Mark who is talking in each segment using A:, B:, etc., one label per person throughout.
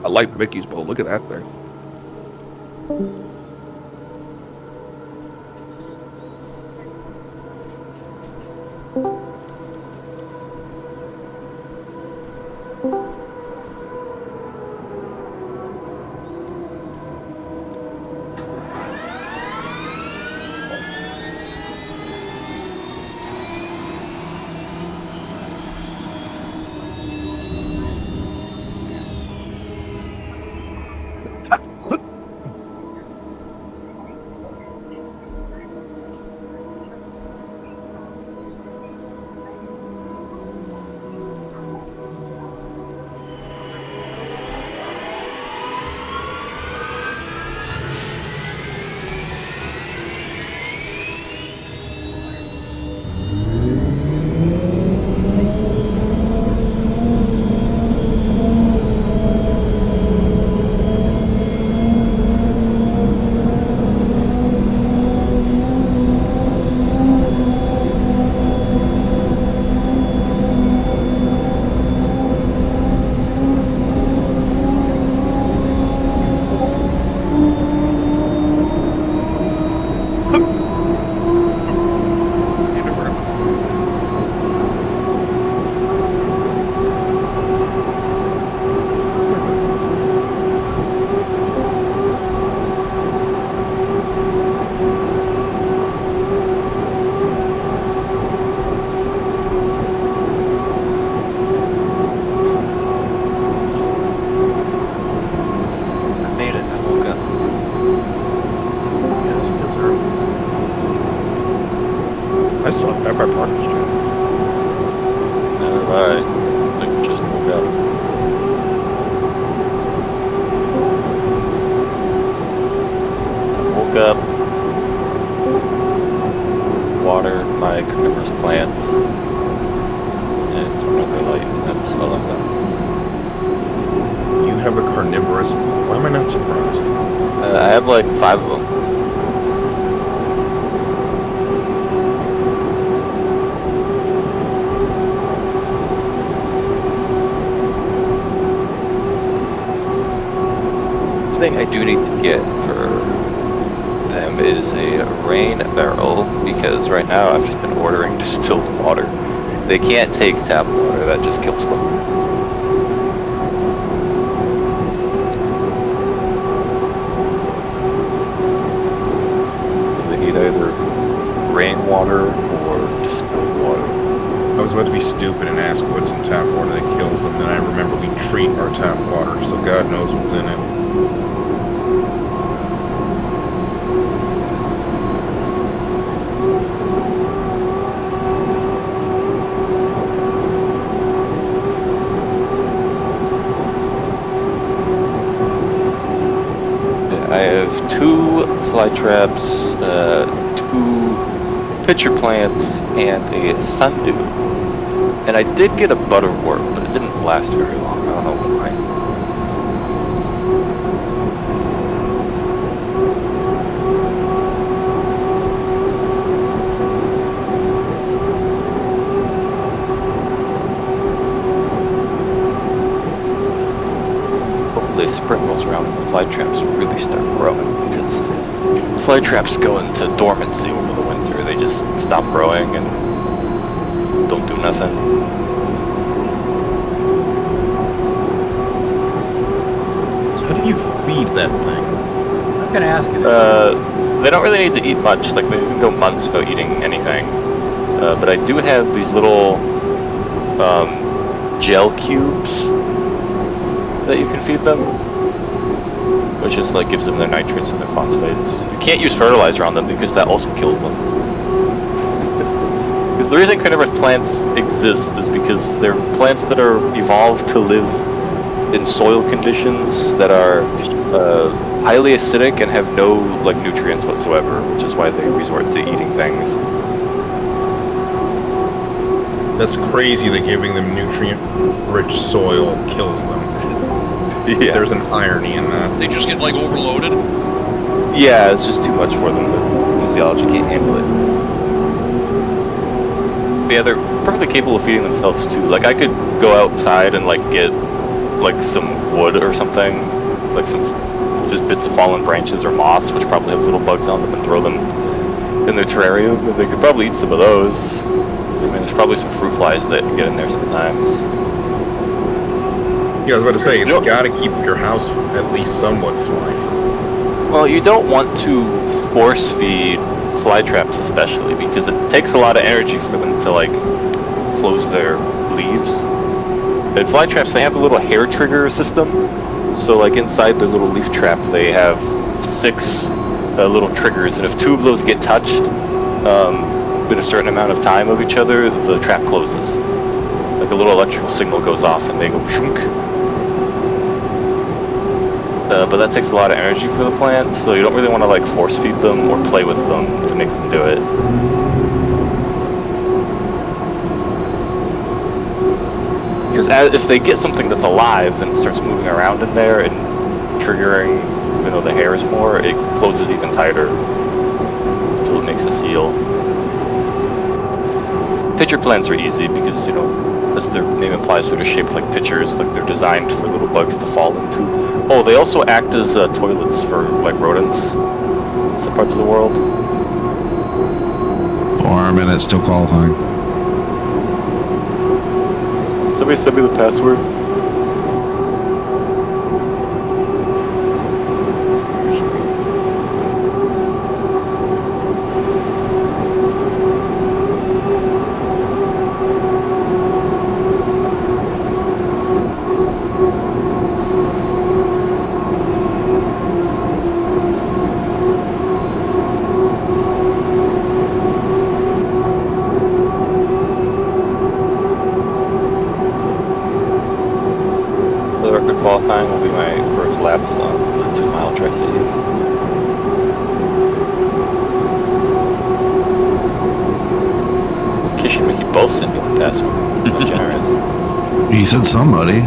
A: I like Mickey's bowl. Look at that thing. I still have my parking street.
B: Alright. I think just woke up. Woke up. Watered my carnivorous plants. And turned on the light and fell like that.
C: You have a carnivorous... Why am I not surprised?
B: I have like 5 of them. Thing I do need to get for them is a rain barrel, because right now I've just been ordering distilled water. They can't take tap water, that just kills them. They need either rainwater or distilled water.
C: I was about to be stupid and ask what's in tap water that kills them, then I remember we treat our tap water, so God knows what's in it.
B: I have 2 fly traps, 2 pitcher plants, and a sundew. And I did get a butterwort, but it didn't last very long. I don't know why. Hopefully spring rolls around and the fly traps will really start growing, because fly traps go into dormancy over the winter. They just stop growing and don't do nothing.
C: So how do you feed that thing?
D: I'm gonna ask you.
B: They don't really need to eat much. Like, they can go months without eating anything. But I do have these little gel cubes that you can feed them, which just like gives them their nitrates and their phosphates. You can't use fertilizer on them because that also kills them. The reason carnivorous plants exist is because they're plants that are evolved to live in soil conditions that are highly acidic and have no like nutrients whatsoever, which is why they resort to eating things.
C: That's crazy that giving them nutrient-rich soil kills them.
B: Yeah.
C: There's an irony in that.
E: They just get like overloaded.
B: Yeah, it's just too much for them. The physiology can't handle it. But yeah, they're perfectly capable of feeding themselves too. Like, I could go outside and like get like some wood or something, like some just bits of fallen branches or moss, which probably have little bugs on them, and throw them in their terrarium, and they could probably eat some of those. I mean, there's probably some fruit flies that get in there sometimes.
C: Yeah, I was about to say, it's
B: Yep.
C: got to keep your house at least somewhat fly-free.
B: Well, you don't want to force feed fly traps, especially because it takes a lot of energy for them to like close their leaves. And fly traps, they have a little hair trigger system. So like inside the little leaf trap, they have 6 little triggers, and if 2 of those get touched in a certain amount of time of each other, the trap closes. Like a little electrical signal goes off, and they go shunk. But that takes a lot of energy for the plant, so you don't really want to like force feed them or play with them to make them do it. Because if they get something that's alive and starts moving around in there and triggering, even though the hair is more, it closes even tighter until it makes a seal. Pitcher plants are easy because, you know, as their name implies, they're shaped like pitchers, like they're designed for little bugs to fall into. Oh, they also act as toilets for like rodents in some parts of the world.
E: 4 minutes, still qualifying.
B: Somebody send me the password. Qualifying will be my first laps on the 2-mile Tri-Cities. Kish and Mickey both sent me the password. How generous.
E: You said somebody.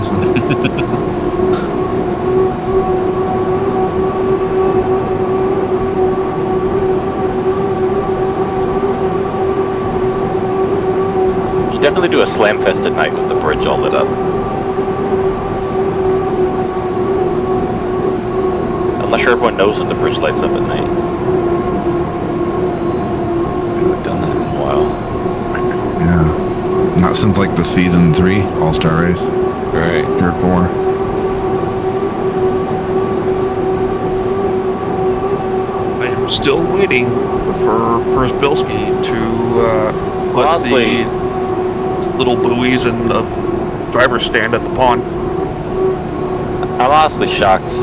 B: You definitely do a slam fest at night with the bridge all lit up. I'm not sure everyone knows that the bridge lights up at night.
F: We haven't done that in a while.
E: Yeah. Not since like the season 3 All-Star race.
F: Right.
E: Or 4.
A: I am still waiting for Przbilski to put
B: Honestly,
A: the little buoys in the driver's stand at the pond.
B: I'm honestly shocked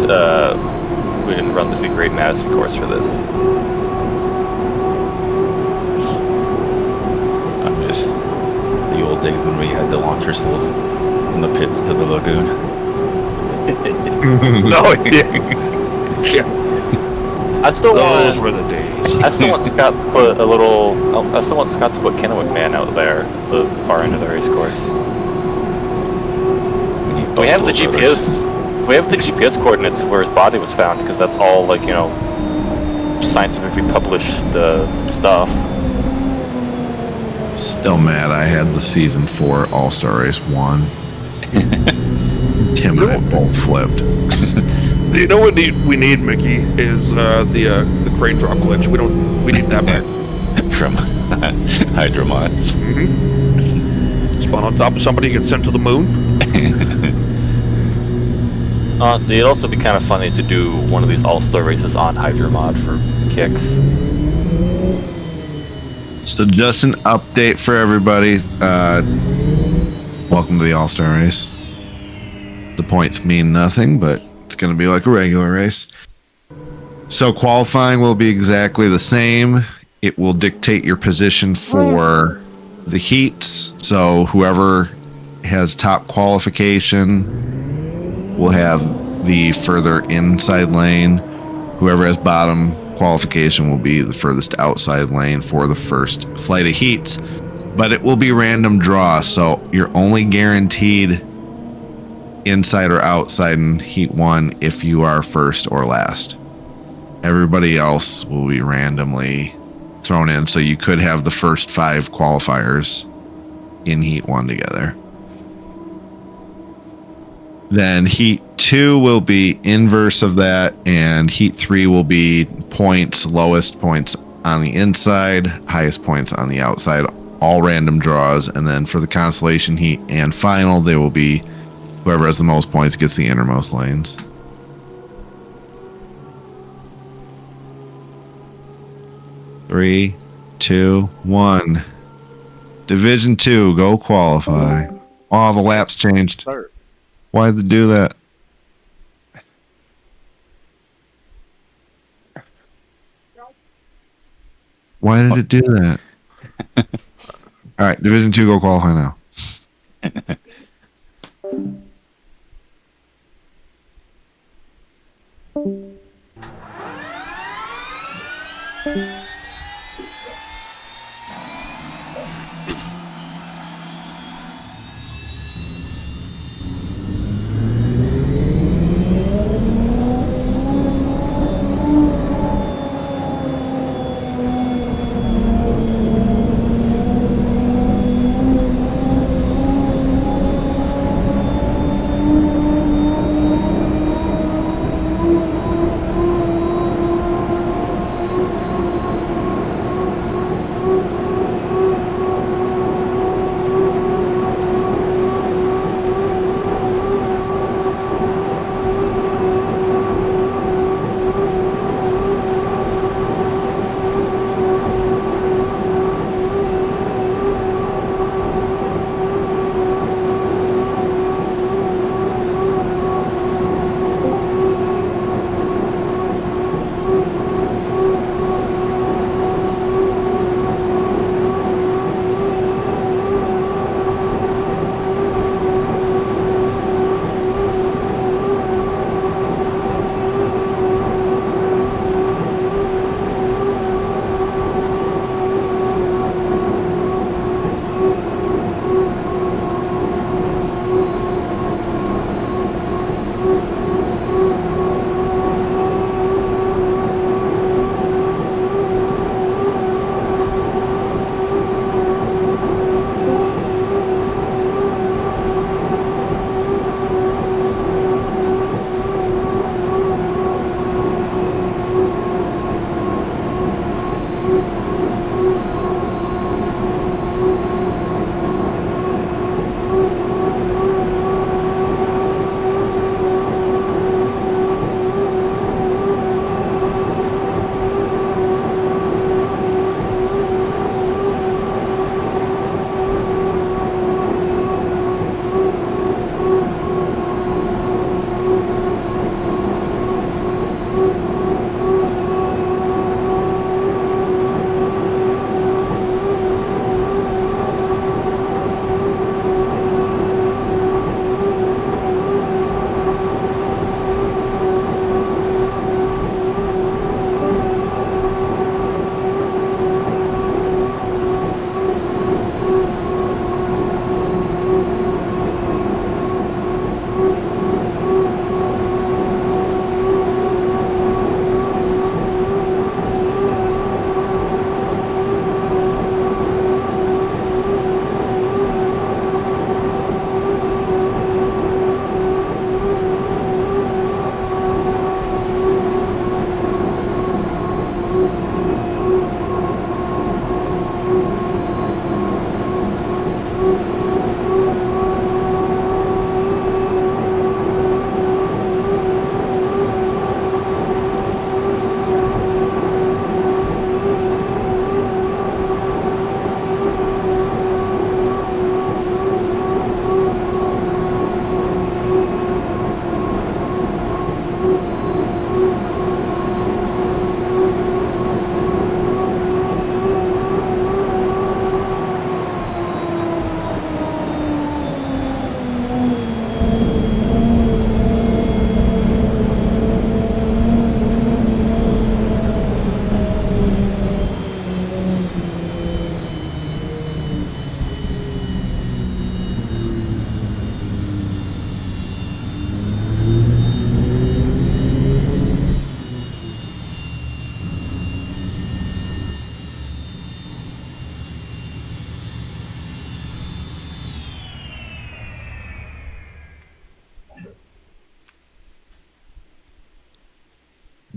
B: we didn't run the Great Madison course for this.
F: I miss the old days when we had the launchers hold from the pits to the lagoon.
A: No, yeah.
B: I still
A: Those
B: want.
A: were the days.
B: I still want Scott to put a little. I still want Scott to put Kennewick Man out there, the far end of the race course. We have the GPS. We have the GPS coordinates where his body was found, because that's all, like, you know, scientifically published stuff.
E: Still mad I had the season 4 All-Star race 1. Tim and I both flipped.
A: You know what we need, Mickey, is the crane drop glitch. We need that back.
F: From Hydromod.
A: Mm-hmm. Spawn on top of somebody, get sent to the moon.
B: Honestly, it'd also be kind of funny to do one of these all-star races on Hydromod for kicks.
E: So just an update for everybody. Welcome to the All-Star race. The points mean nothing, but it's going to be like a regular race. So qualifying will be exactly the same. It will dictate your position for the heats. So whoever has top qualification will have the further inside lane. Whoever has bottom qualification will be the furthest outside lane for the first flight of heats. But it will be random draw, so you're only guaranteed inside or outside in heat 1 if you are first or last. Everybody else will be randomly thrown in, so you could have the first 5 qualifiers in heat 1 together. Then heat 2 will be inverse of that, and heat 3 will be points, lowest points on the inside, highest points on the outside, all random draws. And then for the constellation heat and final, they will be whoever has the most points gets the innermost lanes. Three, two, one. Division 2, go qualify. Oh, the laps changed.
G: Start.
E: Why'd they do that? Why did it do that? All right, Division 2, go qualify now.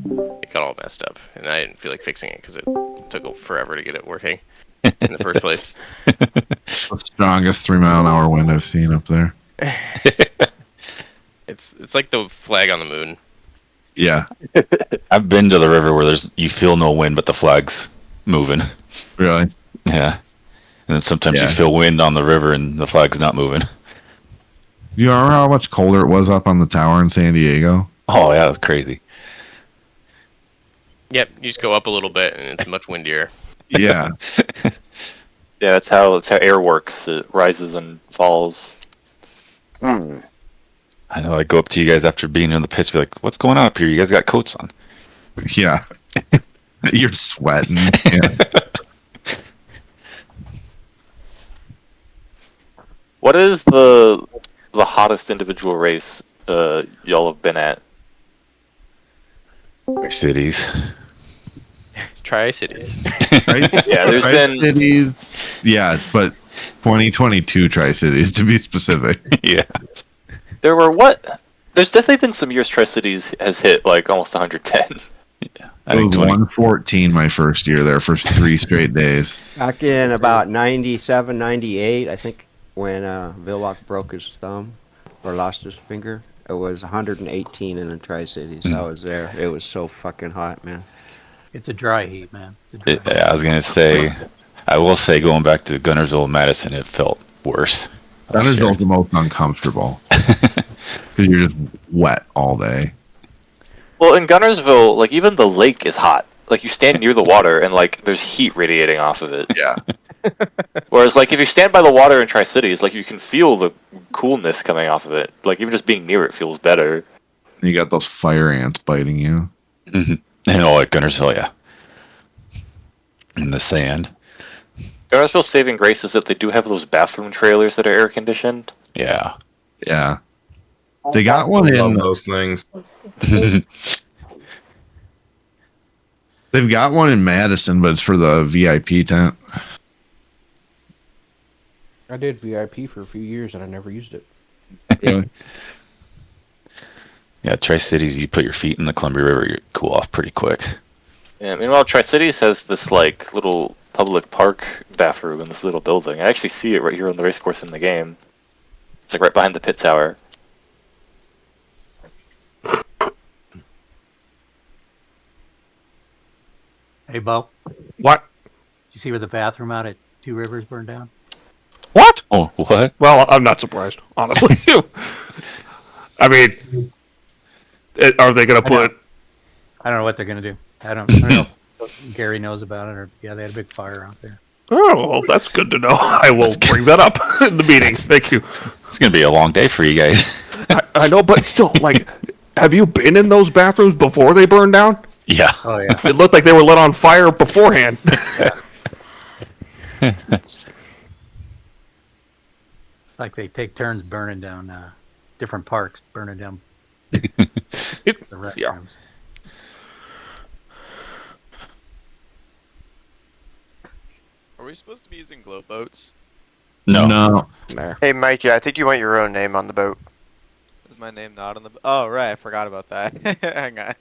G: It got all messed up, and I didn't feel like fixing it because it took forever to get it working in the first place.
E: The strongest 3-mile-an-hour wind I've seen up there.
G: It's like the flag on the moon.
E: Yeah,
F: I've been to the river where you feel no wind, but the flag's moving.
E: really.
F: Yeah. And then sometimes
E: Yeah.
F: you feel wind on the river and the flag's not moving.
E: You remember how much colder it was up on the tower in San Diego?
F: Oh, yeah, that's crazy.
G: Yep, you just go up a little bit, and it's much windier.
E: Yeah.
B: Yeah, that's how air works. It rises and falls.
F: I know, I go up to you guys after being in the pits, be like, what's going on up here? You guys got coats on.
E: Yeah. You're sweating. Yeah.
B: What is the hottest individual race y'all have been at?
F: Cities.
G: Tri-Cities.
E: Right?
B: Yeah, there's been
E: Tri-Cities. Yeah, but 2022 Tri-Cities to be specific.
F: Yeah.
B: there were what? There's definitely been some years Tri-Cities has hit like almost 110.
F: I think
E: It was 114 my first year there for 3 straight days.
H: Back in about 97, 98, I think, when Villock broke his thumb or lost his finger, it was 118 in the Tri-Cities. I was there. It was so fucking hot, man.
D: It's a dry heat, man. It's a dry heat.
F: Yeah, I was going to say, I will say going back to Gunnersville and Madison, it felt worse.
E: That is the most uncomfortable. Because you're just wet all day.
B: Well, in Gunnersville, like even the lake is hot. Like you stand near the water and like there's heat radiating off of it.
E: Yeah.
B: Whereas like if you stand by the water in Tri-Cities, like you can feel the coolness coming off of it. Like even just being near it feels better.
E: You got those fire ants biting you.
F: Mm-hmm. And all at Gunnersville, yeah. In the sand.
B: Gunnersville's saving grace is that they do have those bathroom trailers that are air conditioned.
F: Yeah.
E: Yeah. They got one
C: I love
E: in.
C: those things.
E: They've got one in Madison, but it's for the VIP tent.
I: I did VIP for a few years and I never used it.
E: Really?
F: Yeah, Tri-Cities, you put your feet in the Columbia River, you cool off pretty quick.
B: Yeah, meanwhile, Tri-Cities has this like little public park bathroom in this little building. I actually see it right here on the racecourse in the game. It's like right behind the pit tower.
D: Hey, Bo,
A: What?
D: did you see where the bathroom out at Two Rivers burned down?
A: What?
F: Oh, what?
A: Well, I'm not surprised, honestly. I mean, are they going to put...
D: I don't know what they're going to do. I don't know if Gary knows about it, or yeah, they had a big fire out there.
A: Oh, well, that's good to know. I will bring that up in the meeting. Thank you.
F: It's going to be a long day for you guys.
A: I know, but still, like, have you been in those bathrooms before they burned down?
F: Yeah.
D: Oh, yeah.
A: It looked like they were lit on fire beforehand.
D: Like they take turns burning down different parks, burning down the restrooms.
A: Yeah.
J: Are we supposed to be using glow boats?
F: No.
E: No.
K: Hey, Mikey, I think you want your own name on the boat.
J: Is my name not on the... Oh, right, I forgot about that. Hang on.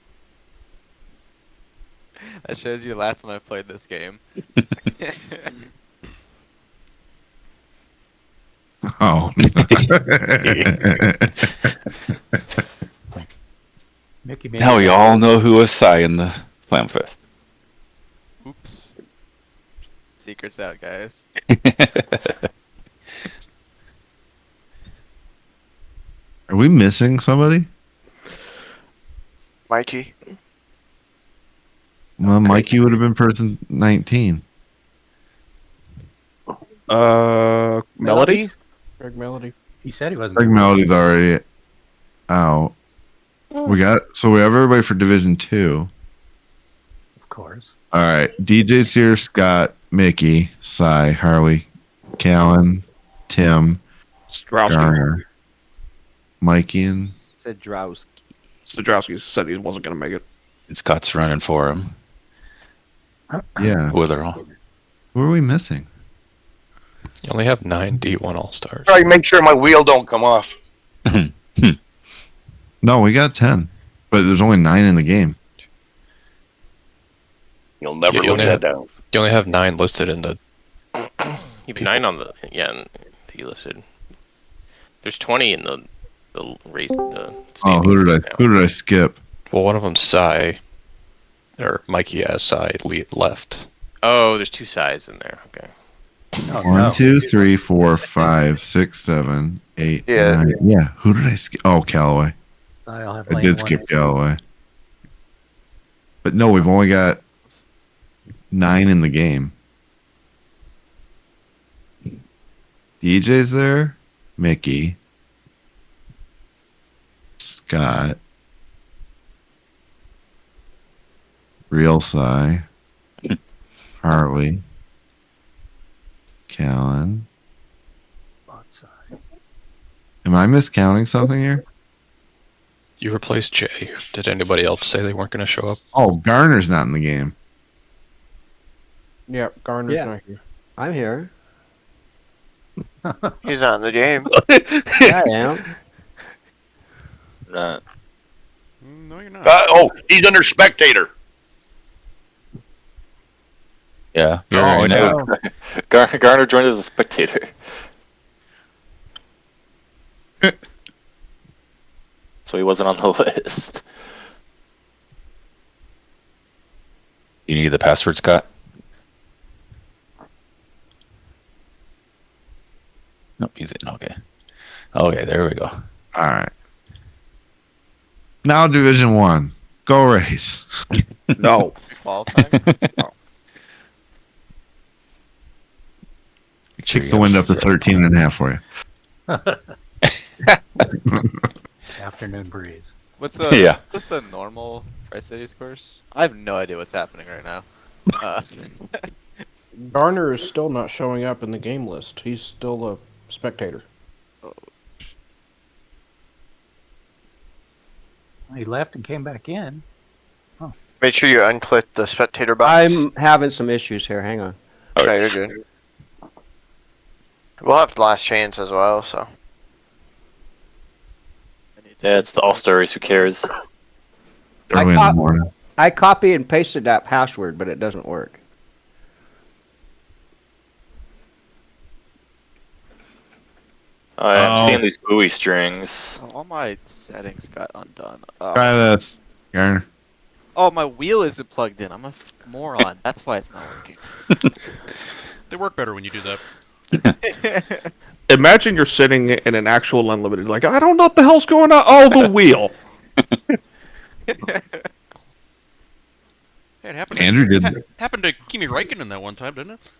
J: That shows you the last time I played this game.
E: Oh.
D: Mickey made
F: Now we all know who was Psy in the Slam Fest.
J: Oops. Secret's out, guys.
E: Are we missing somebody?
K: Mikey?
E: Well, Mikey would have been person 19.
A: Melody?
I: Greg Melody.
D: He said he wasn't.
E: Greg Melody's already out. We have everybody for Division 2.
D: Of course.
E: All right. DJ's here, Scott, Mickey, Cy, Harley, Callan, Tim,
A: Strowski.
E: Garner, Mikey, and
H: Sedrowski.
A: Sadrowski said he wasn't going to make it.
F: And Scott's running for him.
E: yeah.
F: With her all.
E: Who are we missing?
L: You only have 9 D1 All-Stars.
K: Try to make sure my wheel don't come off.
E: No, we got 10, but there's only 9 in the game.
K: You'll never
L: You
K: live
L: only
K: that
L: have-
K: down.
L: You only have 9 listed in the.
G: You have 9 on the that you listed. There's 20 in the race. The
E: Oh,
G: standings
E: who
G: right now.
E: did I skip?
L: Well, one of them's Psy, or Mikey as Psy left.
G: Oh, there's 2 sides in there. Okay.
D: Oh,
E: 1,
D: no.
E: 2, 3, 4, 5, 6, 7, 8,
K: Yeah.
E: 9. Yeah, who did I skip? Oh, Calloway.
D: I'll have
E: I
D: lane
E: did
D: 1.
E: skip Calloway. But no, we've only got 9 in the game. DJ's there. Mickey. Scott. Real Psy. Harley. Callan.
D: Bot side.
E: Am I miscounting something here?
L: You replaced Jay. Did anybody else say they weren't going to show up?
E: Oh, Garner's not in the game.
I: Yeah, Garner's
H: Yeah.
I: not here.
H: I'm here.
K: He's not in the game.
H: Yeah, I am.
B: Not.
M: No, you're not.
K: He's under spectator.
F: Yeah. You're
E: Oh,
F: right
E: yeah.
F: now. Garner joined as a spectator. So he wasn't on the list. You need the password, Scott? Nope, he's in. Okay. Okay, there we go.
E: All right. Now Division 1. Go race.
J: No. Qualifying?
E: Kick the wind up to 13 and a half for you.
D: Afternoon breeze.
J: What's the
F: Yeah.
J: what's the normal Tri-Cities course? I have no idea what's happening right now.
I: Garner is still not showing up in the game list. He's still a spectator.
D: He left and came back in.
K: Make sure you unclick the spectator box.
H: I'm having some issues here. Hang on.
K: Okay, you're good. We'll have last chance as well, so.
B: Yeah, it's the All-Star race. Who cares?
E: Early in the morning.
H: I copy and pasted that password, but it doesn't work.
B: I'm seeing these buoy strings.
J: All my settings got undone.
E: Try this, Garner.
J: Oh, my wheel isn't plugged in. I'm a moron. That's why it's not working.
M: They work better when you do that.
A: Imagine you're sitting in an actual unlimited, like, I don't know what the hell's going on. Oh, the wheel.
M: Hey, it happened.
E: Andrew did.
M: Happened to Kimi Räikkönen that one time, didn't it?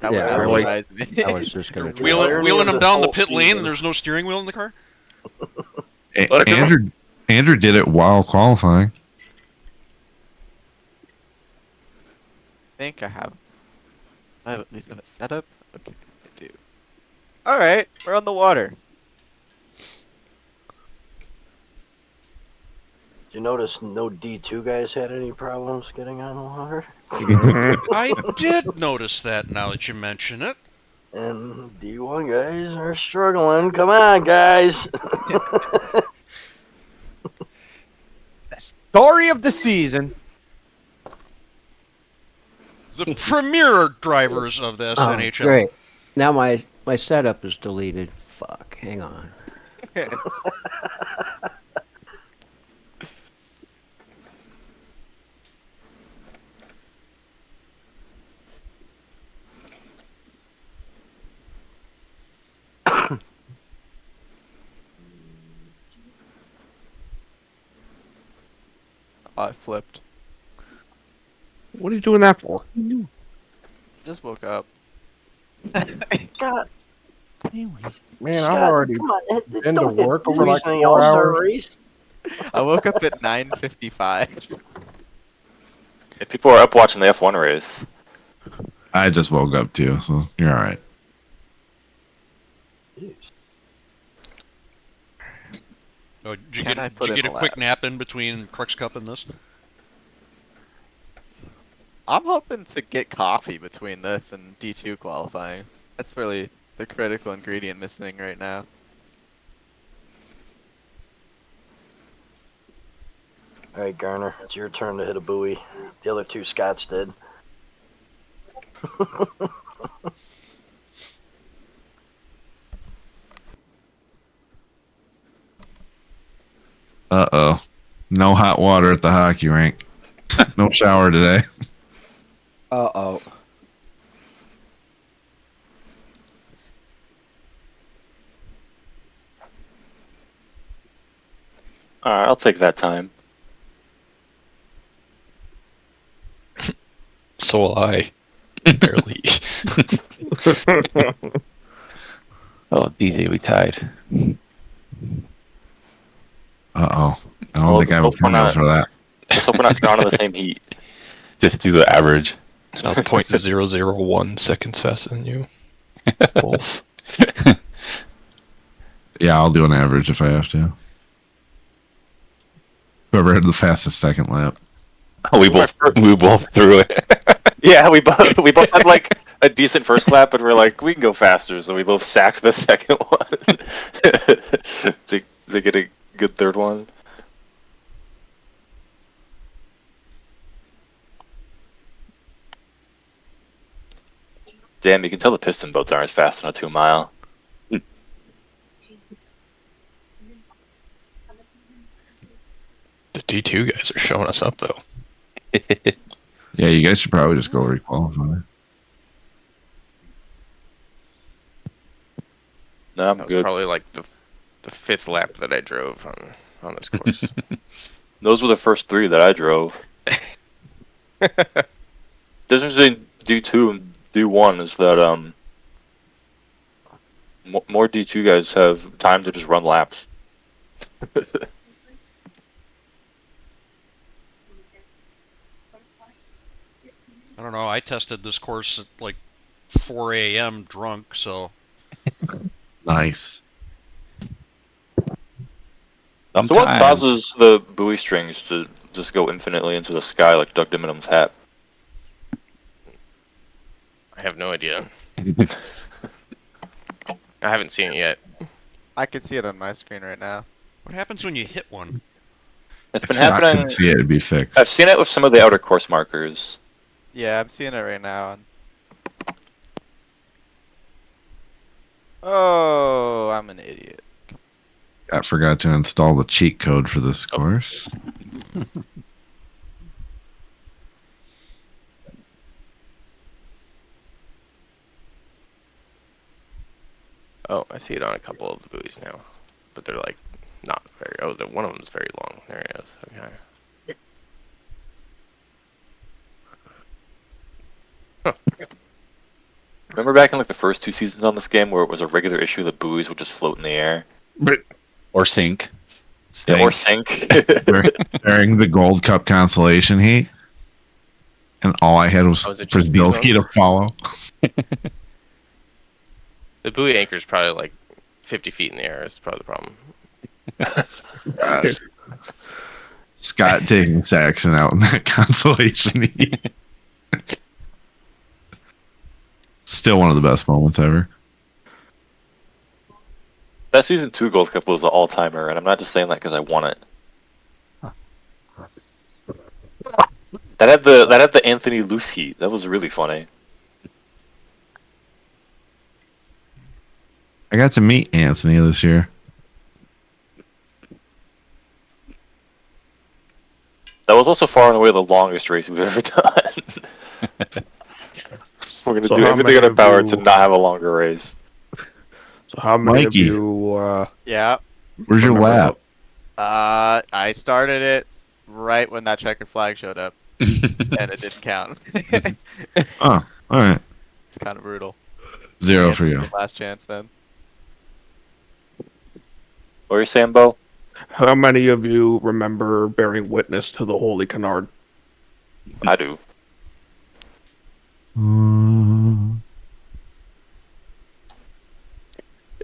J: That
H: Yeah,
J: would
H: like-
J: energize me.
H: I was just gonna. try.
M: Wheeling him down the pit lane, and there's no steering wheel in the car.
E: Andrew did it while qualifying.
J: I think I have at least have a setup. Okay, I do. All right, we're on the water.
N: Did you notice no D2 guys had any problems getting on the water?
M: I did notice that now that you mention it.
N: And D1 guys are struggling. Come on, guys.
J: Story of the season.
M: The premier drivers of the SNHL.
H: Great. Now my setup is deleted. Fuck. Hang on.
J: I flipped.
A: What are you doing that for?
J: Just woke up.
N: God.
I: Man,
N: Scott,
I: I've already
N: come on,
I: been to
N: don't hit
I: work for
N: buoys
I: like
N: in the
I: 4
N: All-Star
I: hours.
N: race.
J: I woke up at 9:55.
B: If people are up watching the F1 race.
E: I just woke up too, so you're all right.
M: Oh, did you
J: Can I
M: get,
J: put
M: did you
J: in
M: get a
J: the
M: quick
J: lab?
M: nap in between Crux Cup and this?
J: I'm hoping to get coffee between this and D2 qualifying. That's really the critical ingredient missing right now.
N: Alright, Garner, it's your turn to hit a buoy. The other two Scots did.
E: Uh-oh. No hot water at the hockey rink. No shower today.
H: Uh-oh.
B: Alright, I'll take that time.
L: So will I. Barely.
F: Oh, DJ, we tied.
E: Uh-oh. I don't
B: Well,
E: think I have a
B: let's hope we're
E: formula
B: not-
E: for that.
B: Let's hope we're not drowning in the same heat.
F: Just do the average.
L: I was 0.001 seconds faster than you. Both.
E: Yeah, I'll do an average if I have to. Whoever had the fastest second lap.
F: Oh, we both threw it.
B: Yeah, we both had like a decent first lap, but we're like, we can go faster, so we both sacked the second one to get a good third one. Damn, you can tell the piston boats aren't as fast on a 2 mile.
L: The D2 guys are showing us up, though.
E: Yeah, you guys should probably just go requalify.
B: No, I'm
G: That was
B: good.
G: probably like the fifth lap that I drove on this course.
B: Those were the first 3 that I drove. The difference between D2 and D1 is that more D2 guys have time to just run laps.
M: I don't know. I tested this course at like 4 a.m. drunk, so.
E: Nice.
B: So what causes the buoy strings to just go infinitely into the sky like Doug Dimmonham's hat?
G: I have no idea. I haven't seen it yet.
J: I can see it on my screen right now.
M: What happens when you hit one?
B: It's
E: If
B: been
E: Scott
B: happening.
E: couldn't see it, it'd be fixed.
B: I've seen it with some of the outer course markers.
J: Yeah, I'm seeing it right now. Oh, I'm an idiot.
E: I forgot to install the cheat code for this course.
G: Oh, I see it on a couple of the buoys now, but they're like not very. Oh, one of them's very long. There it is. Okay.
B: Remember back in like the first 2 seasons on this game where it was a regular issue that buoys would just float in the air?
F: Or sink.
B: Yeah, or sink.
E: during the Gold Cup consolation heat. And all I had was
G: Oh, is it just these
E: Brzezilski to
G: ones?
E: follow.
G: The buoy anchor is probably like 50 feet in the air. Is probably the problem.
E: Gosh. Scott taking Saxon out in that consolation heat. Still one of the best moments ever.
B: That season 2 Gold Cup was the all-timer, and I'm not just saying that because I won it. That had the Anthony Luce heat. That was really funny.
E: I got to meet Anthony this year.
B: That was also far and away the longest race we've ever done. We're gonna
A: So
B: do
A: how
B: everything in
A: many
B: our power
A: of
B: to
A: you-
B: not have a longer race.
A: So how many
E: Mikey.
A: of you?
J: Yeah.
E: Where's your
A: Remember
E: lap?
J: I started it right when that checkered flag showed up, and it didn't count.
E: Oh, all right.
J: It's kind of brutal.
E: 0
J: Yeah,
E: for you.
J: Last chance then.
B: What are you saying, Bo?
A: How many of you remember bearing witness to the Holy Canard?
B: I do.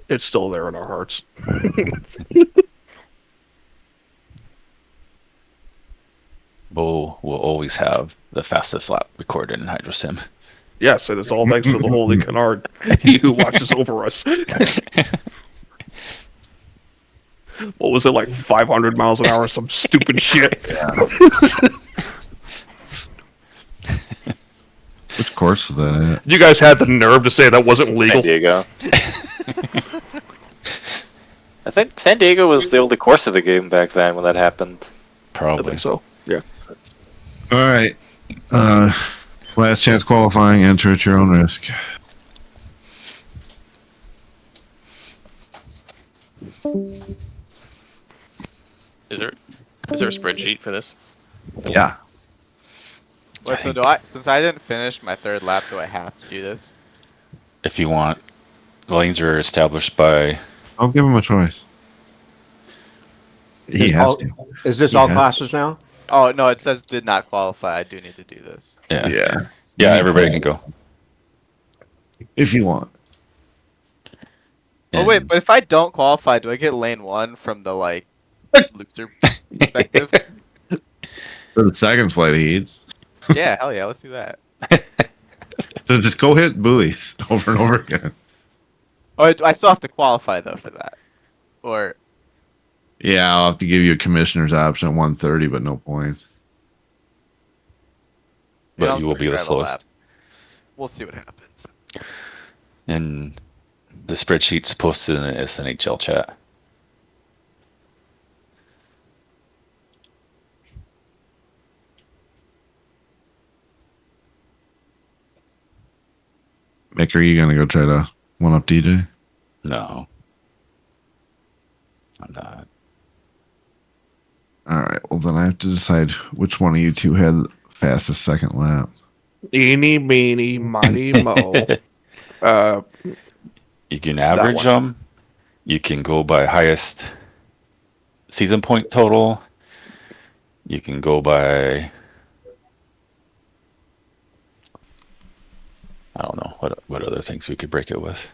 A: It's still there in our hearts.
F: Bo will always have the fastest lap recorded in HydroSim.
A: Yes, it is all thanks to the Holy Canard, he who watches over us. what was it, like 500 miles an hour, some stupid shit.
E: Which course was that at?
A: You guys had the nerve to say that wasn't legal.
B: San Diego. I think San Diego was the only course of the game back then when that happened.
A: I
F: Probably.
A: think so. Yeah.
E: All right. Last chance qualifying. Enter at your own risk.
G: Is there a spreadsheet for this?
E: Yeah.
J: Wait, so do I? Since I didn't finish my third lap, do I have to do this?
F: If you want, lanes are established by.
E: I'll give him a choice. He
H: Is
E: has
H: all-
E: to.
H: Is this
E: He
H: all
E: has-
H: classes now?
J: Oh no, it says did not qualify. I do need to do this.
F: Yeah.
E: Yeah.
F: Yeah, everybody can go.
E: If you want.
J: Oh wait, but if I don't qualify, do I get lane 1 from the like loser perspective?
E: For the second flight of heats.
J: Yeah, hell yeah, let's do that.
E: So just go hit buoys over and over again.
J: Oh, I still have to qualify though for that, or
E: Yeah, I'll have to give you a commissioner's option at 130, but no points.
F: But
J: I'm
F: you will
J: just
F: be
J: gonna
F: the
J: drive a
F: slowest.
J: lap. We'll see what happens.
F: And the spreadsheet's posted in the SNHL chat.
E: Mick, are you going to go try to one up DJ?
F: No. I'm not.
E: All right. Well, then I have to decide which one of you two had the fastest second lap.
A: Eeny, meeny, miny, mo.
F: You can average
A: one.
F: them. You can go by highest season point total. You can go by. I don't know what other things we could break it with.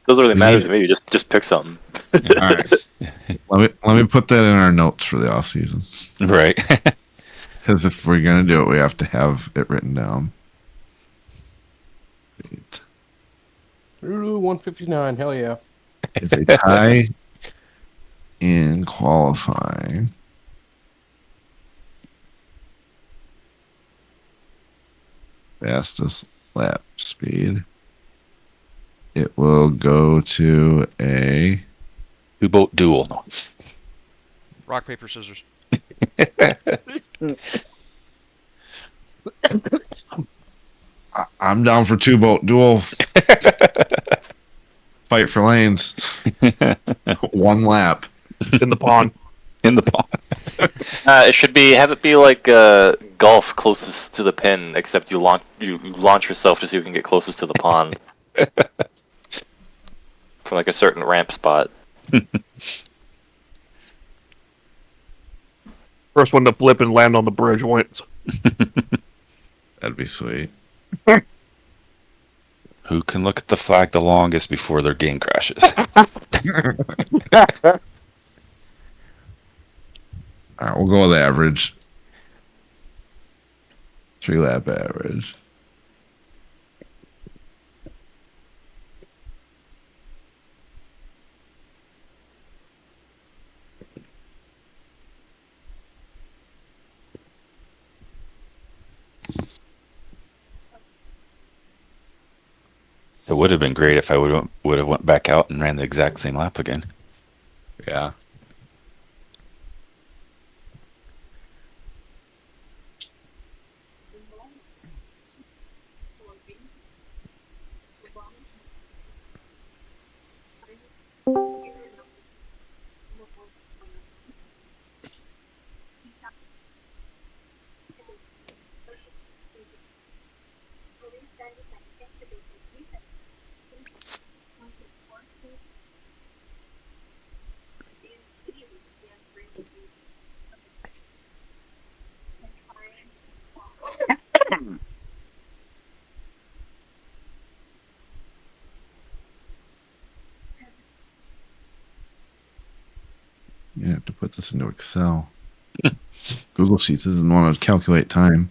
B: Doesn't really matter to me. Just pick something.
E: All right. Let me put that in our notes for the off season.
F: Right.
E: Because if we're gonna do it, we have to have it written down. Wait.
I: Ooh, 159. Hell yeah.
E: If they tie in qualifying, fastest lap speed, it will go to a
F: Two-boat duel. No.
M: Rock, paper, scissors.
E: I'm down for two boat duel. Fight for lanes. One lap
A: in the pond.
F: In the pond.
B: It should have it be like golf closest to the pin, except you launch yourself just so you can get closest to the pond. From like a certain ramp spot.
A: First one to flip and land on the bridge wins.
E: That'd be sweet.
F: Who can look at the flag the longest before their game crashes?
E: All right, we'll go with average. 3-lap average.
F: It would have been great if I would have went back out and ran the exact same lap again.
E: Yeah. You have to put this into Excel. Google Sheets doesn't want to calculate time.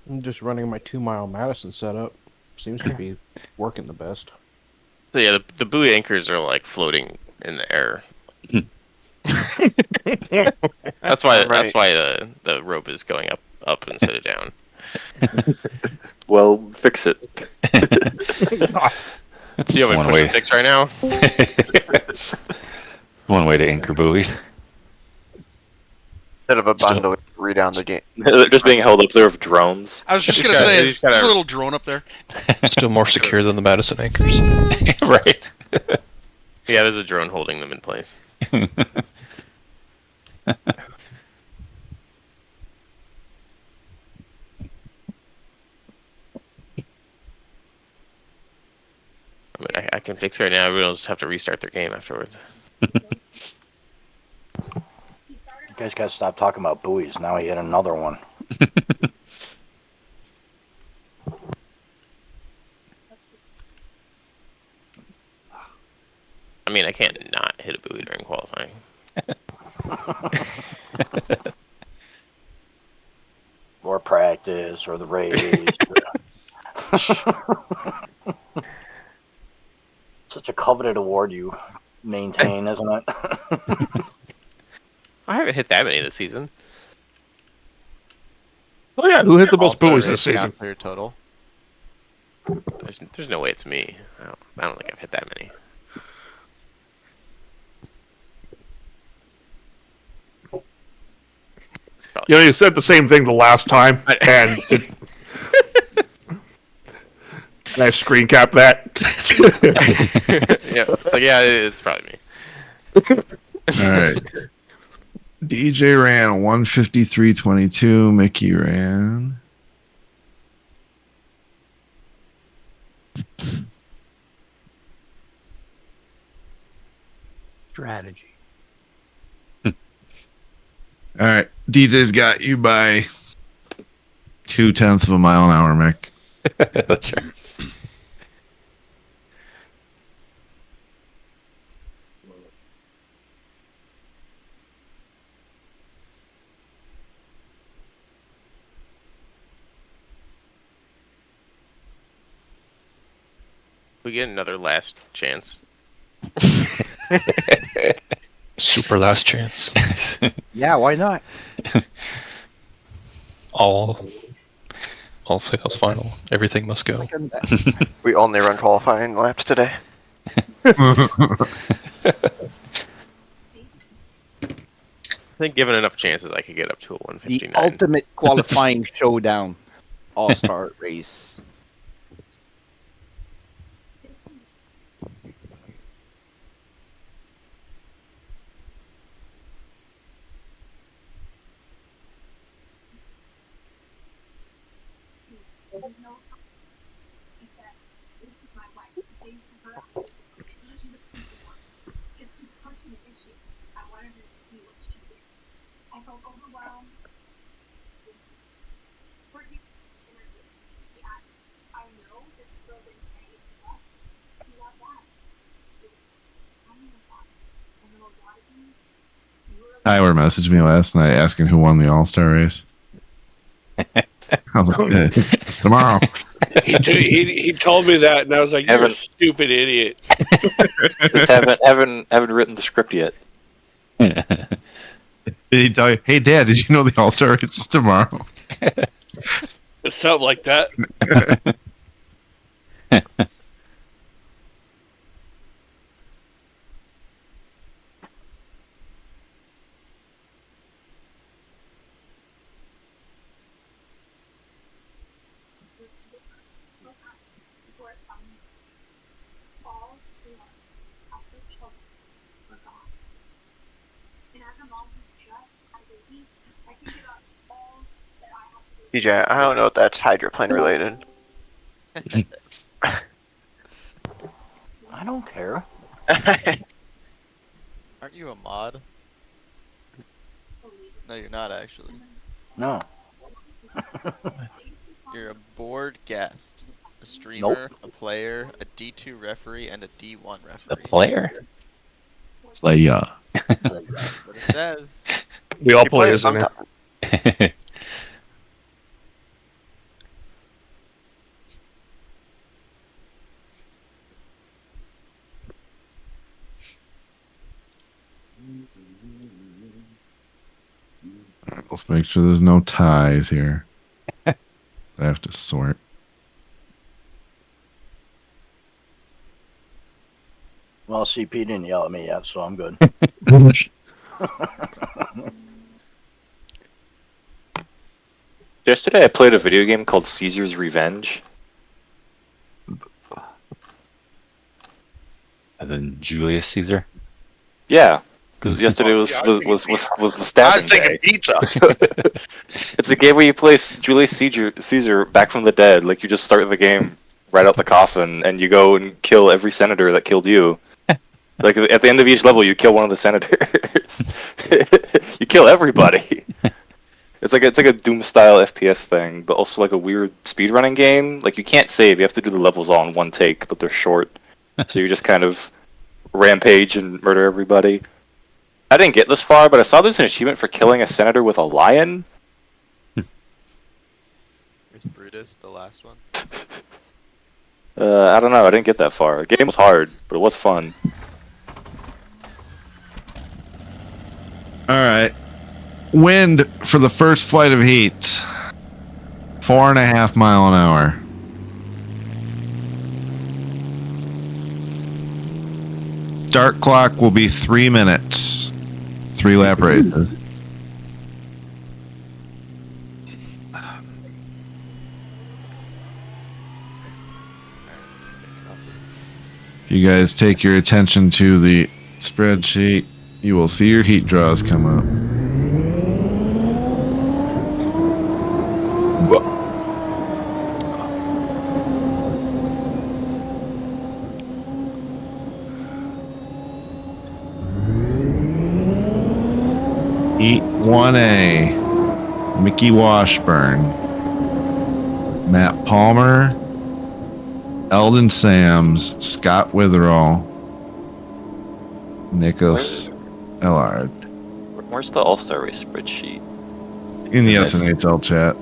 I: I'm just running my 2-mile Madison setup. Seems to be working the best.
G: So yeah, the buoy anchors are like floating in the air. That's why the rope is going up instead of down.
B: Well, fix it.
F: That's
G: Do you have
F: one
G: a push
F: way.
G: and fix right now?
F: One way to anchor buoy.
K: Instead of a bundle, read down the game.
B: They're just being held up there with drones.
M: I was just gonna
G: gotta-
M: say,
G: you
M: there's
G: just gotta-
M: a little drone up there.
L: Still more secure than the Madison anchors.
F: Right.
G: Yeah, there's a drone holding them in place. I mean, I can fix it right now. Everyone will just have to restart their game afterwards.
N: You guys gotta stop talking about buoys. Now he hit another one.
G: I mean, I can't not hit a buoy during qualifying.
N: Or practice, or the race. Such a coveted award you maintain, isn't it?
G: I haven't hit that many this season.
A: Oh yeah, who hit the most
J: All-star
A: buoys
J: race
A: this season?
J: count for your total.
G: There's no way it's me. I don't think I've hit that many.
A: You know, you said the same thing the last time, and and I screen capped that.
G: yeah, it's probably me.
E: All right. DJ ran 153.22. Mickey ran.
D: Strategy.
E: All right. DJ's got you by 0.2 of a mile an hour, Mick.
F: That's right.
G: We get another last chance.
L: Super last chance.
J: Yeah, why not?
L: All fails final. Everything must go.
K: We only run qualifying laps today.
G: I think given enough chances, I could get up to a
J: The
G: 159.
J: ultimate qualifying showdown. All-star race.
E: Tyler messaged me last night asking who won the All-Star race. I was like, it's tomorrow.
A: He told me that, and I was like, "You're a stupid idiot."
B: haven't written the script yet.
E: Did he tell you, hey, Dad, did you know the All-Star race is tomorrow?
A: Something like that.
K: DJ, I don't know if that's hydroplane related.
N: I don't care.
J: Aren't you a mod? No, you're not actually.
N: No.
J: You're a bored guest, a streamer, a player, a D2 referee, and a D1 referee.
F: The player?
E: Slayer.
J: That's what it says.
A: We all
K: You
A: play
K: play
A: as an
K: sometime.
E: Let's make sure there's no ties here. I have to sort.
N: Well, CP didn't yell at me yet, so I'm good.
B: Yesterday I played a video game called Caesar's Revenge.
F: And then Julius Caesar.
B: Yeah, because yesterday was the stabbing day.
A: Pizza.
B: It's a game where you play Julius Caesar back from the dead. Like you just start the game right out the coffin, and you go and kill every senator that killed you. Like at the end of each level, you kill one of the senators. You kill everybody. It's like a Doom style FPS thing, but also like a weird speedrunning game. Like you can't save; you have to do the levels all in one take, but they're short, so you just kind of rampage and murder everybody. I didn't get this far, but I saw there's an achievement for killing a senator with a lion.
J: Is Brutus the last one?
B: I don't know. I didn't get that far. The game was hard, but it was fun.
E: All right. Wind for the first flight of heat. 4.5 mile an hour. Start clock will be 3 minutes. 3 lap races. If you guys take your attention to the spreadsheet, you will see your heat draws come up. Heat 1A, Mickey Washburn, Matt Palmer, Eldon Sams, Scott Witherall, Nicholas Ellard.
B: Where's the All-Star Race spreadsheet?
E: In the SNHL chat.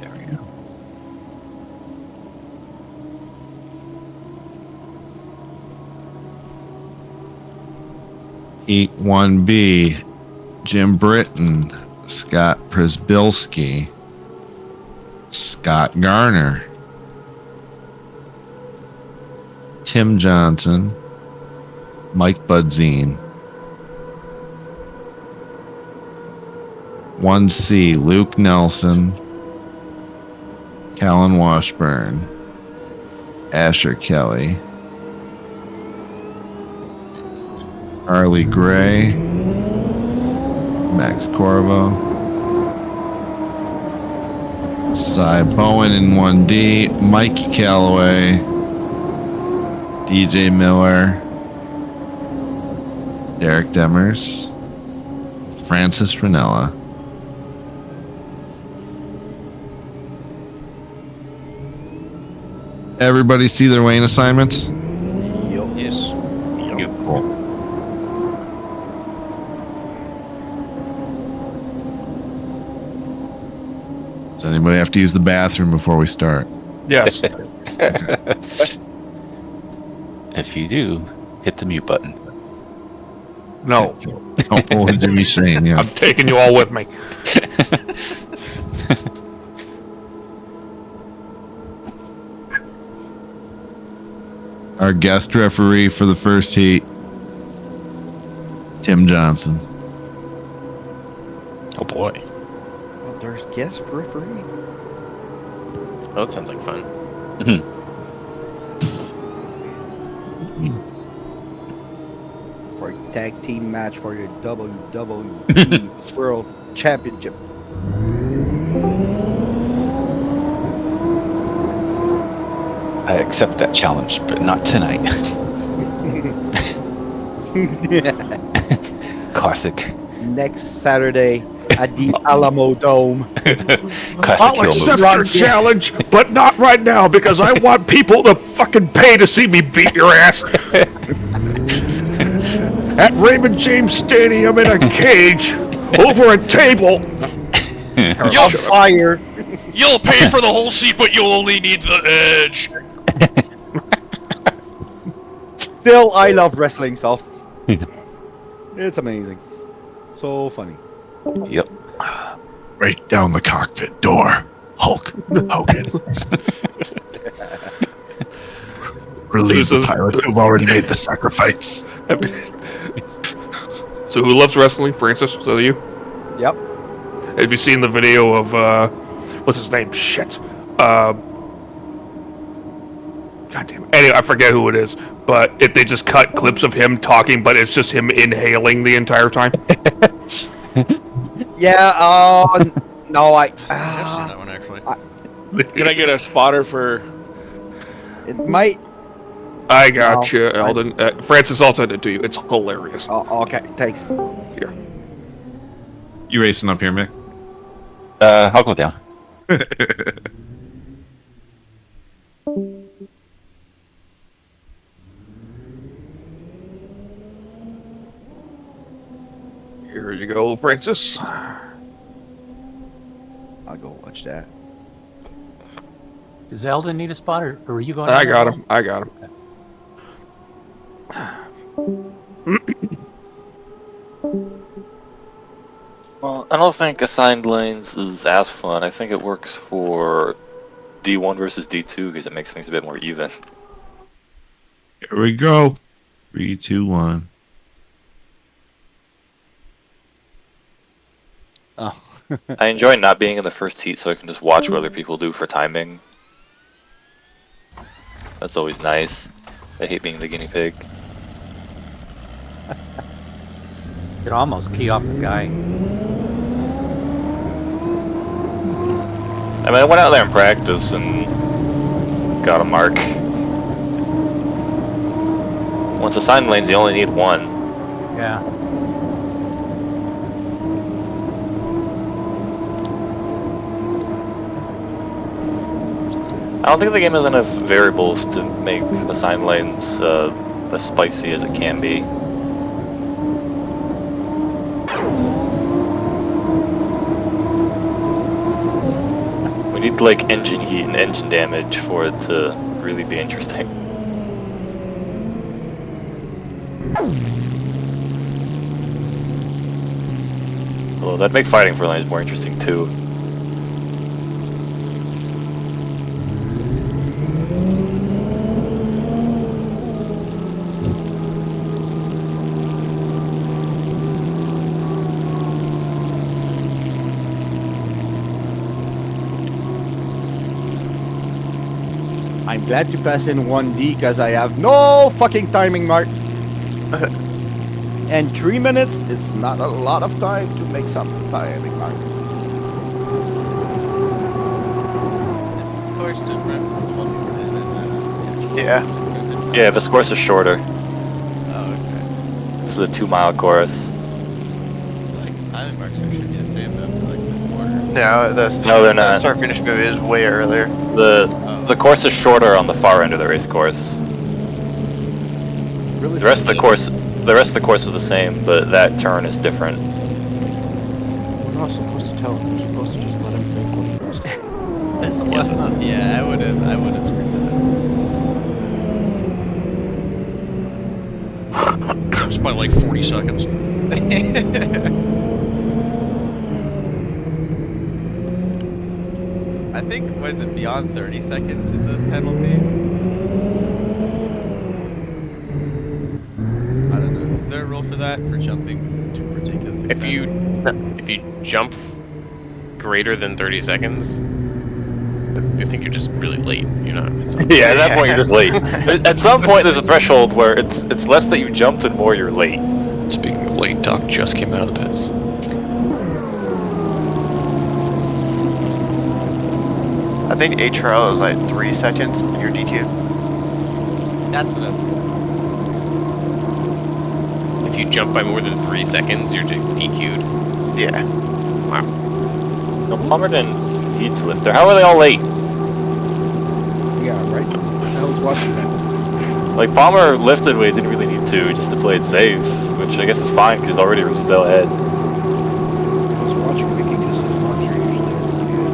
B: There we go.
E: Heat 1B, Jim Brittain, Scott Przbilski, Scott Garner, Tim Johnson, Mike Budzine. 1C, Luke Nelson, Callan Washburn, Asher Kelly, Harley Gray, Max Corvo, Cy Bowen in 1D, Mikey Calloway, DJ Miller, Derek Demers, Francis Ranella. Everybody see their lane assignments?
M: Yes.
E: Cool. Does anybody have to use the bathroom before we start?
A: Yes.
F: If you do, hit the mute button.
A: No.
E: Don't pull a Jimmy Shane, yeah.
A: I'm taking you all with me.
E: Our guest referee for the first heat, Tim Johnson.
L: Oh boy.
I: Well, there's guest referee.
G: Oh, that sounds like fun.
I: For a tag team match for your WWE World Championship.
F: I accept that challenge, but not tonight. Classic.
I: Next Saturday at the Alamo Dome.
A: I'll accept your challenge, but not right now because I want people to fucking pay to see me beat your ass. At Raymond James Stadium in a cage over a table.
I: On fire.
M: You'll pay for the whole seat, but you'll only need the edge.
I: Still, I love wrestling, so it's amazing. So funny.
F: Yep.
E: Break down the cockpit door, Hulk Hogan. Relieve the pilots who've already made the sacrifice.
A: So who loves wrestling? Francis, is that you?
I: Yep.
A: Have you seen the video of, what's his name? Shit. God damn it. Anyway, I forget who it is, but if they just cut clips of him talking, but it's just him inhaling the entire time.
I: Yeah, no,
M: I've seen that one, actually.
O: Can I get a spotter for...
I: It might...
A: I got you, Eldon. Francis, I'll send it to you. It's hilarious.
I: Oh, okay, thanks.
A: Here.
E: You racing up here, Mick?
F: I'll go down.
A: Here you go, Francis.
I: I'll go watch that.
D: Does Eldon need a spot, or are you going?
A: I got him. I got him.
B: Well, I don't think assigned lanes is as fun. I think it works for D1 versus D2 because it makes things a bit more even.
E: Here we go. 3, 2, 1.
I: Oh.
B: I enjoy not being in the first heat so I can just watch what other people do for timing. That's always nice. I hate being the guinea pig.
D: You could almost key off the guy.
B: I mean, I went out there and practiced and got a mark. Once assigned lanes, you only need one.
D: Yeah.
B: I don't think the game has enough variables to make assigned lanes as spicy as it can be. We need like engine heat and engine damage for it to really be interesting. Although that'd make fighting for lanes more interesting too.
I: I'm glad to pass in 1D because I have no fucking timing mark. And 3 minutes, it's not a lot of time to make some timing mark.
J: This is course different.
K: Yeah.
B: Yeah, this course is shorter.
J: Oh, okay.
B: This is a 2-mile course.
J: Like, timing marks should be the same though for like the quarter.
K: No,
B: No, they're not.
K: The start finish move is way earlier.
B: The course is shorter on the far end of the race course.
I: Really
B: The rest of the course is the same, but that turn is different.
I: We're not supposed to tell him. We're supposed to just let him think what he wants to think.
J: Well, yeah, I would have screwed it up.
M: Just by like 40 seconds.
J: I think, what is it, beyond 30 seconds is a penalty? I don't know. Is there a rule for that, for jumping to a ridiculous extent?
G: If you jump greater than 30 seconds, I think you're just really late. You're not.
B: Yeah, at that point you're just late. At some point there's a threshold where it's less that you jumped and more you're late.
L: Speaking of late, Doc just came out of the pits.
K: I think HRL is like 3 seconds when you're DQ'd.
J: That's what I was thinking.
G: If you jump by more than 3 seconds, you're DQ'd.
K: Yeah.
G: Wow.
B: No, Palmer didn't need to lift there. How are they all late?
I: Yeah, right. I was watching that.
B: Like, Palmer lifted when he didn't really need to, just to play it safe, which I guess is fine because he's already Rosendale ahead.
I: I was watching Mickey because his marks are usually really good.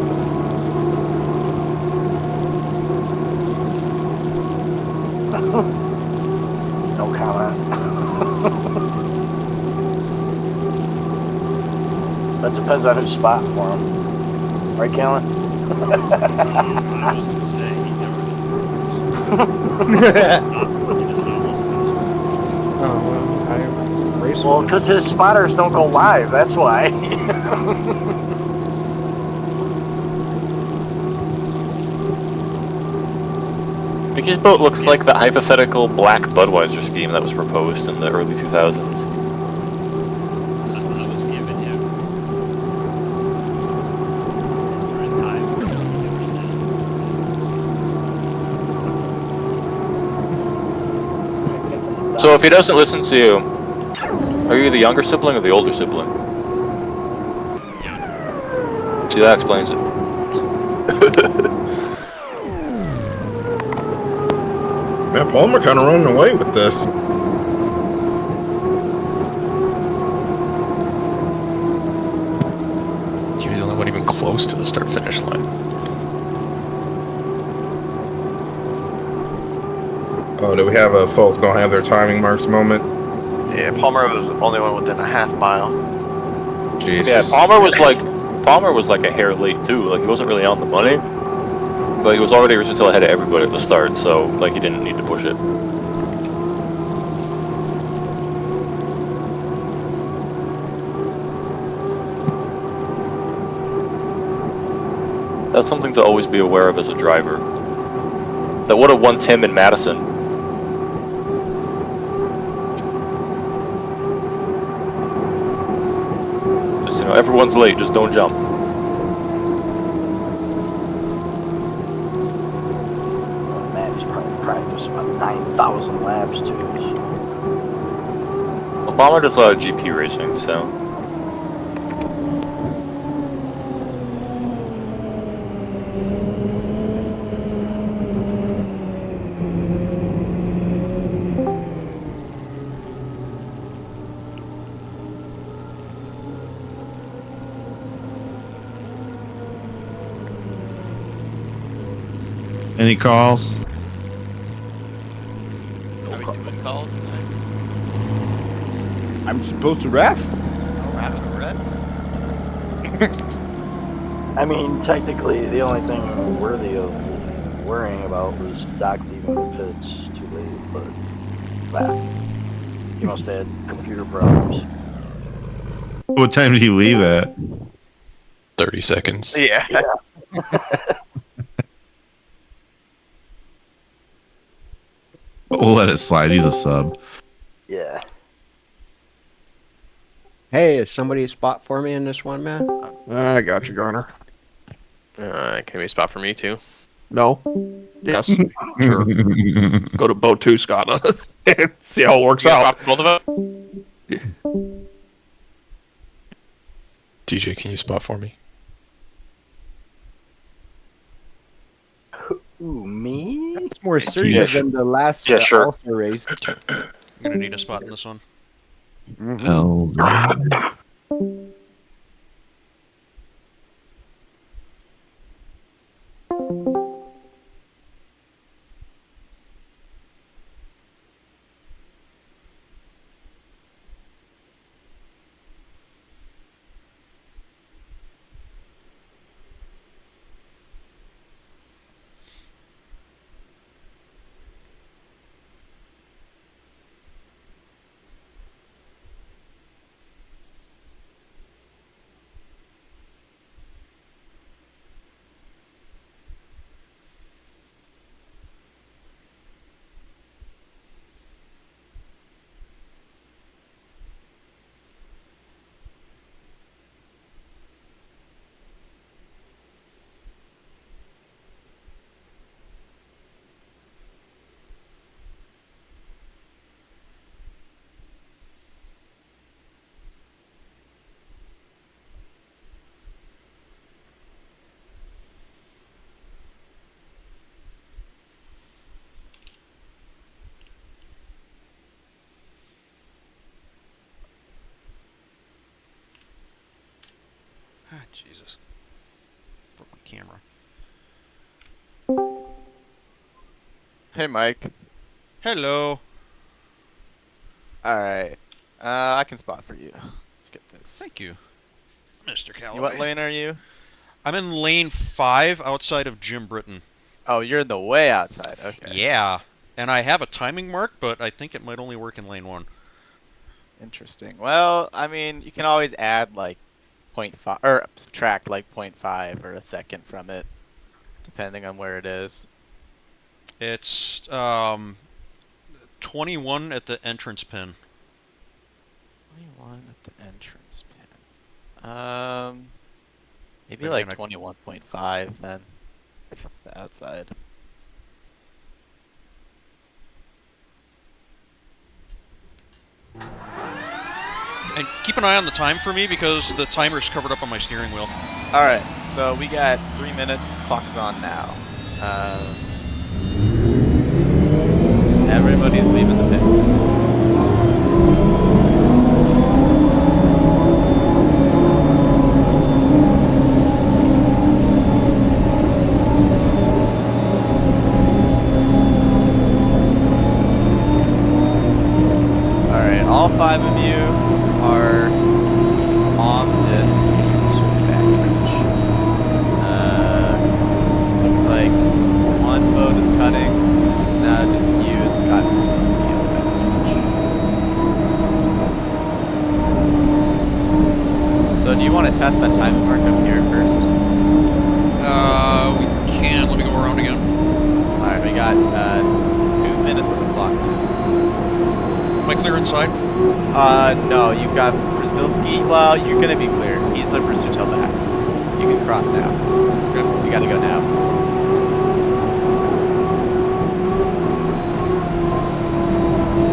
N: No comment. That depends on who's spotting for him. Right, Callan?
I: Oh, well, I race
N: Well,
I: with
N: because his spotters don't go live, that's why.
B: Mickey's boat looks like the hypothetical black Budweiser scheme that was proposed in the early 2000s. So if he doesn't listen to you, are you the younger sibling or the older sibling? See, that explains it.
C: Man, Palmer kind of running away with this.
L: He was the only one even close to the start-finish line.
C: Oh, do we have folks don't have their timing marks moment?
K: Yeah, Palmer was the only one within a half mile.
C: Jesus.
B: Yeah, Palmer was like a hair late too. Like he wasn't really on the money, but he was already Rosendale ahead of everybody at the start, so like he didn't need to push it. That's something to always be aware of as a driver. That would have won Tim in Madison. Just, you know, everyone's late, just don't jump.
N: Man, he's probably practiced about 9,000 laps too.
B: Palmer does a lot of GP racing, so.
E: Any calls?
J: Are we doing calls tonight?
I: I'm supposed to ref?
J: Oh, we're having a ref?
N: I mean, technically, the only thing worthy of worrying about was Doc leaving the pits too late, but he must have had computer problems.
E: What time did he leave at?
L: 30 seconds.
K: Yeah.
E: We'll let it slide. He's a sub.
N: Yeah.
H: Hey, is somebody a spot for me in this one, man?
A: I got you, Garner.
G: Can we a spot for me too?
A: No? Yes. Sure. Go to boat 2, Scott. See how it works
G: You got a
A: out.
G: spot for both of us?
L: DJ, can you spot for me?
N: Ooh, me?
I: That's more serious than the last
B: sure.
I: Alpha race.
M: I'm gonna need a spot in this one.
E: Oh,
M: Jesus. Broke my camera.
J: Hey, Mike.
M: Hello.
J: All right. I can spot for you. Let's get this.
M: Thank you, Mr. Calloway.
J: What lane are you?
M: I'm in lane 5 outside of Jim Brittain.
J: Oh, you're in the way outside. Okay.
M: Yeah. And I have a timing mark, but I think it might only work in lane 1.
J: Interesting. Well, I mean, you can always add like 0.5 or subtract like 0.5 or a second from it, depending on where it is.
M: It's 21 at the entrance pin.
J: 21 at the entrance pin. Maybe like 21.5 then, if it's the outside.
M: And keep an eye on the time for me because the timer's covered up on my steering wheel.
J: All right, so we got 3 minutes. Clock's on now. Everybody's leaving the pits. All right, all 5 of you are on this backstretch. Looks like one boat is cutting. Now just you and Scott has been ski on the backstretch. So do you want to test that time mark up here first?
M: We can. Let me go around again.
J: All right, we got 2 minutes on the clock now.
M: Am I clear inside?
J: No, you've got Brzbilski. Well, you're gonna be clear. He's like Brzutel back. You can cross now.
M: Good.
J: You gotta go now.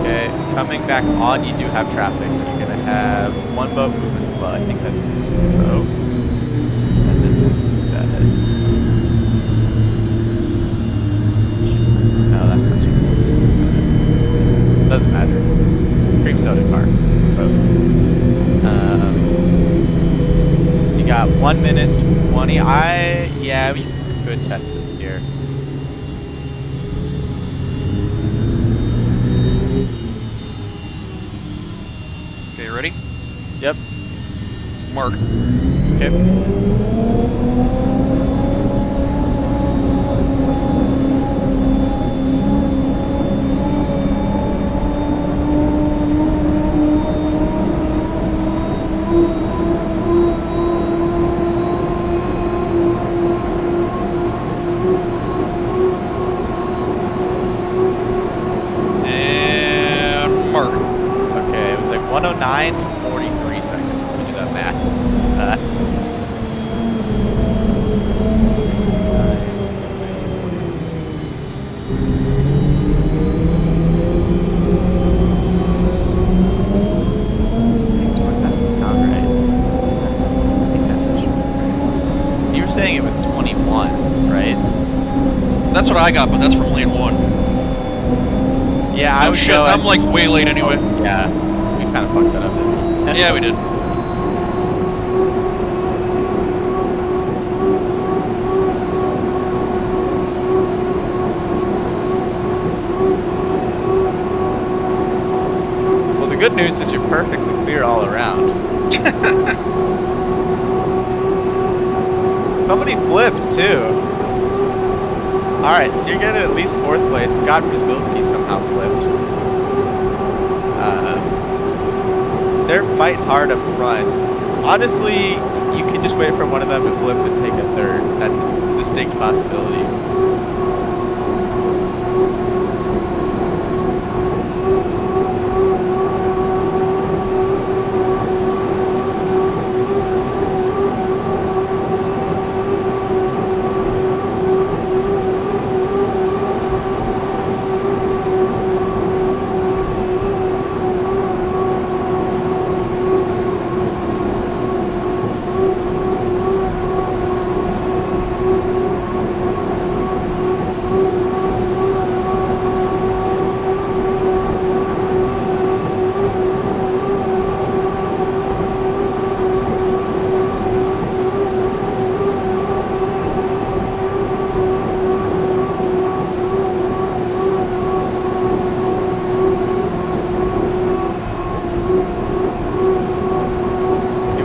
J: Okay, coming back on, you do have traffic. You're gonna have one boat moving slow. I think that's boat. And this is 7. No, that's not 2. What's that? Doesn't matter. Cream soda car. You got 1 minute 20. Yeah, we could test this here.
M: Okay, ready?
J: Yep.
M: Mark.
J: Okay.
M: And mark.
J: Okay, it was like 109 to 43 seconds. Let me do that math. 69 minus 43. That doesn't sound right. Take that measurement. You were saying it was 21, right?
M: That's what I got, but that's from lane 1.
J: Yeah, I
M: Oh
J: would
M: shit,
J: go
M: I'm like way late anyway.
J: Yeah, we kind of fucked that up, didn't we?
M: Yeah, we did.
J: Well, the good news is you're perfectly clear all around. Somebody flipped, too. Alright, so you're getting at least 4th place. Scott Brzbilski somehow flipped. They're fighting hard up front. Honestly, you could just wait for one of them to flip and take a 3rd. That's a distinct possibility.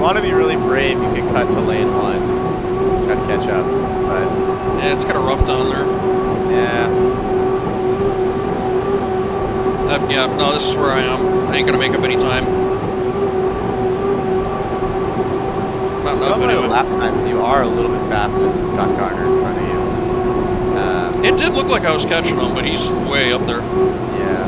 J: want to be really brave, you can cut to lane 1. Try to catch up. But
M: Yeah, it's kind of rough down there.
J: yeah.
M: Yeah, no, this is where I am. I ain't gonna make up any time. Not enough
J: Going by
M: anyway.
J: lap times, you are a little bit faster than Scott Garner in front of you.
M: It did look like I was catching him, but he's way up there.
J: Yeah.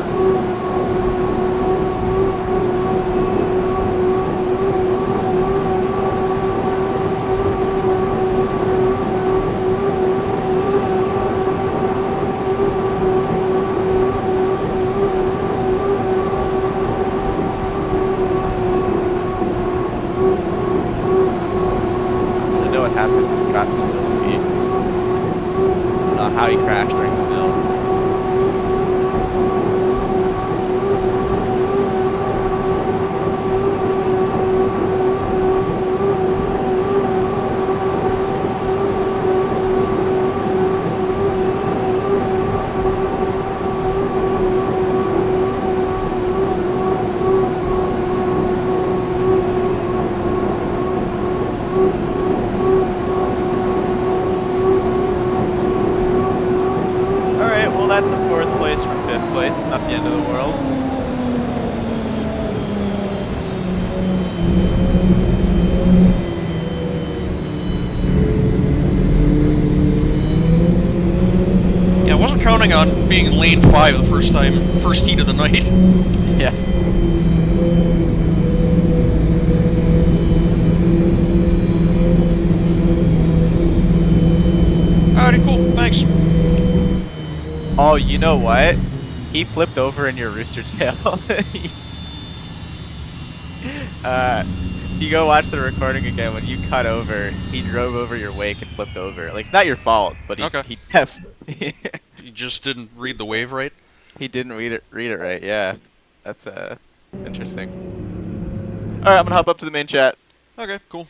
J: Happened to Scott Kozlowski. I don't know how he crashed during the mill. That's a 4th place from 5th place. It's not the end of the world.
M: Yeah, I wasn't counting on being in lane 5 the first heat of the night.
J: Yeah.
M: Alrighty, cool. Thanks.
J: Oh, you know what? He flipped over in your rooster tail. You go watch the recording again. When you cut over, he drove over your wake and flipped over. Like, it's not your fault, but he
M: He just didn't read the wave right.
J: He didn't read it right. Yeah, that's interesting. All right, I'm gonna hop up to the main chat.
M: Okay, cool.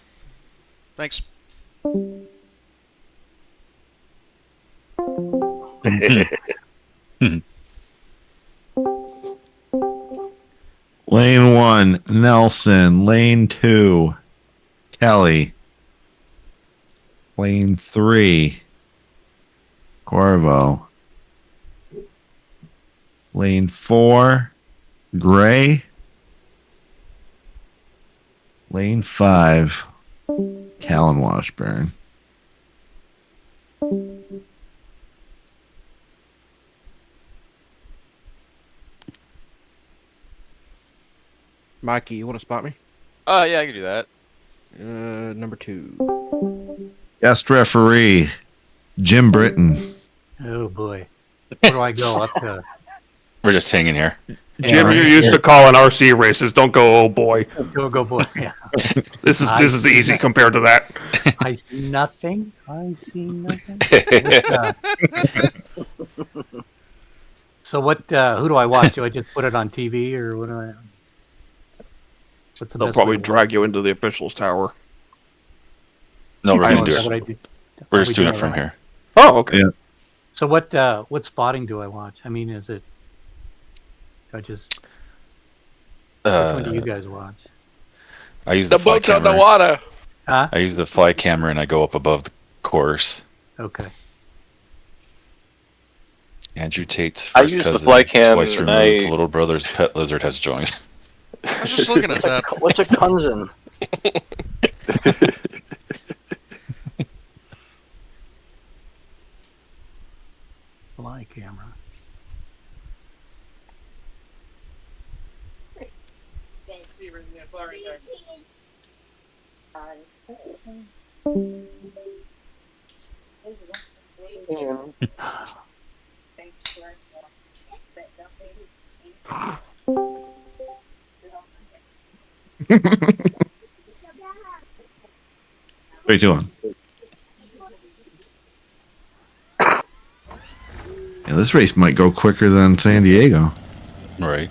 M: Thanks.
E: Lane 1, Nelson. Lane 2, Kelly. Lane 3, Corvo. Lane 4, Gray. Lane 5, Callan Washburn.
P: Mikey, you want to spot me?
J: Yeah, I can do that.
P: Number 2.
E: Guest referee, Jim Brittain.
D: Oh boy. Where do I go up to?
F: We're just hanging here.
A: Jim, you're used to calling RC races. Don't go, oh boy.
D: Go boy. Yeah.
A: This is easy compared to that.
D: I see nothing. I see nothing. So what? Who do I watch? Do I just put it on TV or what do I? What's the
A: They'll
D: best
A: probably
D: way to
A: drag you into the officials tower.
F: No, we're gonna
D: Oh,
F: do
D: is that what I
F: it.
D: do?
F: We're
D: Are
F: just
D: we
F: doing
D: doing
F: it
D: it
F: from
D: right?
F: here.
A: Oh, okay.
E: Yeah.
D: So what spotting do I watch? I mean, is it? Do I just. Which one do you guys watch?
F: I use
O: The
F: fly
O: boat's on the
F: camera.
O: water.
D: Huh?
F: I use the fly camera and I go up above the course.
D: Okay.
F: Andrew Tate's first
B: I use the
F: cousin,
B: fly cam
F: twice
B: and
F: removed,
B: I-
F: little brother's pet lizard has joined.
M: I was just looking at that.
N: What's a Consi?
D: Fly camera.
E: What are you doing? Yeah, this race might go quicker than San Diego.
F: Right.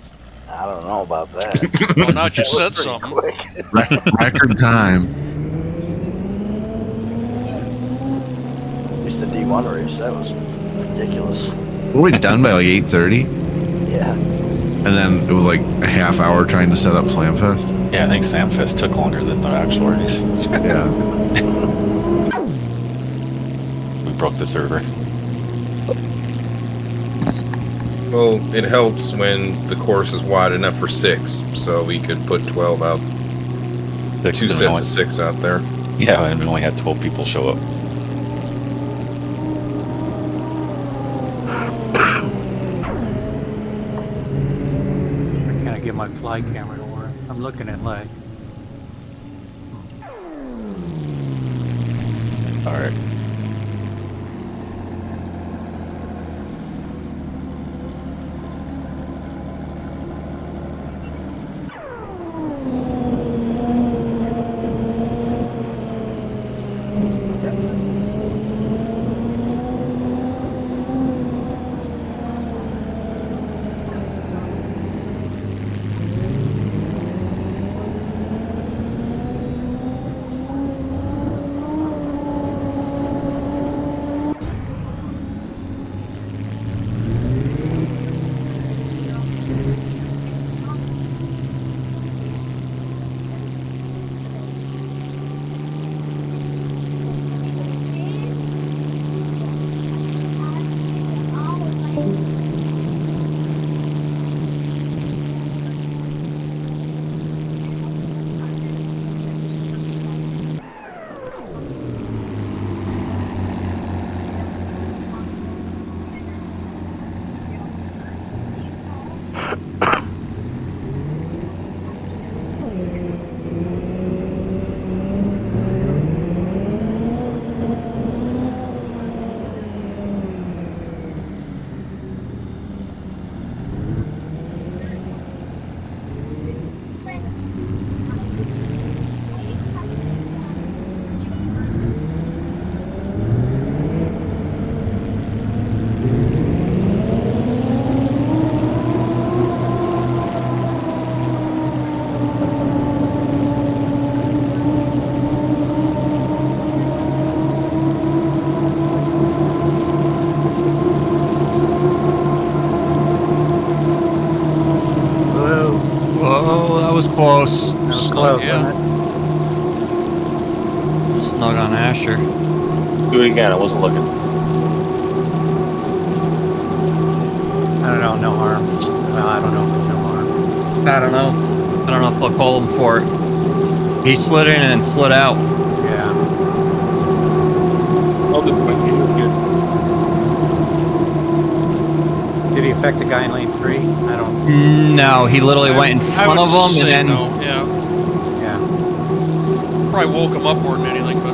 N: I don't know about that.
M: Well, now that you
N: That was
M: said
N: pretty
M: something.
N: quick.
E: Record time.
N: At least the D1 race, that was ridiculous.
E: Were we done by like 8:30?
N: Yeah.
E: And then it was like a half hour trying to set up Slamfest.
F: Yeah, I think Samfest took longer than the actual race.
E: Yeah.
F: We broke the server.
C: Well, it helps when the course is wide enough for 6, so we could put 12 out. 2 sets of 6 out there.
F: Yeah, and we only had 12 people show up.
D: Can I get my fly camera to work? I'm looking at lag.
F: All right.
Q: Whoa, that was close.
D: That was close, wasn't it?
Q: Snug on Asher.
B: Do it again. I wasn't looking.
D: I don't know, no harm. Well, I don't know if it's no harm.
Q: I don't know. I don't know if they'll call him for it. He slid in and then slid out.
D: Yeah.
O: Oh, this might be good.
D: Did he affect the guy in lane 3? I don't.
Q: No, he literally went in front of him and then.
M: No, yeah.
D: Yeah.
M: Probably woke him up more than anything, but.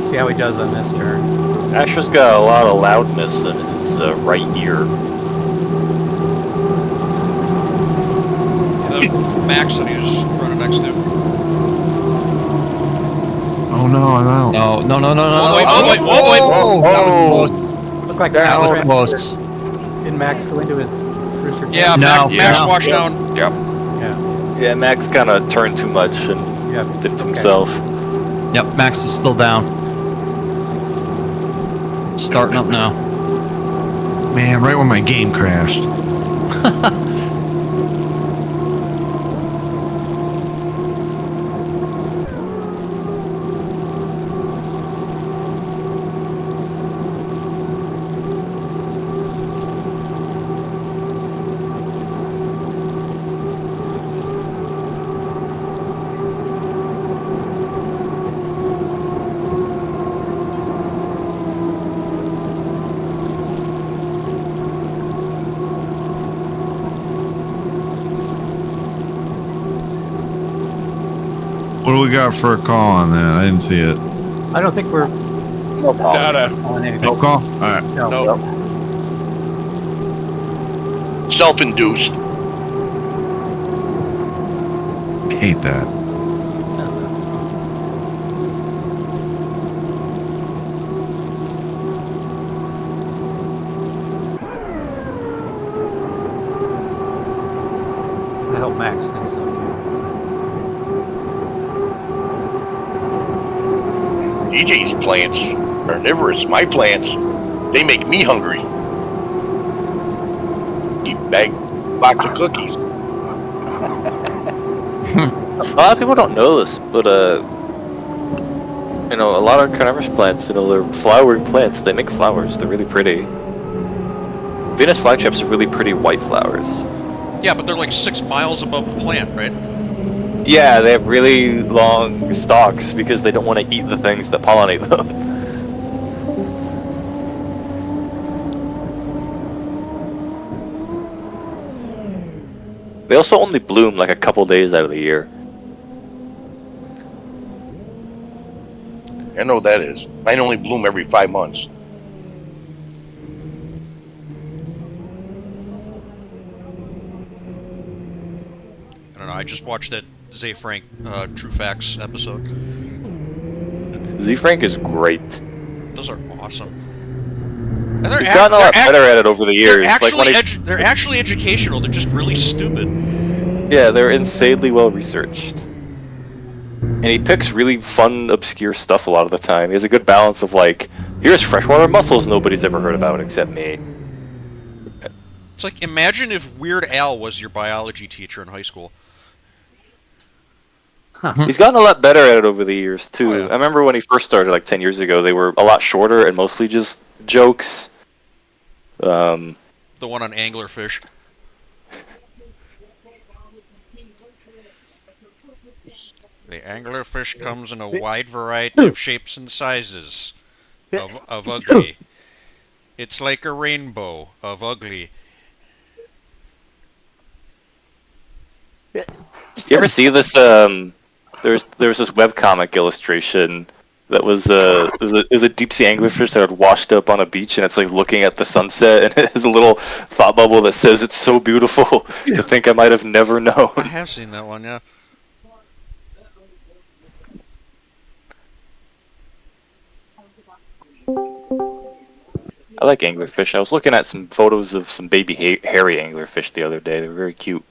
D: See how he does on this turn.
B: Asher's got a lot of loudness in his right ear.
M: Yeah, that Max that he was running next to.
E: Oh no, I'm out.
Q: No.
M: Oh, wait.
Q: That was close.
D: Looked like
Q: That
D: Max
Q: was
D: ran-
Q: close.
D: Didn't Max go into his rooster?
M: Yeah,
Q: No.
M: Max
Q: No.
M: washed down.
F: Yep.
D: Yeah.
B: Yeah, Max kind of turned too much and did it to himself.
Q: Yep, Max is still down. Starting up now.
E: Man, right when my game crashed. What do we got for a call on that? I didn't see it.
D: I don't think we're
N: No problem.
D: on anything.
E: No call? All right.
D: No.
A: Self-induced.
E: I hate that.
D: I hope Max thinks so too.
A: DJ's plants are carnivorous. My plants, they make me hungry. Eat a box of cookies.
B: A lot of people don't know this, but you know, a lot of carnivorous plants, you know, they're flowering plants. They make flowers. They're really pretty. Venus flytraps have really pretty white flowers.
M: Yeah, but they're like 6 miles above the plant, right?
B: Yeah, they have really long stalks because they don't want to eat the things that pollinate them. They also only bloom like a couple days out of the year.
R: I know what that is. Mine only bloom every 5 months.
M: I don't know. I just watched that Zay Frank True Facts episode.
B: Z Frank is great.
M: Those are awesome. And
B: He's gotten a lot better at it over the years.
M: They're actually educational. They're just really stupid.
B: Yeah, they're insanely well researched. And he picks really fun, obscure stuff a lot of the time. He has a good balance of like, here's freshwater mussels nobody's ever heard about except me.
M: It's like, imagine if Weird Al was your biology teacher in high school.
B: He's gotten a lot better at it over the years too.
M: Oh, yeah.
B: I remember when he first started, like 10 years ago, they were a lot shorter and mostly just jokes.
M: The one on anglerfish. The anglerfish comes in a wide variety of shapes and sizes of ugly. It's like a rainbow of ugly.
B: You ever see this? There's this webcomic illustration that was it was a deep sea anglerfish that had washed up on a beach, and it's like looking at the sunset, and it has a little thought bubble that says it's so beautiful to think I might have never known.
M: I have seen that one, yeah.
B: I like anglerfish. I was looking at some photos of some baby hairy anglerfish the other day. They were very cute.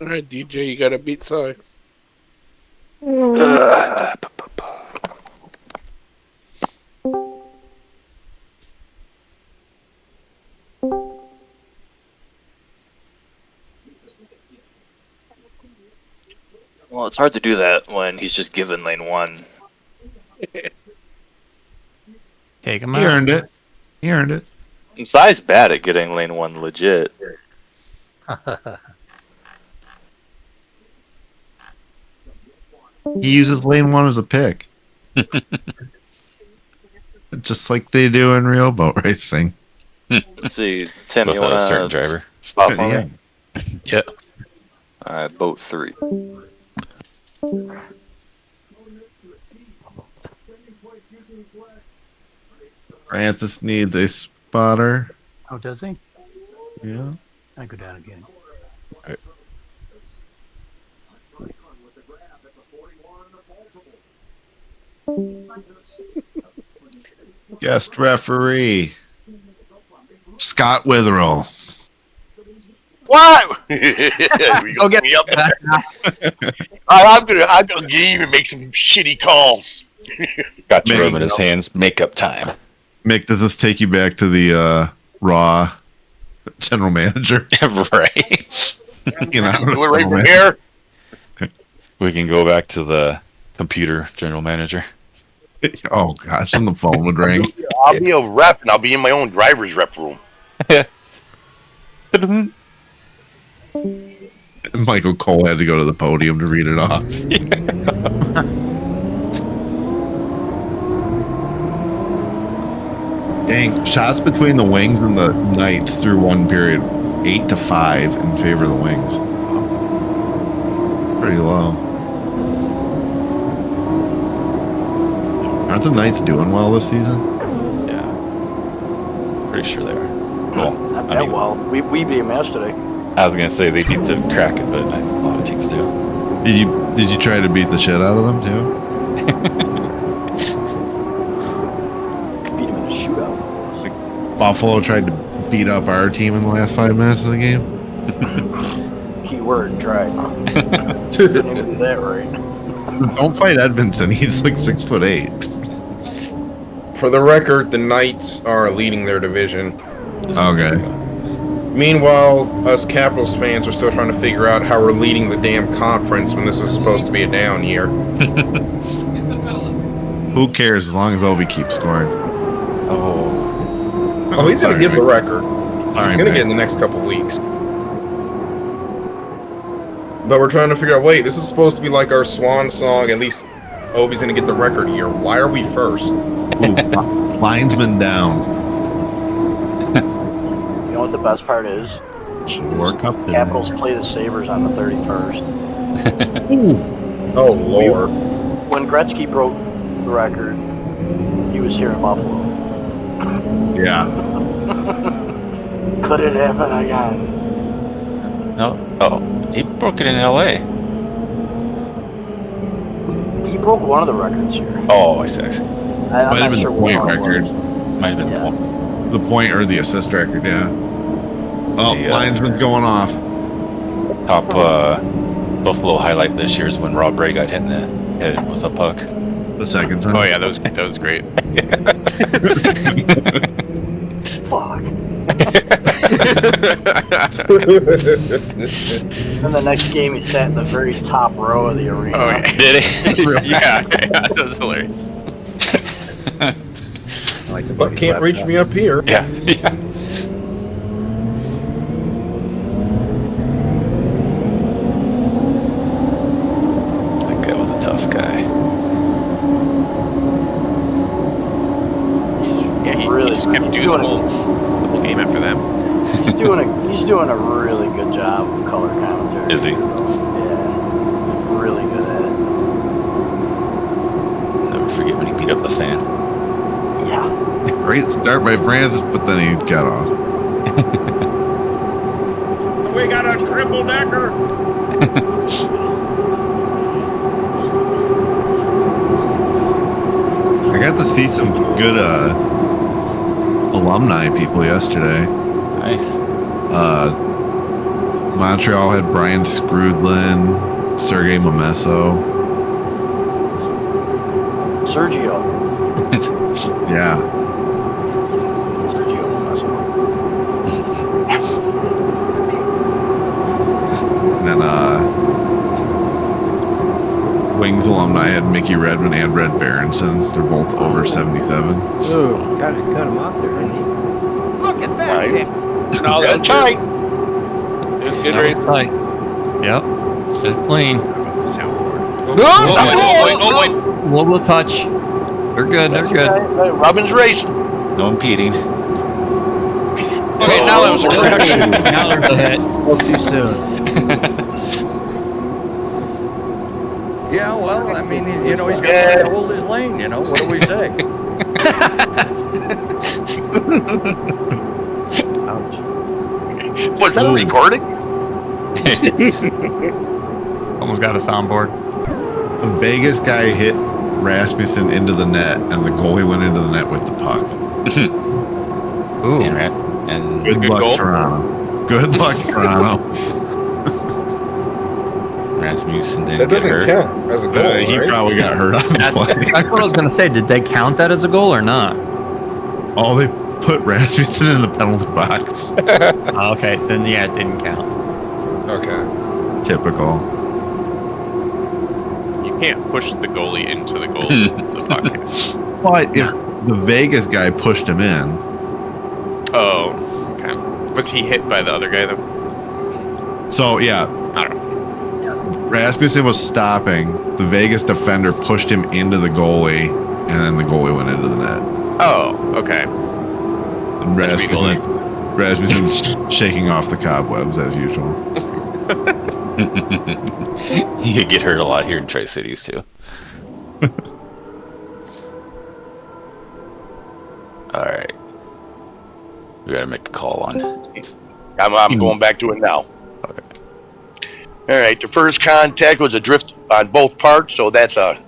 O: All right, DJ, you gotta beat Cy.
B: Well, it's hard to do that when he's just given lane 1.
Q: Take him
E: He
Q: out.
E: earned it. He earned it.
B: Cy's bad at getting lane 1 legit.
E: He uses lane 1 as a pick. Just like they do in real boat racing.
B: Let's see, Tim,
F: With
B: you
F: a
B: want
F: certain
B: to
F: driver.
B: spot for
E: Yeah.
B: me?
L: Yeah.
B: Boat 3.
E: Francis needs a spotter.
D: Oh, does he?
E: Yeah.
D: I go down again.
E: Guest referee. Scott Witherell.
R: What?
Q: Go get
R: me up there. I'm gonna get even make some shitty calls.
F: Got your room in his hands. Makeup time.
E: Mick, does this take you back to the Raw general manager?
F: Right.
E: You know,
R: Do it right from here.
F: We can go back to the computer general manager.
E: Oh gosh, and the phone would ring.
R: I'll be a rep, and I'll be in my own driver's rep room.
E: And Michael Cole had to go to the podium to read it off. Dang, shots between the Wings and the Knights through one period, 8-5 in favor of the Wings. Pretty low. Aren't the Knights doing well this season?
F: Yeah. Pretty sure they are. Well,
N: Not that well. We beat him yesterday.
F: I was gonna say they need to crack it, but a lot of teams do.
E: Did you try to beat the shit out of them too?
N: Beat him in a shootout.
E: Buffalo tried to beat up our team in the last 5 minutes of the game.
N: Keyword tried. Didn't do that right.
E: Don't fight Edvinson. He's like 6'8".
C: For the record, the Knights are leading their division.
E: Okay.
C: Meanwhile, us Capitals fans are still trying to figure out how we're leading the damn conference when this is supposed to be a down year.
E: Who cares as long as Ovi keeps scoring?
C: Oh, he's going to get the record. He's going to get in the next couple weeks. But we're trying to figure out, wait, this is supposed to be like our swan song. At least Ovi's going to get the record year. Why are we first?
E: Ooh, linesman down.
N: You know what the best part is? Capitals play the Sabres on the 31st.
C: Oh, Lord.
N: When Gretzky broke the record, he was here in Buffalo.
E: Yeah.
N: Could it happen again?
F: No. Oh, he broke it in L.A.
N: He broke one of the records here.
F: Oh, I see.
N: I'm
E: Might have
N: not
E: been
N: sure
E: the
N: what
E: point
N: one it
E: record.
N: was.
F: Might have been
E: The point or the assist record, yeah. Oh, linesman's going off.
F: Top Buffalo highlight this year is when Rob Ray got hit in the head with a puck.
E: The second time.
G: Oh yeah, that was great.
N: Fuck. And the next game, he sat in the very top row of the arena.
G: Oh yeah.
F: Did he?
G: yeah, that was hilarious.
C: But can't reach me up here.
F: Yeah. That guy was a tough guy.
G: Yeah, he
N: Really,
G: just kept doing the whole game after that.
N: He's doing a really good job of color commentary.
F: Is he?
N: Yeah, really good at it.
F: Never forget when he beat up the fan.
N: Yeah.
E: Great start by Francis, but then he got off.
A: We got a triple decker.
E: I got to see some good alumni people yesterday.
F: Nice.
E: Montreal had Brian Scrudlin, Sergei Momesso.
N: Sergio.
E: Yeah.
N: Sergio.
E: And then Wings alumni had Mickey Redmond and Red Berenson. They're both over 77.
H: Ooh, cut him off there, didn't he?
R: Look at that.
G: No,
R: that's tight.
G: It was good
Q: That
G: race.
Q: was tight. Yep. It's clean.
R: Wait.
Q: Global touch. They're good. They're good.
R: Robin's racing.
F: No impeding.
M: Okay, now that was a crash.
Q: Now there's a hit.
I: Spoke too soon.
S: Yeah, well, I mean, he's got to hold his lane, what do we say?
N: Ouch.
R: What's that recording?
Q: Almost got us on board.
E: The Vegas guy hit Rasmussen into the net, and the goalie went into the net with the puck.
Q: Ooh.
F: And
E: Good luck,
G: goal.
E: Toronto. Good luck, Toronto.
F: Rasmussen didn't
C: That
F: get
C: doesn't
F: hurt.
C: count as a goal,
E: He
C: right?
E: probably got hurt on the play.
Q: That's what I was gonna say. Did they count that as a goal or not?
E: Oh, they put Rasmussen in the penalty box.
Q: Okay, then yeah, it didn't count.
C: Okay.
E: Typical.
G: You can't push the goalie into the goal with the puck.
E: But if the Vegas guy pushed him in,
G: Oh, okay. Was he hit by the other guy though?
E: so yeah,
G: I don't know.
E: Rasmussen was stopping. The Vegas defender pushed him into the goalie, and then the goalie went into the net.
G: Oh, okay.
E: And Rasmussen's shaking off the cobwebs as usual.
F: You could get hurt a lot here in Tri-Cities too. All right, we gotta make a call on.
R: I'm going back to it now.
F: Okay.
R: All right, the first contact was a drift on both parts, so that's a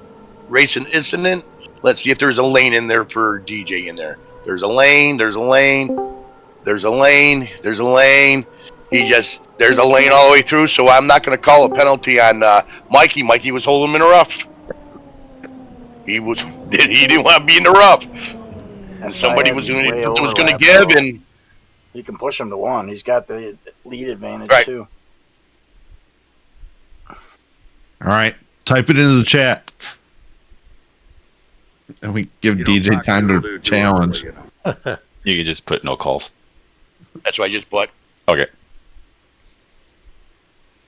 R: racing incident. Let's see if there's a lane in there for DJ in there. There's a lane, there's a lane, there's a lane, there's a lane. There's a lane all the way through, so I'm not going to call a penalty on Mikey. Mikey was holding him in the rough. He didn't want to be in the rough. And somebody was going to give, and
N: He can push him to 1. He's got the lead advantage too.
E: All right, type it into the chat, and we give DJ time to challenge.
F: You can just put no calls.
R: That's what I just put.
F: Okay.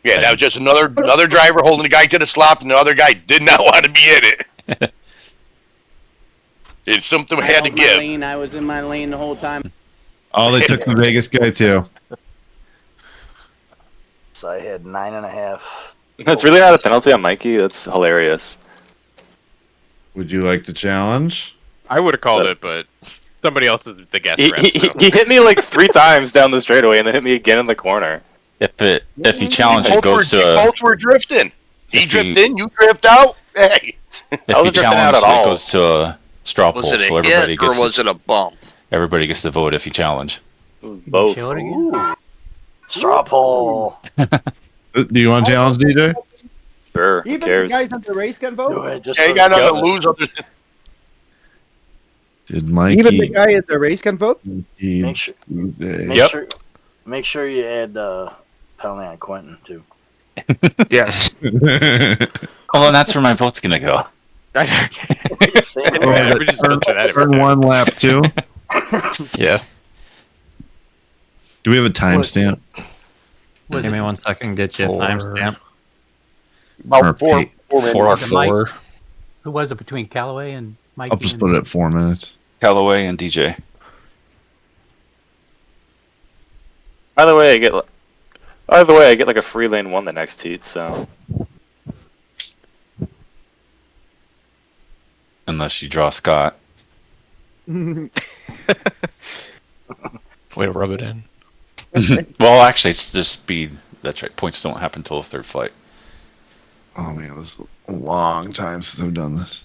R: Yeah, that was just another driver holding the guy to the slop, and the other guy did not want to be in it. It's something we had to give.
T: I was in my lane the whole time.
E: Oh, they took the Vegas guy too.
N: So I had 9.5.
B: That's really not a penalty on Mikey. That's hilarious.
E: Would you like to challenge?
G: I would have called it, but somebody else is the guest ref.
B: He hit me like 3 times down the straightaway and then hit me again in the corner.
F: If you challenge, it goes to
R: both were drifting. He drifted in, you drift out. Hey,
F: if you challenge, it goes to a straw poll,
S: Was it a
F: so everybody
S: hit
F: gets
S: or was it a bump?
F: Everybody gets to vote if you challenge.
B: Both.
N: Straw poll.
E: Do you want to challenge, DJ?
B: Sure. Who
I: Even the
B: cares?
I: guys on the race can vote.
R: Yeah, you got nothing to lose other than.
E: Did Mikey?
I: Even the guy at the race can vote.
N: Make sure.
E: Yep.
N: Make sure you add penalty on Quentin too.
A: Yes.
F: Oh, and that's where my vote's gonna go.
E: Turn 1 lap 2.
L: Yeah.
E: Do we have a timestamp?
Q: Give me 1 second. Get you a timestamp.
R: About 4
D: Mike, who was it between Calloway and Mikey?
E: I'll just put it at 4 minutes.
F: Calloway and DJ.
B: Either way, I get like a free lane 1 the next heat. So
F: Unless you draw Scott.
L: Way to rub it in.
F: Well, actually, it's just speed. That's right. Points don't happen until the 3rd flight.
E: Oh man, this is a long time since I've done this.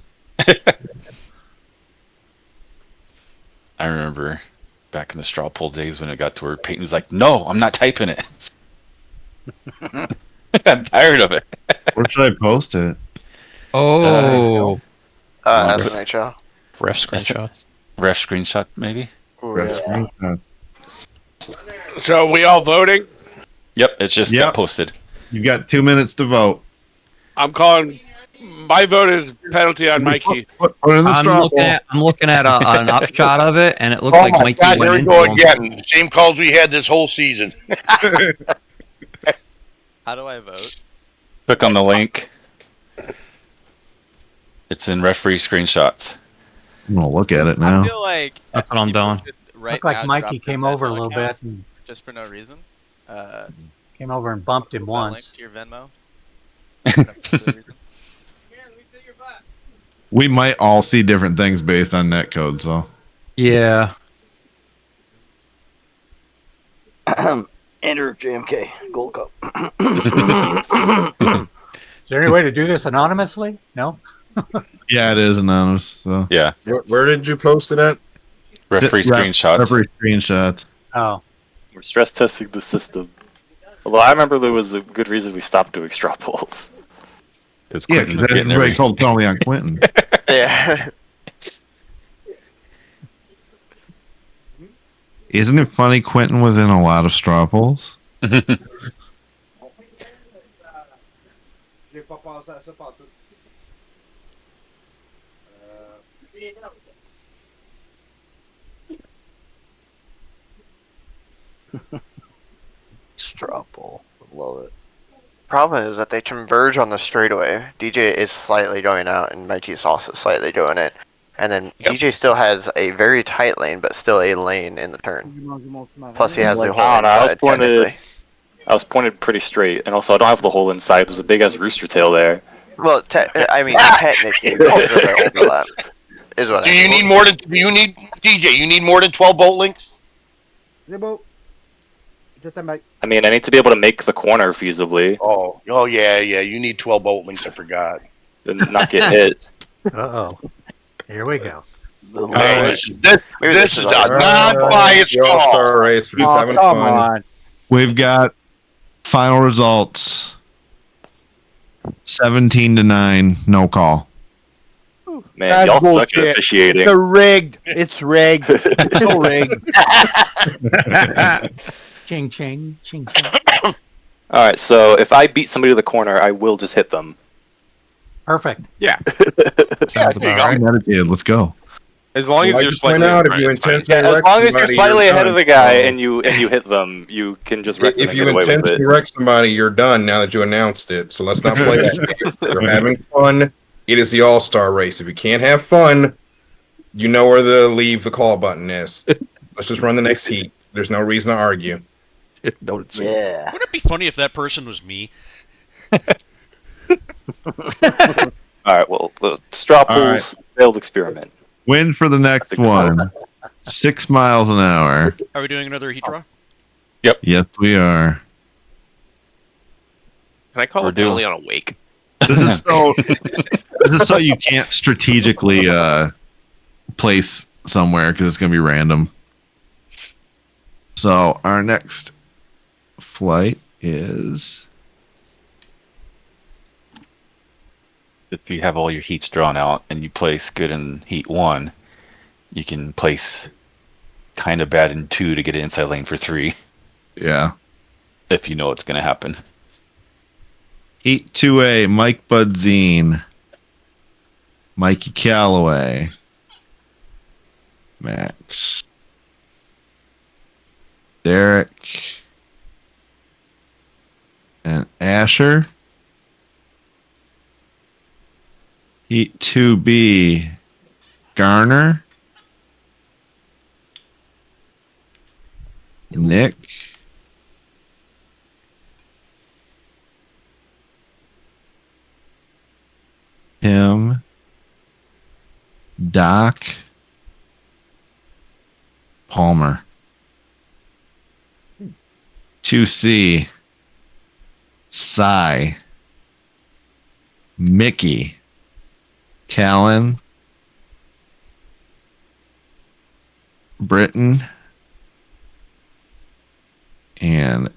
F: I remember back in the straw poll days when it got to where Peyton was like, "No, I'm not typing it." I'm tired of it.
E: Where should I post it?
Q: Oh.
K: SNHL.
L: Ref screenshots.
F: Ref screenshot, maybe.
O: So we all voting?
F: Yep, it's just got posted.
E: You've got 2 minutes to vote.
O: I'm calling. My vote is penalty on Mikey.
Q: I'm looking at an upshot of it, and it looked like Mikey
R: God, there
Q: went
R: we go
Q: into him.
R: again. Same calls we had this whole season.
J: How do I vote?
F: Click on the link. It's in referee screenshots.
E: I'm gonna look at it now.
J: I feel like
Q: That's what I'm doing.
D: Looked like Mikey came over a little bit and
J: just for no reason.
D: came over and bumped him
J: Was that linked
D: once.
J: to your Venmo?
E: We might all see different things based on netcode, so.
Q: Yeah.
N: Enter JMK Gold Cup.
D: Is there any way to do this anonymously? No.
E: Yeah, it is anonymous. So.
F: Yeah.
C: Where did you post it at?
F: Referee screenshots.
E: Referee screenshots.
D: Oh.
B: we're stress testing the system. Although I remember there was a good reason we stopped doing straw polls.
F: It was
E: Yeah,
F: Quentin
E: because
F: getting
E: everybody
F: every...
E: called penalty on Quentin.
K: Yeah.
E: Isn't it funny Quentin was in a lot of straw polls?
N: Straw poll. Love it.
K: Problem is that they converge on the straightaway. DJ is slightly going out, and Mikey's also slightly doing it. And then DJ still has a very tight lane, but still a lane in the turn. Plus, he has the whole inside, technically.
B: I was pointed pretty straight, and also I don't have the whole inside. There's a big ass rooster tail there.
K: Well, I mean, technically, there's an overlap. Is what
R: Do
K: I
R: you
K: mean.
R: need more than? Do you need DJ? You need more than 12 bolt links?
B: I mean, I need to be able to make the corner feasibly.
R: Oh, yeah. You need 12 bolt links. I forgot.
B: And not get hit.
D: Uh-oh. Here we go.
R: This is a non-biased call.
C: All-star race. We're just having fun.
E: We've got final results. 17-9, no call.
B: Man,
I: That's
B: y'all suck at
I: bullshit.
B: officiating.
I: It's rigged. It's rigged. It's so rigged.
D: Ching ching, ching ching.
B: All right, so if I beat somebody to the corner, I will just hit them.
D: Perfect.
O: Yeah.
E: Sounds
O: there you
E: about right. Meditate. Let's go.
G: As long as
C: Like
G: you're
C: to point
G: slightly
C: out,
G: in
C: if you
G: front, it's fine.
C: intentionally
B: Yeah, as
C: wreck
B: long as you're
C: somebody,
B: slightly ahead of
C: done.
B: the guy
C: So,
B: and you hit them, you can just wreck them
C: if
B: and
C: you
B: get away with
C: intentionally
B: it.
C: wreck somebody, you're done now that you announced it. So let's not play that game. You're having fun. It is the all-star race. If you can't have fun, you know where the leave the call button is. Let's just run the next heat. There's no reason to argue.
N: Yeah.
M: Wouldn't it be funny if that person was me?
B: All right, well, the straw
E: All
B: pools failed experiment.
E: Win for the next one. 6 miles an hour.
M: Are we doing another heat draw?
F: Yep.
E: Yes, we are.
G: Can I call
F: We're
G: a penalty on a wake?
E: This is so. This is so you can't strategically place somewhere because it's going to be random. So our next flight is.
F: If you have all your heats drawn out and you place good in heat 1, you can place kind of bad in 2 to get an inside lane for 3.
E: Yeah.
F: If you know what's going to happen.
E: Heat 2A, Mike Budzine, Mikey Calloway, Max, Derek, and Asher. Heat 2B, Garner, Nick, Tim, Doc, Palmer. 2C, Cy, Mickey, Callan, Brittain, and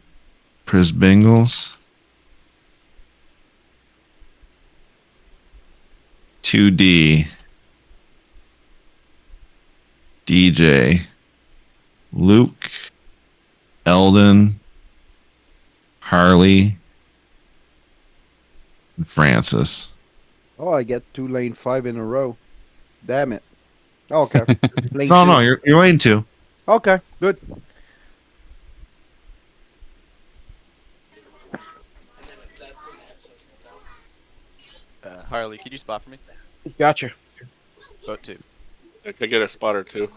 E: Prisbingles. 2D, DJ, Luke, Eldon, Harley, and Francis.
I: Oh, I get 2 lane 5 in a row. Damn it. Okay. Lane
E: No,
I: 2.
E: you're lane 2.
I: Okay, good.
J: Harley, could you spot for me?
P: Gotcha.
J: Boat 2.
O: I could get a spot or two.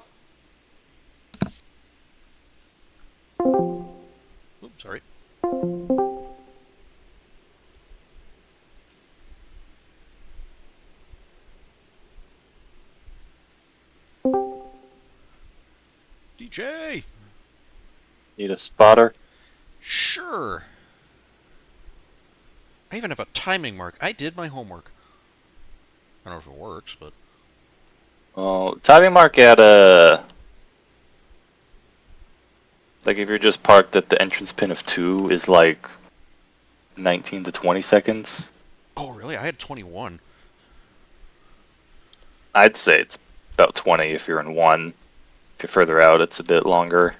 M: Oops, sorry. DJ!
B: Need a spotter?
M: Sure. I even have a timing mark. I did my homework. I don't know if it works, but...
B: Oh, timing mark at a... Like, if you're just parked at the entrance pin of 2 is like 19 to 20 seconds.
M: Oh, really? I had 21.
B: I'd say it's about 20 if you're in 1. If you're further out, it's a bit longer.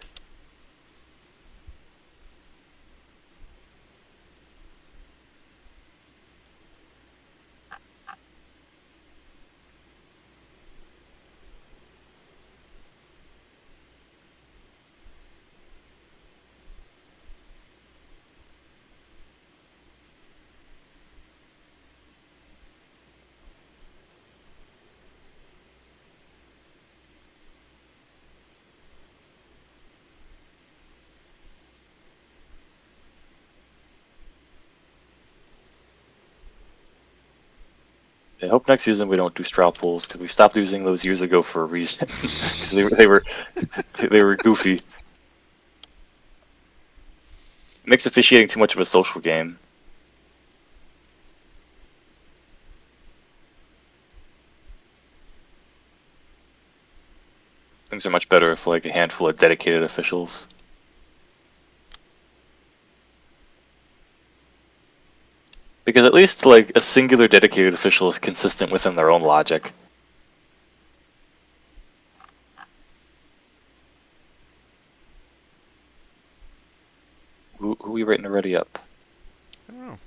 B: I hope next season we don't do straw pools because we stopped using those years ago for a reason. 'Cause they were goofy. It makes officiating too much of a social game. Things are much better if like a handful of dedicated officials. Because at least like a singular dedicated official is consistent within their own logic. Who are we waiting to ready up?
M: I don't know.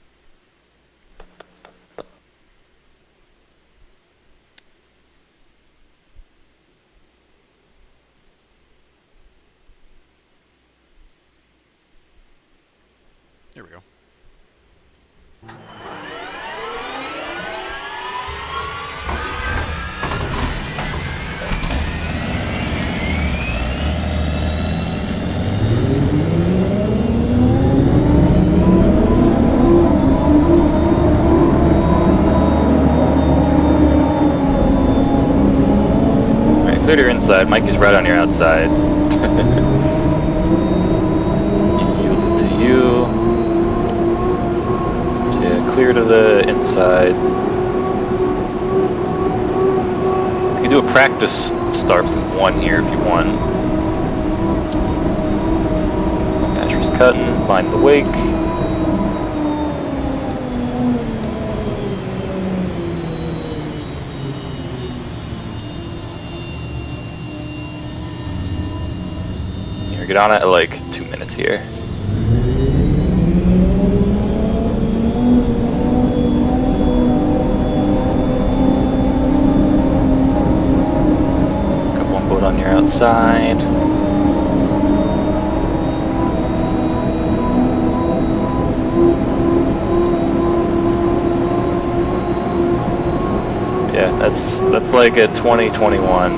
M: There we go.
B: Alright, clear to your inside. Mikey's right on your outside. Yield it to you. So yeah, clear to the inside. You can do a practice start from 1 here if you want. Asher's cutting, mind the wake. Here, get on it at like 2 minutes here. Got one boat on your outside. Yeah, that's like a 2021.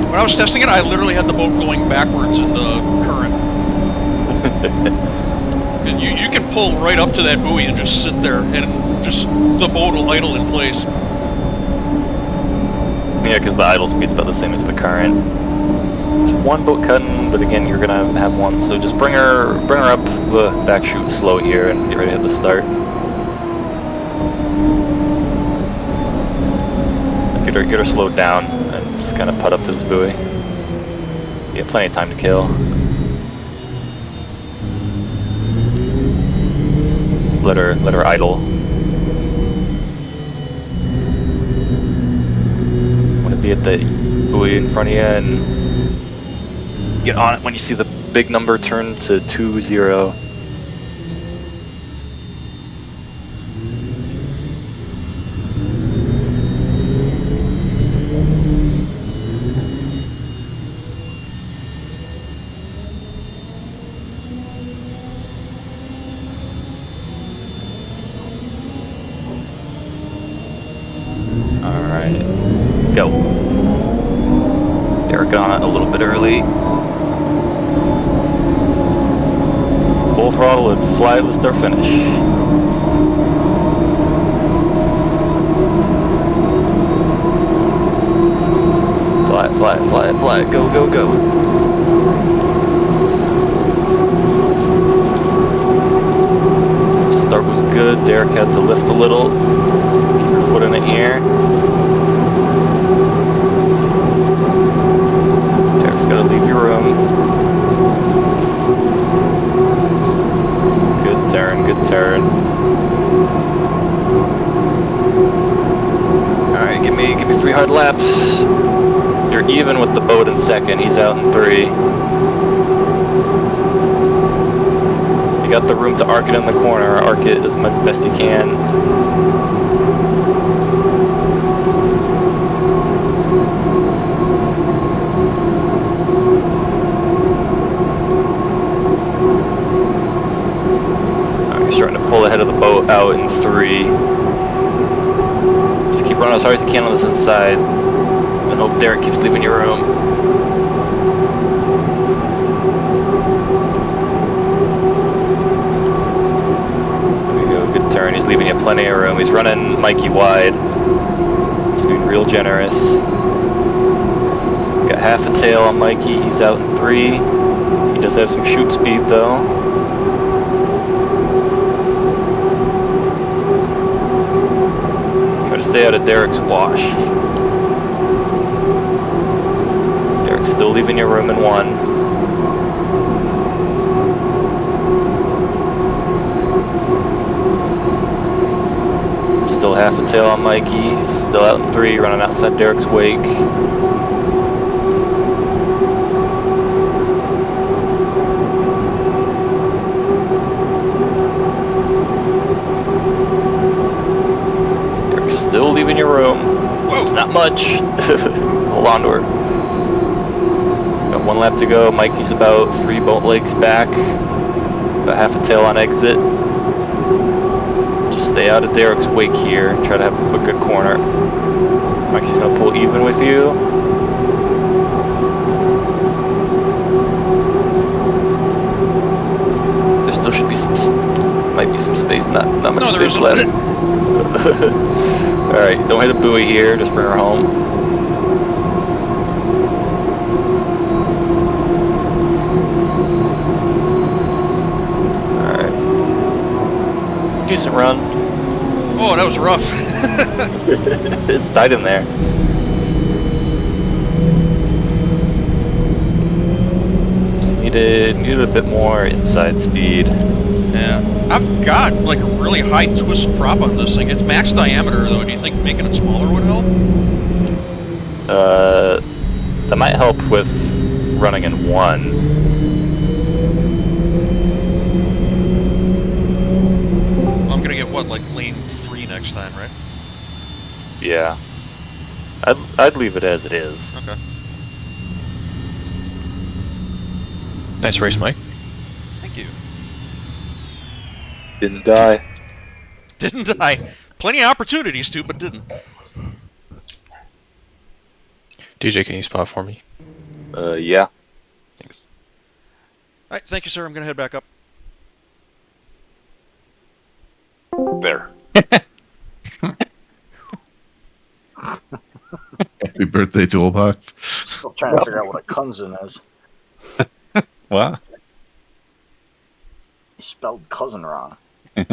M: When I was testing it, I literally had the boat going backwards in the current. you can pull right up to that buoy and just sit there, and just the boat will idle in place.
B: Yeah, because the idle speed's about the same as the current. Just one boat cutting, but again, you're gonna have one, so just bring her up the back chute slow here and get ready to hit the start. Get her slowed down and just kind of putt up to this buoy. You have plenty of time to kill. Let her idle. Want to be at the buoy in front of you and get on it when you see the big number turn to 20. Go. Derek on it a little bit early. Full throttle and fly to the start finish. Fly, fly, fly, fly. Go, go, go. Start was good. Derek had to lift a little. Keep your foot in the air. Derek's gotta leave your room. Good turn, good turn. Alright, give me 3 hard laps. You're even with the boat in second, he's out in 3. You got the room to arc it in the corner, arc it as much best you can. Starting to pull ahead of the boat out in 3. Just keep running as hard as you can on this inside. And hope Derek keeps leaving your room. There we go, good turn. He's leaving you plenty of room. He's running Mikey wide. He's being real generous. Got half a tail on Mikey. He's out in 3. He does have some chute speed though. Stay out of Derek's wash. Derek's still leaving your room in 1. Still half a tail on Mikey. Still out in 3, running outside Derek's wake. much. Hold on to her. Got 1 lap to go. Mikey's about 3 boat legs back. About half a tail on exit. Just stay out of Derek's wake here. Try to have a good corner. Mikey's gonna pull even with you. There still should be might be some space. Not much space left. All right, don't hit a buoy here. Just bring her home. All right, decent run.
M: Oh, that was rough.
B: It's tight in there. Just needed a bit more inside speed.
M: Yeah, I've got like a really high twist prop on this thing. It's max diameter though. Do you think making it smaller would help?
B: That might help with running in 1.
M: I'm gonna get what, like lane 3 next time, right?
B: Yeah. I'd leave it as it is.
M: Okay.
L: Nice race, Mike.
M: Thank you.
B: Didn't die.
M: Didn't die. Plenty of opportunities to, but didn't.
L: DJ, can you spot for me?
B: Yeah.
L: Thanks.
M: All right, thank you, sir. I'm gonna head back up.
R: There.
E: Happy birthday, Toolbox.
N: Still trying to figure out what a cousin is.
F: What?
N: He spelled cousin wrong.
R: Hey,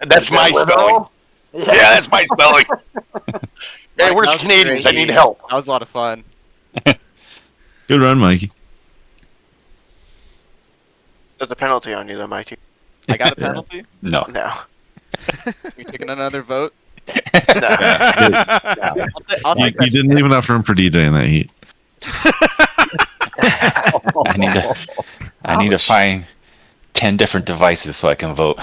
R: that's
N: Is
R: my
N: that
R: spelling.
N: Yeah.
R: Yeah, that's my spelling. Hey, where's the Canadians? I need help.
J: That was a lot of fun.
E: Good run, Mikey.
K: There's a penalty on you though, Mikey.
J: I got a penalty?
F: No.
K: No.
J: You taking another vote?
K: No.
J: I'll take
E: You didn't leave enough room for DJ in that heat.
F: I need to find 10 different devices so I can vote.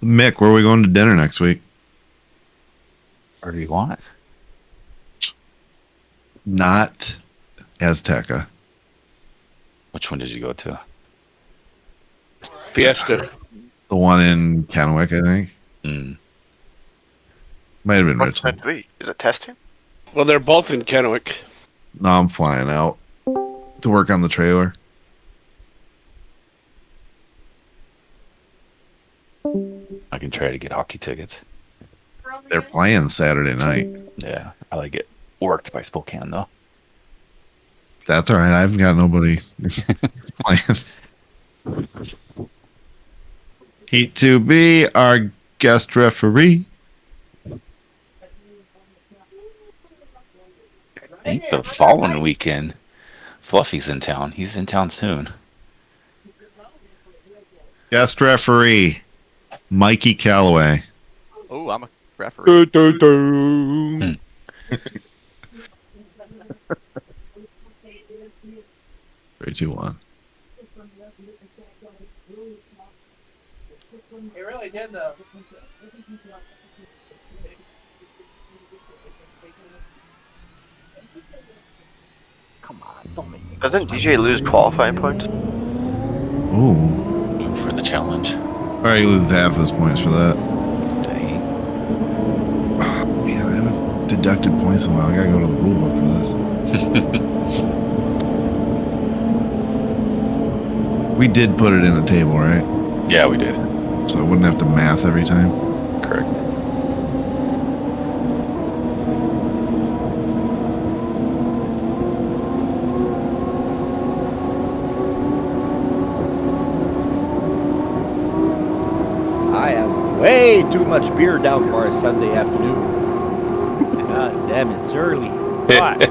E: Mick, where are we going to dinner next week?
F: Where do you want?
E: Not Azteca.
F: Which one did you go to?
O: Fiesta.
E: The one in Kennewick, I think. Might have been
K: What's
E: Richland.
K: that? Wait, is it testing?
O: Well, they're both in Kennewick.
E: No, I'm flying out to work on the trailer.
F: I can try to get hockey tickets.
E: They're playing Saturday night.
F: Yeah, I like it. Worked by Spokane though.
E: That's all right. I've got nobody playing. Heat 2B, our guest referee.
F: I think the following weekend, Fluffy's in town. He's in town soon.
E: Guest referee, Mikey Calloway.
J: Oh, I'm a referee.
E: 3, 2, 1.
T: It really did though.
N: Come on, don't make me.
K: Doesn't DJ lose qualifying points?
E: Ooh.
F: For the challenge.
E: All right, you lose half those points for that.
F: Dang.
E: Oh, man, I haven't deducted points in a while. I gotta go to the rule book for this. We did put it in a table, right?
F: Yeah, we did.
E: So I wouldn't have to math every time.
F: Correct.
I: I have way too much beer down for a Sunday afternoon. God damn, it's early. What?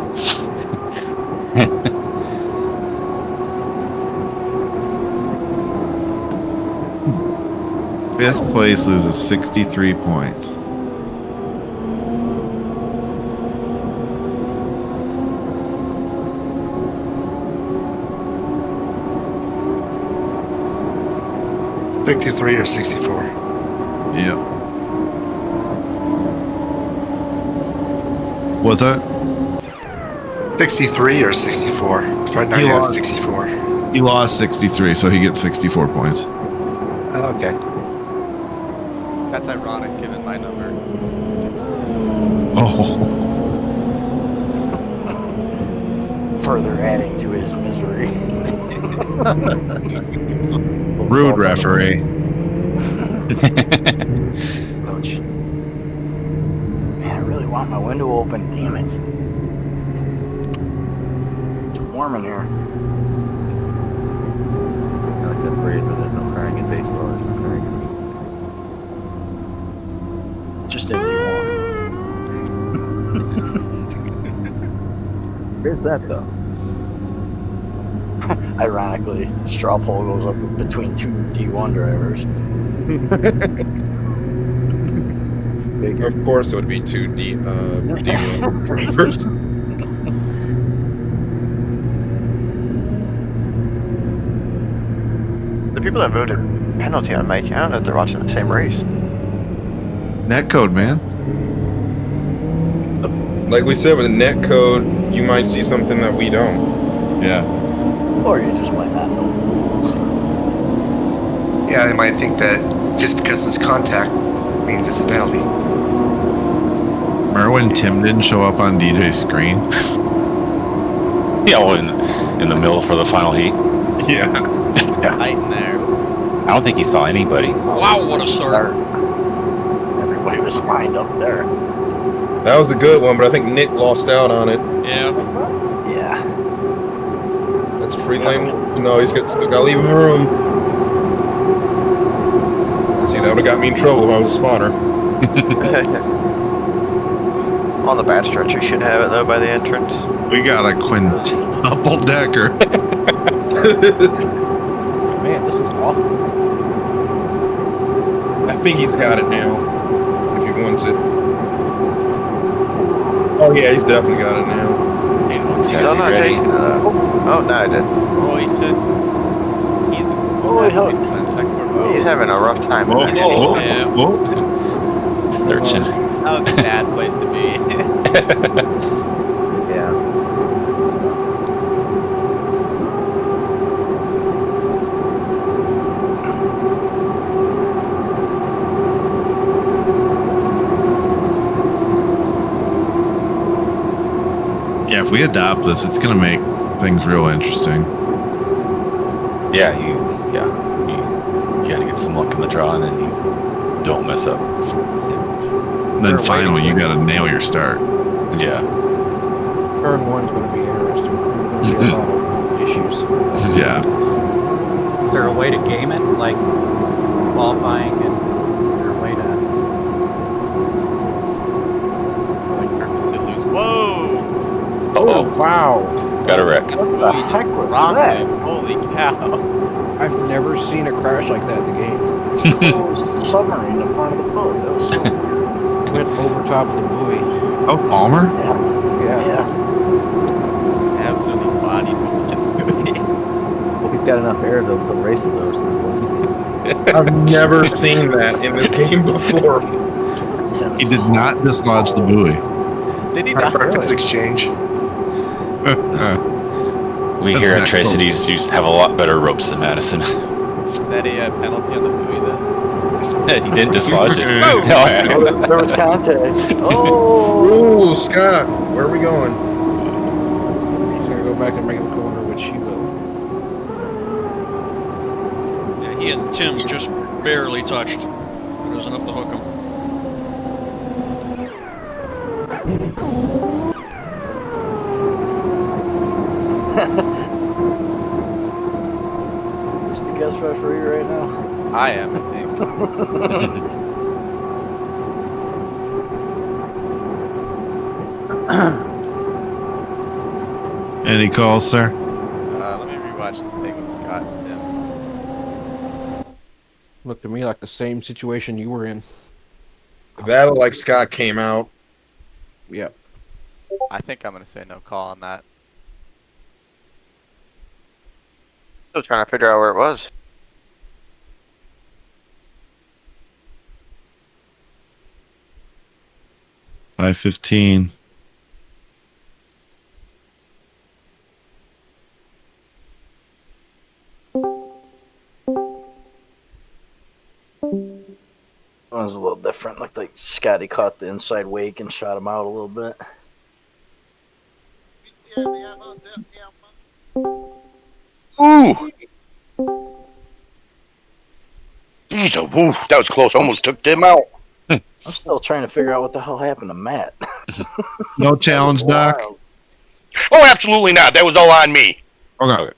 E: Fifth place loses 63 points.
U: 63 or 64.
E: Yep. What's that?
U: 63 or 64. Right now
E: He
U: you have
E: lost.
U: 64.
E: He lost 63, so he gets 64 points.
H: Okay.
J: That's ironic given my number.
E: Oh.
N: Further adding to his misery.
E: Rude referee.
N: Ouch. Man, I really want my window open. Damn it. It's warm in here.
V: I like that phrase where there's no crying in baseball, there's no crying in baseball.
N: Just if you want.
V: Where's that though?
N: Ironically, straw poll goes up between two D1 drivers.
C: Of course, it would be two D1 drivers.
K: The people that voted penalty on Mikey, I don't know if they're watching the same race.
E: Netcode, man.
C: Like we said, with the net code, you might see something that we don't.
E: Yeah.
N: Or you just might not know.
U: Yeah, they might think that just because it's contact means it's a penalty.
E: Remember when Tim didn't show up on DJ's screen?
F: Yeah, well, in the middle for the final heat.
E: Yeah.
J: Right in there.
F: I don't think he saw anybody.
M: Wow, what a start.
N: Everybody was lined up there.
C: That was a good one, but I think Nick lost out on it.
M: Yeah.
N: Yeah.
C: That's a free lane. No, still gotta leave him room. See, that would have got me in trouble if I was a spotter.
K: On the bad stretch, you should have it though by the entrance.
E: We got a quintuple decker.
P: Man, this is awful.
C: I think he's got it now. If he wants it. Oh yeah, he's definitely got it now.
K: Still not taking it though. Oh no, I did.
J: Oh, he should.
K: He's having a rough time.
E: Oh,
K: in
E: oh,
K: there.
E: oh.
F: Lurching.
J: That was a bad place to be.
V: Yeah.
E: Yeah, if we adopt this, it's gonna make things real interesting.
F: Yeah, you gotta get some luck in the draw, and then you don't mess up.
E: And then finally, you gotta nail your start.
F: Yeah.
P: Turn one's going to be interesting. There's going to be a lot of issues.
E: Yeah.
D: Is there a way to game it, like qualifying, and is there a way to?
J: Whoa!
F: Oh,
P: wow.
F: Got a wreck.
N: What the heck was that?
J: Holy cow.
P: I've never seen a crash like that in the game.
N: It was a submarine in front of the boat. That was so weird.
P: Went over top of the buoy.
E: Oh, Palmer?
P: Yeah.
J: Just absolutely bodied with that movie.
V: Well, he's got enough air though until the race is over, so
C: I've never seen that in this game before.
E: He did not dislodge the buoy.
J: Did he
U: Our
J: not?
U: preference exchange.
F: We
E: That's
F: here at
E: not
F: Tri-Cities have a lot better ropes than Madison.
J: Is that a penalty on the buoy then?
F: He didn't dislodge it.
J: Oh!
N: There was contact. Oh!
C: Ooh, Scott, where are we going?
P: He's going to go back and make a corner, which he will.
M: Yeah, he and Tim just barely touched. But it was enough to hook him.
N: Who's the guest referee right now?
J: I am, I think.
E: Any calls, sir?
J: Let me rewatch the thing with Scott and Tim.
P: Looked to me like the same situation you were in.
C: That looked like Scott came out.
P: Yep.
J: I think I'm gonna say no call on that.
K: Still trying to figure out where it was.
E: 5:15.
N: It was a little different. Looked like Scotty caught the inside wake and shot him out a little bit.
R: Ooh! Jeez, woo, that was close. Almost took them out.
N: I'm still trying to figure out what the hell happened to Matt.
E: No challenge, Doc.
R: Oh, absolutely not. That was all on me.
E: Okay.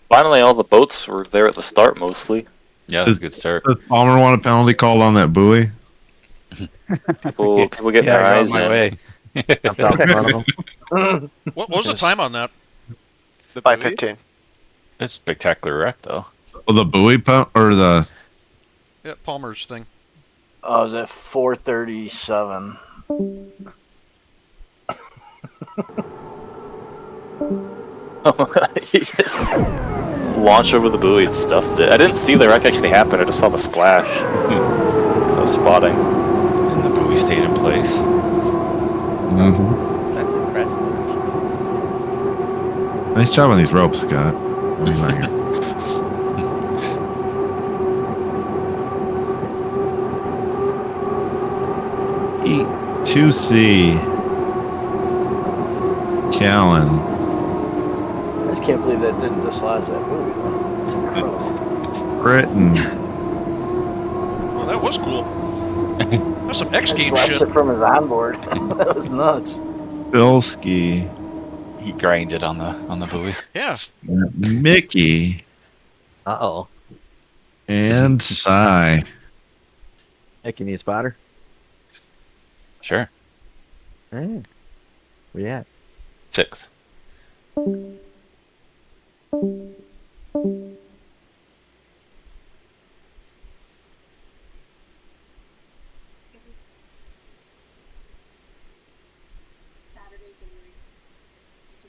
B: Finally, all the boats were there at the start, mostly.
F: Yeah, that's a good start.
E: Does Palmer want a penalty called on that buoy?
B: People getting their eyes in.
F: way.
M: What was the time on that?
K: 5:15.
F: It's spectacular wreck, though.
E: Oh, the buoy or the?
M: Yeah, Palmer's thing.
N: I was at 4:37.
B: He just launched over the buoy and stuffed it. I didn't see the wreck actually happen. I just saw the splash. Because I was spotting.
F: And the buoy stayed in place.
E: Mm-hmm.
J: That's impressive.
E: Nice job on these ropes, Scott. Let me not hear. E2C. Callan.
N: I just can't believe that didn't dislodge that buoy. Though. It's incredible.
E: Brittain.
M: Well, that was cool. That's some X Games
N: Slaps
M: shit.
N: it from his onboard. That was nuts.
E: Bilski.
F: He grinded on the buoy.
M: Yeah.
E: Mickey.
V: Uh-oh.
E: And Cy.
V: Hey, can you spot her?
F: Sure.
V: Hey. Where you at?
F: 6.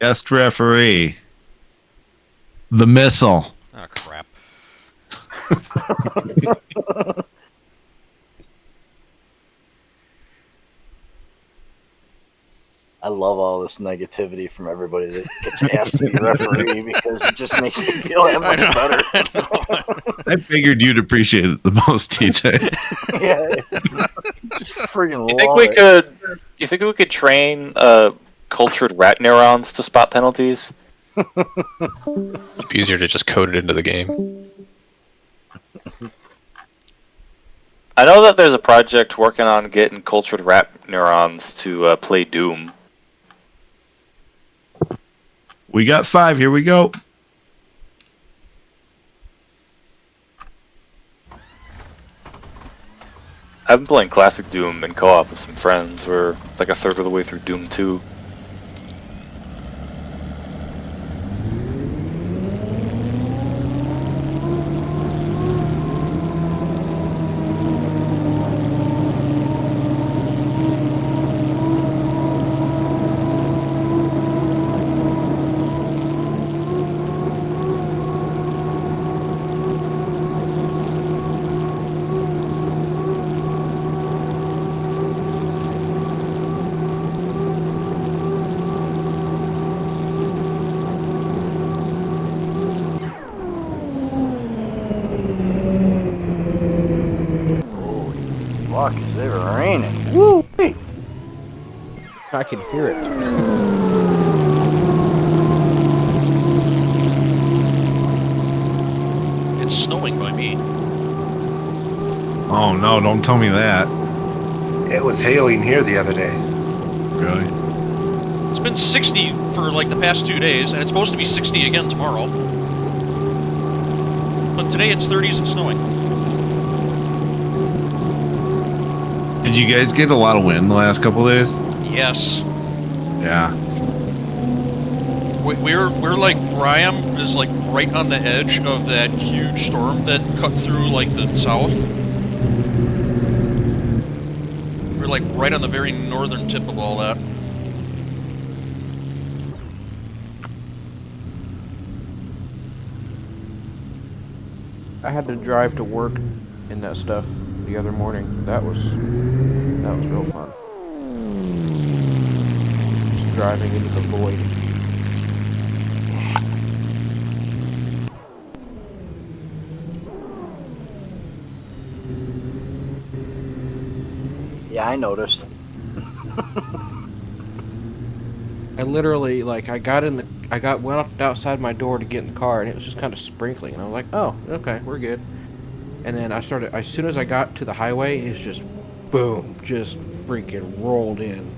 E: Guest referee. The missile.
M: Oh, crap.
N: I love all this negativity from everybody that gets asked to be referee because it just makes me feel that much better.
E: I figured you'd appreciate it the most, TJ.
N: Yeah. Just friggin'
B: You think we could train cultured rat neurons to spot penalties?
L: It'd be easier to just code it into the game.
B: I know that there's a project working on getting cultured rat neurons to play Doom.
E: We got 5. Here we go.
B: I've been playing classic Doom in co-op with some friends. We're like a third of the way through Doom 2.
N: Fuck, is it raining? Woo!
P: I can hear it.
M: It's snowing by me.
E: Oh, no. Don't tell me that.
U: It was hailing here the other day.
E: Really?
M: It's been 60 for like the past 2 days, and it's supposed to be 60 again tomorrow. But today it's 30s and snowing.
E: Did you guys get a lot of wind the last couple of days?
M: Yes.
E: Yeah.
M: We're like, Graham is like right on the edge of that huge storm that cut through like the south. We're like right on the very northern tip of all that.
P: I had to drive to work in that stuff. the other morning. That was real fun. Just driving into the void.
N: Yeah, I noticed.
P: I literally went up outside my door to get in the car, and it was just kind of sprinkling, and I was like, oh, okay, we're good. And then as soon as I got to the highway, it's just boom, just freaking rolled in.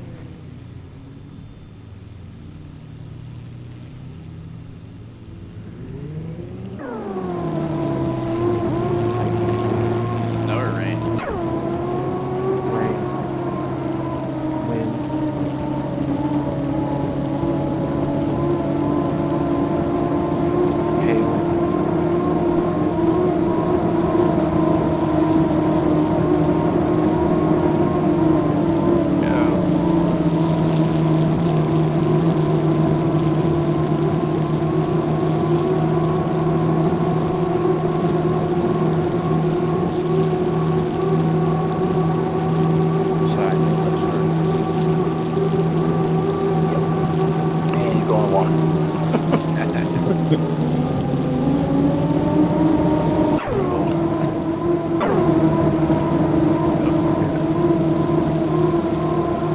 J: Snow or rain?
P: Rain. Wind. Hail.
N: And you're going one.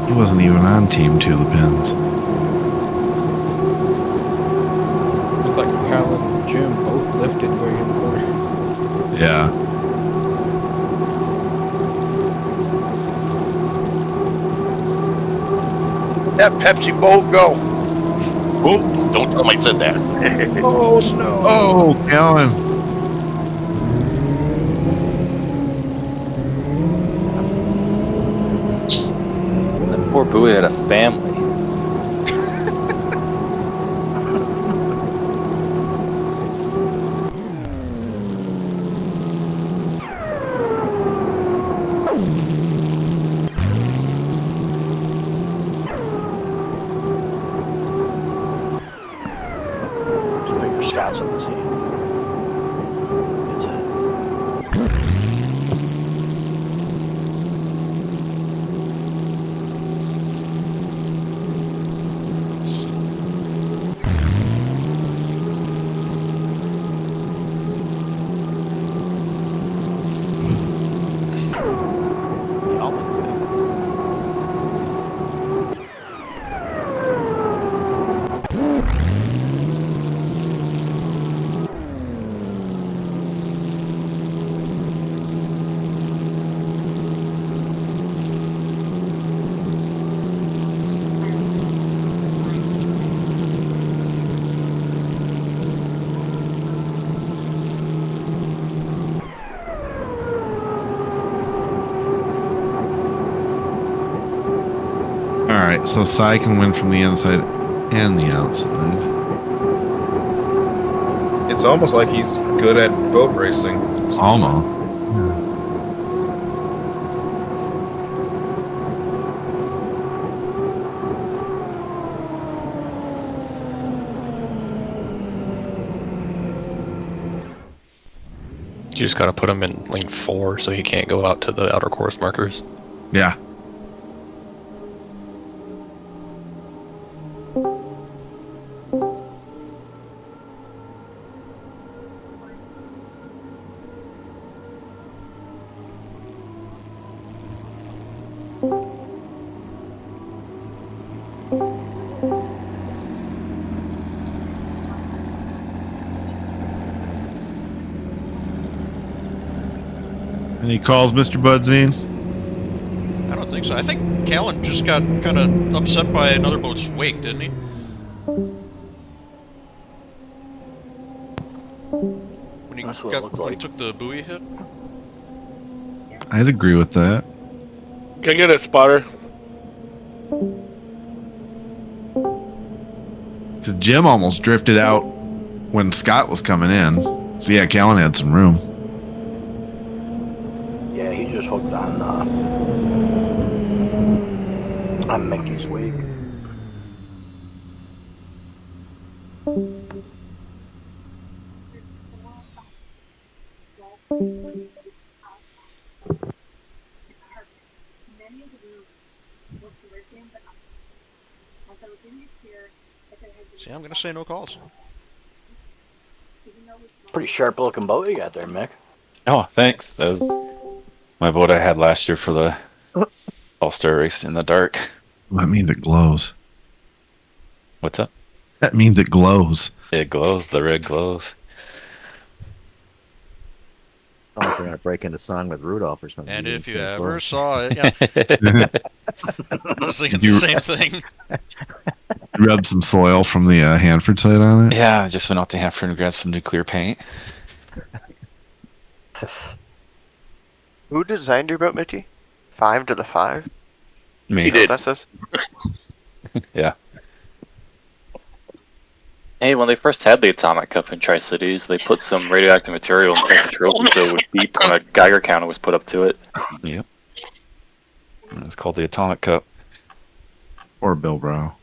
E: He wasn't even on Team Tulipins.
P: Looked like Callan and Jim both lifted going in the corner.
E: Yeah.
R: That Pepsi boat go.
M: Oh, don't tell him I said that.
P: Oh no!
E: Oh, Callan.
B: That poor buoy had a family.
N: Just figure Scott's on the scene.
J: You almost did it.
E: All right, so Sai can win from the inside and the outside.
C: It's almost like he's good at boat racing.
E: Almost.
L: You just got to put him in lane 4 so he can't go out to the outer course markers.
E: Yeah. Any calls, Mr. Budzine?
M: I don't think so. I think Callan just got kind of upset by another boat's wake, didn't he? When he
N: That's what it looked
M: when he
N: like.
M: took the buoy hit.
E: I'd agree with that.
O: Can I get a spotter?
E: Because Jim almost drifted out when Scott was coming in. So yeah, Callan had some room.
N: Yeah, he just hooked on Mickey's wake.
M: See, I'm gonna say no calls.
N: Pretty sharp looking boat you got there, Mick.
F: Oh, thanks. That was my boat I had last year for the All-Star race in the dark.
E: That means it glows.
F: What's up?
E: That means it glows.
F: It glows. The red glows.
V: Sound like they're gonna break into song with Rudolph or something.
M: And
V: You
M: if
V: didn't
M: you
V: say
M: ever
V: glow.
M: saw it, yeah. I was thinking the same thing.
E: Rub some soil from the Hanford site on it.
F: Yeah, I just went out to Hanford and grabbed some nuclear paint.
K: Who designed your boat, Mickey? 5 to the 5?
F: Me.
K: He did. That says.
F: Yeah.
B: Hey, when they first had the Atomic Cup in Tri-Cities, they put some radioactive material inside the trophy so it would beep when a Geiger counter was put up to it.
F: Yep. It's called the Atomic Cup.
E: Or Bill Brow.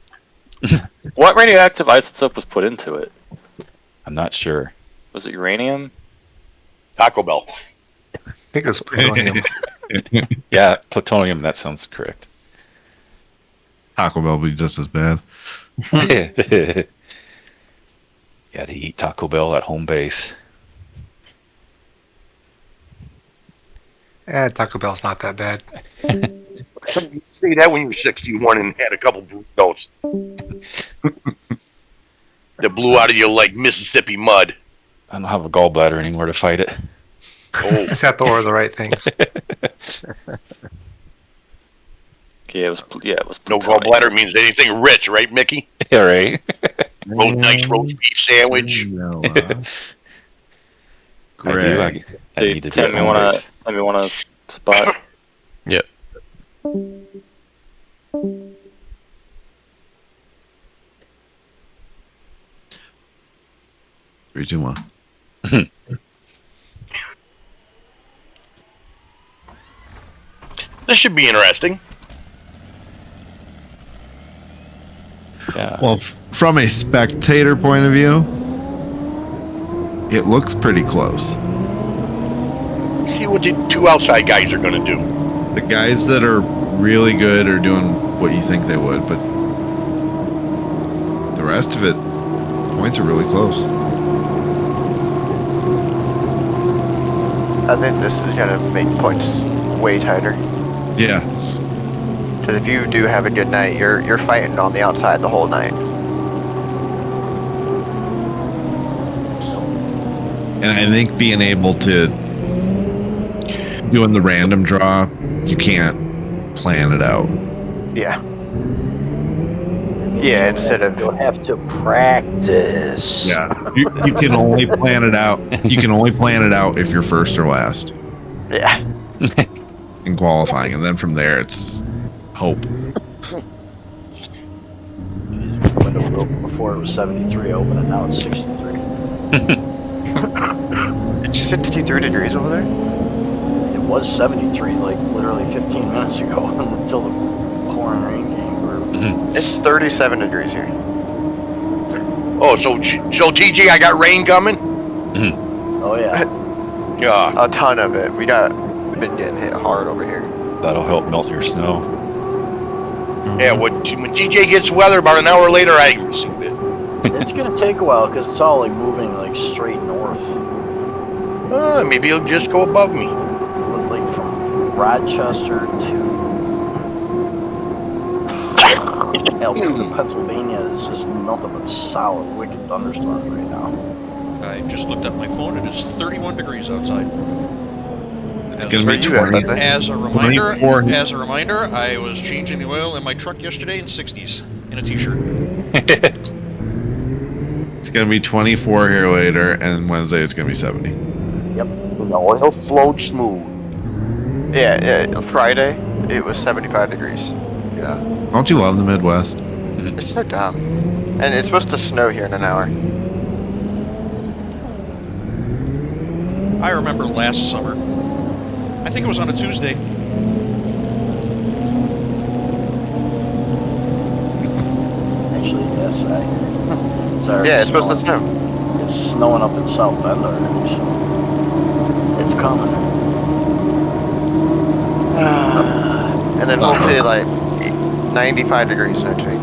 B: What radioactive isotope was put into it?
F: I'm not sure.
B: Was it uranium?
R: Taco Bell.
U: I think it was plutonium.
F: Yeah, plutonium. That sounds correct.
E: Taco Bell would be just as bad.
F: Yeah, to eat Taco Bell at home base.
U: Taco Bell's not that bad.
R: You say that when you were 61 and had a couple notes that blew out of you like Mississippi mud.
F: I don't have a gallbladder anymore to fight it.
R: Oh,
U: Just have to order the right things.
B: Okay, it was
R: no
B: plutonium.
R: gallbladder means anything rich, right, Mickey?
F: Yeah, right.
R: Nice roast beef sandwich.
E: Greg.
F: I need to
B: Tim,
F: do
B: you wanna spot?
L: Yep.
E: 3, 2, 1.
R: This should be interesting.
F: Yeah.
E: Well, from a spectator point of view, it looks pretty close.
R: See what the two outside guys are going to do.
E: The guys that are really good are doing what you think they would, but the rest of it, points are really close.
K: I think this is gonna make points way tighter.
E: Yeah.
K: Because if you do have a good night, you're fighting on the outside the whole night.
E: And I think being able to doing the random draw, you can't plan it out.
K: Yeah. Yeah, instead of
N: You'll have to practice.
E: Yeah. You can only plan it out. You can only plan it out if you're first or last
K: yeah.
E: in qualifying, and then from there it's hope.
N: Window broke before it was 73 open, and now it's 63.
K: It's 63 degrees over there?
N: It was 73 like literally 15 minutes ago until the pouring rain came through.
K: It's 37 degrees here.
R: Oh, so TJ, I got rain coming?
N: Oh yeah.
R: Yeah.
K: A ton of it. We've been getting hit hard over here.
F: That'll help melt your snow.
R: Yeah, when TJ gets weather, about an hour later, I receive it.
N: It's gonna take a while because it's all like moving like straight north.
R: Maybe it'll just go above me.
N: Like from Rochester to Altoona, Pennsylvania is just nothing but solid, wicked thunderstorms right now.
M: I just looked up my phone. It is 31 degrees outside.
E: It's going to be 20.
M: As a reminder,
E: 24.
M: I was changing the oil in my truck yesterday in 60s in a t-shirt.
E: It's going to be 24 here later, and Wednesday it's going to be 70.
N: Yep.
R: The oil flowed smooth.
K: Yeah, Friday, it was 75 degrees.
R: Yeah.
E: Don't you love the Midwest?
K: It's so dumb. And it's supposed to snow here in an hour.
M: I remember last summer. I think it was on a Tuesday.
N: Actually, yes, it's already
K: Yeah, it's supposed to snow.
N: It's snowing up in South Bend already, so it's coming.
K: And then hopefully like 95 degrees next week.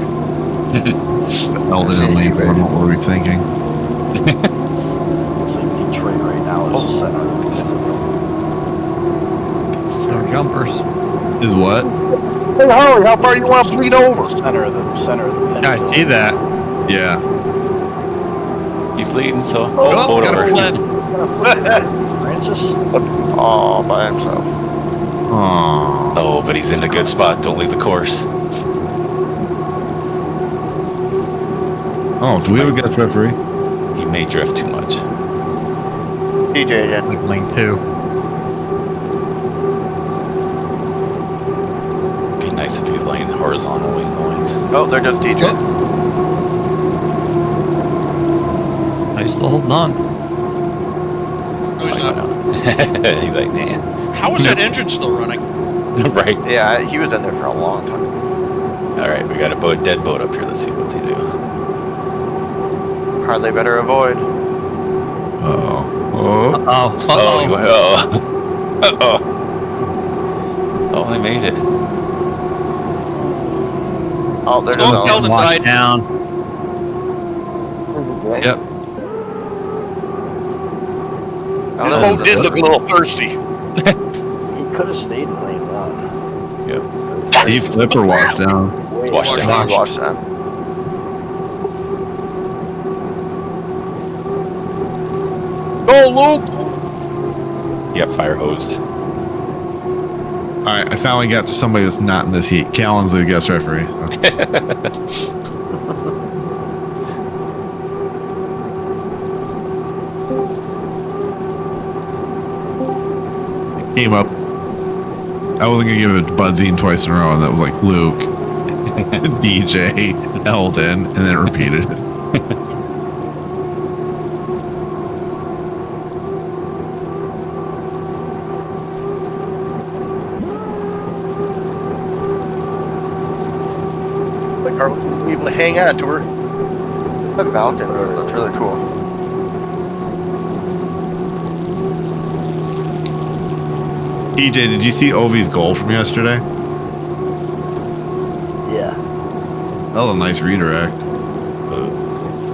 E: Eldon and Lane, what were we thinking?
N: It's like Detroit right now is the center of the pin.
Q: No jumpers.
E: Is what?
R: Hey, Harley, how far you want to bleed over?
N: Center of the pin.
Q: I see that.
E: Yeah.
F: He's leading, so
Q: Oh,
F: boat
Q: gotta
F: over.
Q: pull that.
N: Francis?
K: All by himself.
E: Aww.
F: Oh, but he's in a good spot. Don't leave the course.
E: Oh, do we have a guest referee?
F: He may drift too much.
K: DJ again.
Q: Like lane 2.
F: Be nice if he's laying horizontally in the lanes.
K: Oh, there goes DJ.
Q: He's still holding on.
M: No, he's not.
F: He's like, man.
M: How is that engine still running?
F: Right.
K: Yeah, he was in there for a long time.
F: All right, we got a dead boat up here. Let's see what they do.
K: Hardly better avoid.
E: Oh.
F: Oh, they made it.
K: Oh, there goes Eldon.
Q: Wash down. Yep.
R: This boat did look a little thirsty.
N: He could have stayed in lane 1.
F: Yep.
E: He flip or wash down?
F: Wash down.
K: Wash down.
R: Go, Luke!
F: Yep, fire hosed.
E: Alright, I finally got to somebody that's not in this heat. Callan's the guest referee. Came up. I wasn't gonna give it to Budzine twice in a row, and that was like Luke, DJ, Eldon, and then it repeated it.
R: Like, are we able to hang on to her?
K: That Falcon looks really cool.
E: DJ, did you see Ovi's goal from yesterday?
N: Yeah.
E: That was a nice redirect.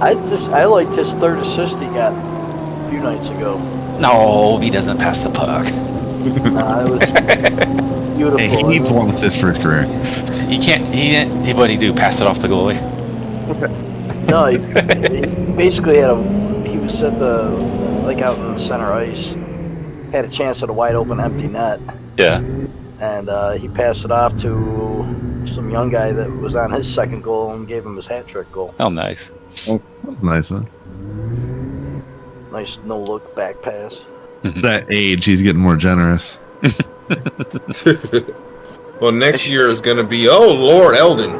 N: I liked his third assist he got a few nights ago.
F: No, he doesn't pass the puck.
N: It was beautiful.
E: Hey, he needs one assist for his career.
F: He can't. What'd he do? Pass it off the goalie?
N: No, he basically he was at the, like out in center ice, had a chance at a wide open empty net.
F: Yeah.
N: And he passed it off to some young guy that was on his second goal and gave him his hat trick goal.
F: Oh, nice.
E: Oh, that's nice, huh?
N: Nice no look back pass.
E: That age, he's getting more generous.
C: Well, next year is going to be, oh, Lord, Eldon.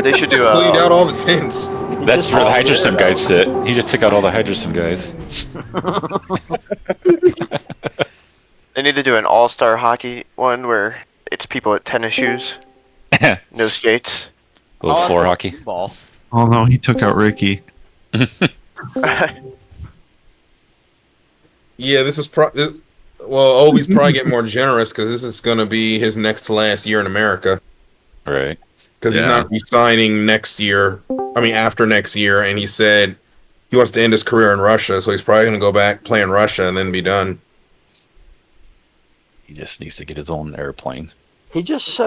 K: They should
C: just
K: do
C: bleed out all the tents.
F: That's where the HydroSim guys sit. He just took out all the HydroSim guys.
K: They need to do an all-star hockey one where it's people with tennis shoes, no skates.
F: A little floor hockey.
J: Ball.
E: Oh no, he took out Ricky.
C: Yeah, this is well, Ovi's probably getting more generous because this is going to be his next to last year in America.
F: Right.
C: Because he's not resigning next year. I mean, after next year, and he said he wants to end his career in Russia, so he's probably going to go back, play in Russia, and then be done.
F: He just needs to get his own airplane.
N: He just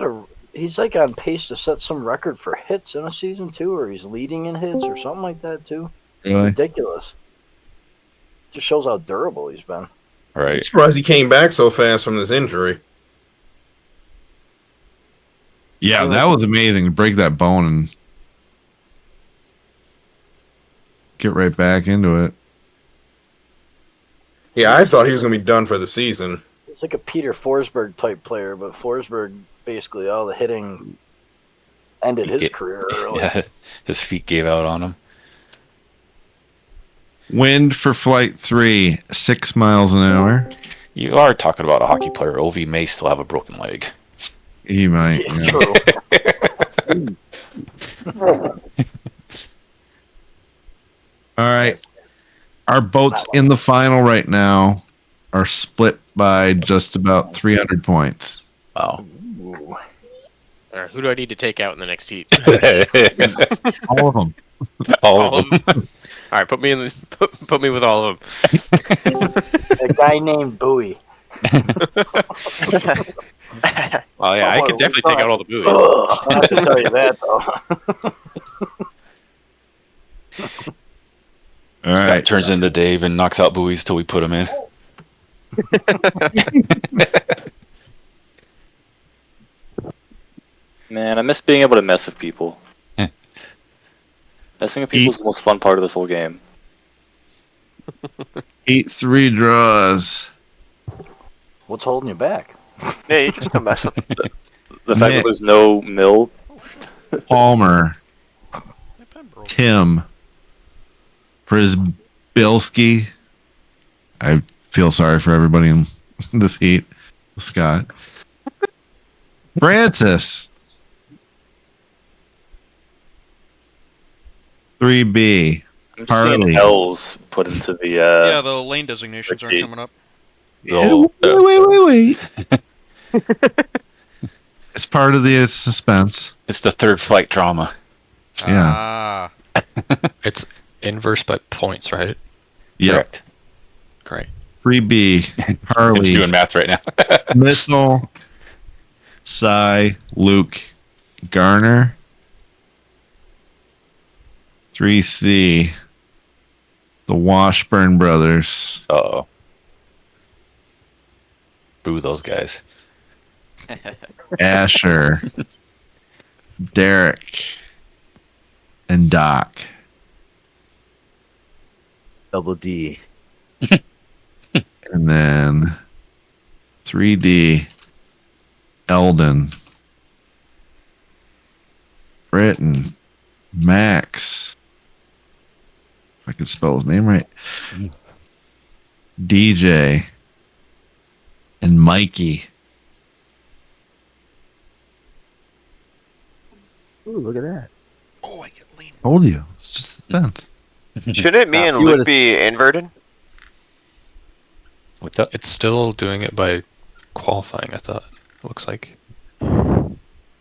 N: he's like on pace to set some record for hits in a season too, or he's leading in hits or something like that too.
E: Really?
N: Ridiculous. Just shows how durable he's been.
F: Right.
C: I'm surprised he came back so fast from this injury.
E: Yeah, that was amazing to break that bone and get right back into it.
C: Yeah, I thought he was going to be done for the season.
N: It's like a Peter Forsberg type player, but Forsberg basically all the hitting ended his career early.
F: Yeah, his feet gave out on him.
E: Wind for flight 3, 6 miles an hour.
F: You are talking about a hockey player. Ovi may still have a broken leg.
E: He might. Yeah.
N: True.
E: All right. Our boats in the final right now are split by just about 300 points.
F: Wow.
G: All right, who do I need to take out in the next heat?
E: All of them.
F: All of them.
G: All right, put me in the put me with all of them.
N: A guy named Bowie.
G: Well, yeah, I could definitely take out all the buoys.
N: I have to tell you that though.
E: All
F: Scott
E: right.
F: turns into Dave and knocks out buoys till we put him in.
B: Man, I miss being able to mess with people. Messing with people is the most fun part of this whole game.
E: 8-3 draws.
N: What's holding you back?
K: Yeah, you just come mess with them.
B: The fact that
E: Nick.
B: there's no mill.
E: Palmer. Tim. Prisbilski. I feel sorry for everybody in this heat. Scott. Francis. 3B.
B: I'm just seeing
E: Harley.
B: L's put into the.
M: Yeah, the lane designations aren't coming up.
E: Wait. It's part of the suspense.
F: It's the third flight drama.
E: Yeah.
M: Ah.
L: It's inverse by points, right?
E: Yep.
F: Correct.
L: Great.
E: 3B. Harley.
F: He's doing math right now.
E: Mitchell. Cy. Luke. Garner. 3C. The Washburn brothers.
F: Uh-oh. Boo those guys.
E: Asher. Derek. And Doc.
V: Double D.
E: And then 3D. Eldon. Brittain. Max. If I could spell his name right. DJ. And Mikey.
V: Ooh, look at that.
M: Oh, I get lean.
E: Told you. It's just suspense.
K: Shouldn't me and
V: You
K: Luke
V: would've-
K: be inverted?
F: What's up?
L: It's still doing it by qualifying, I thought. It looks like.
V: What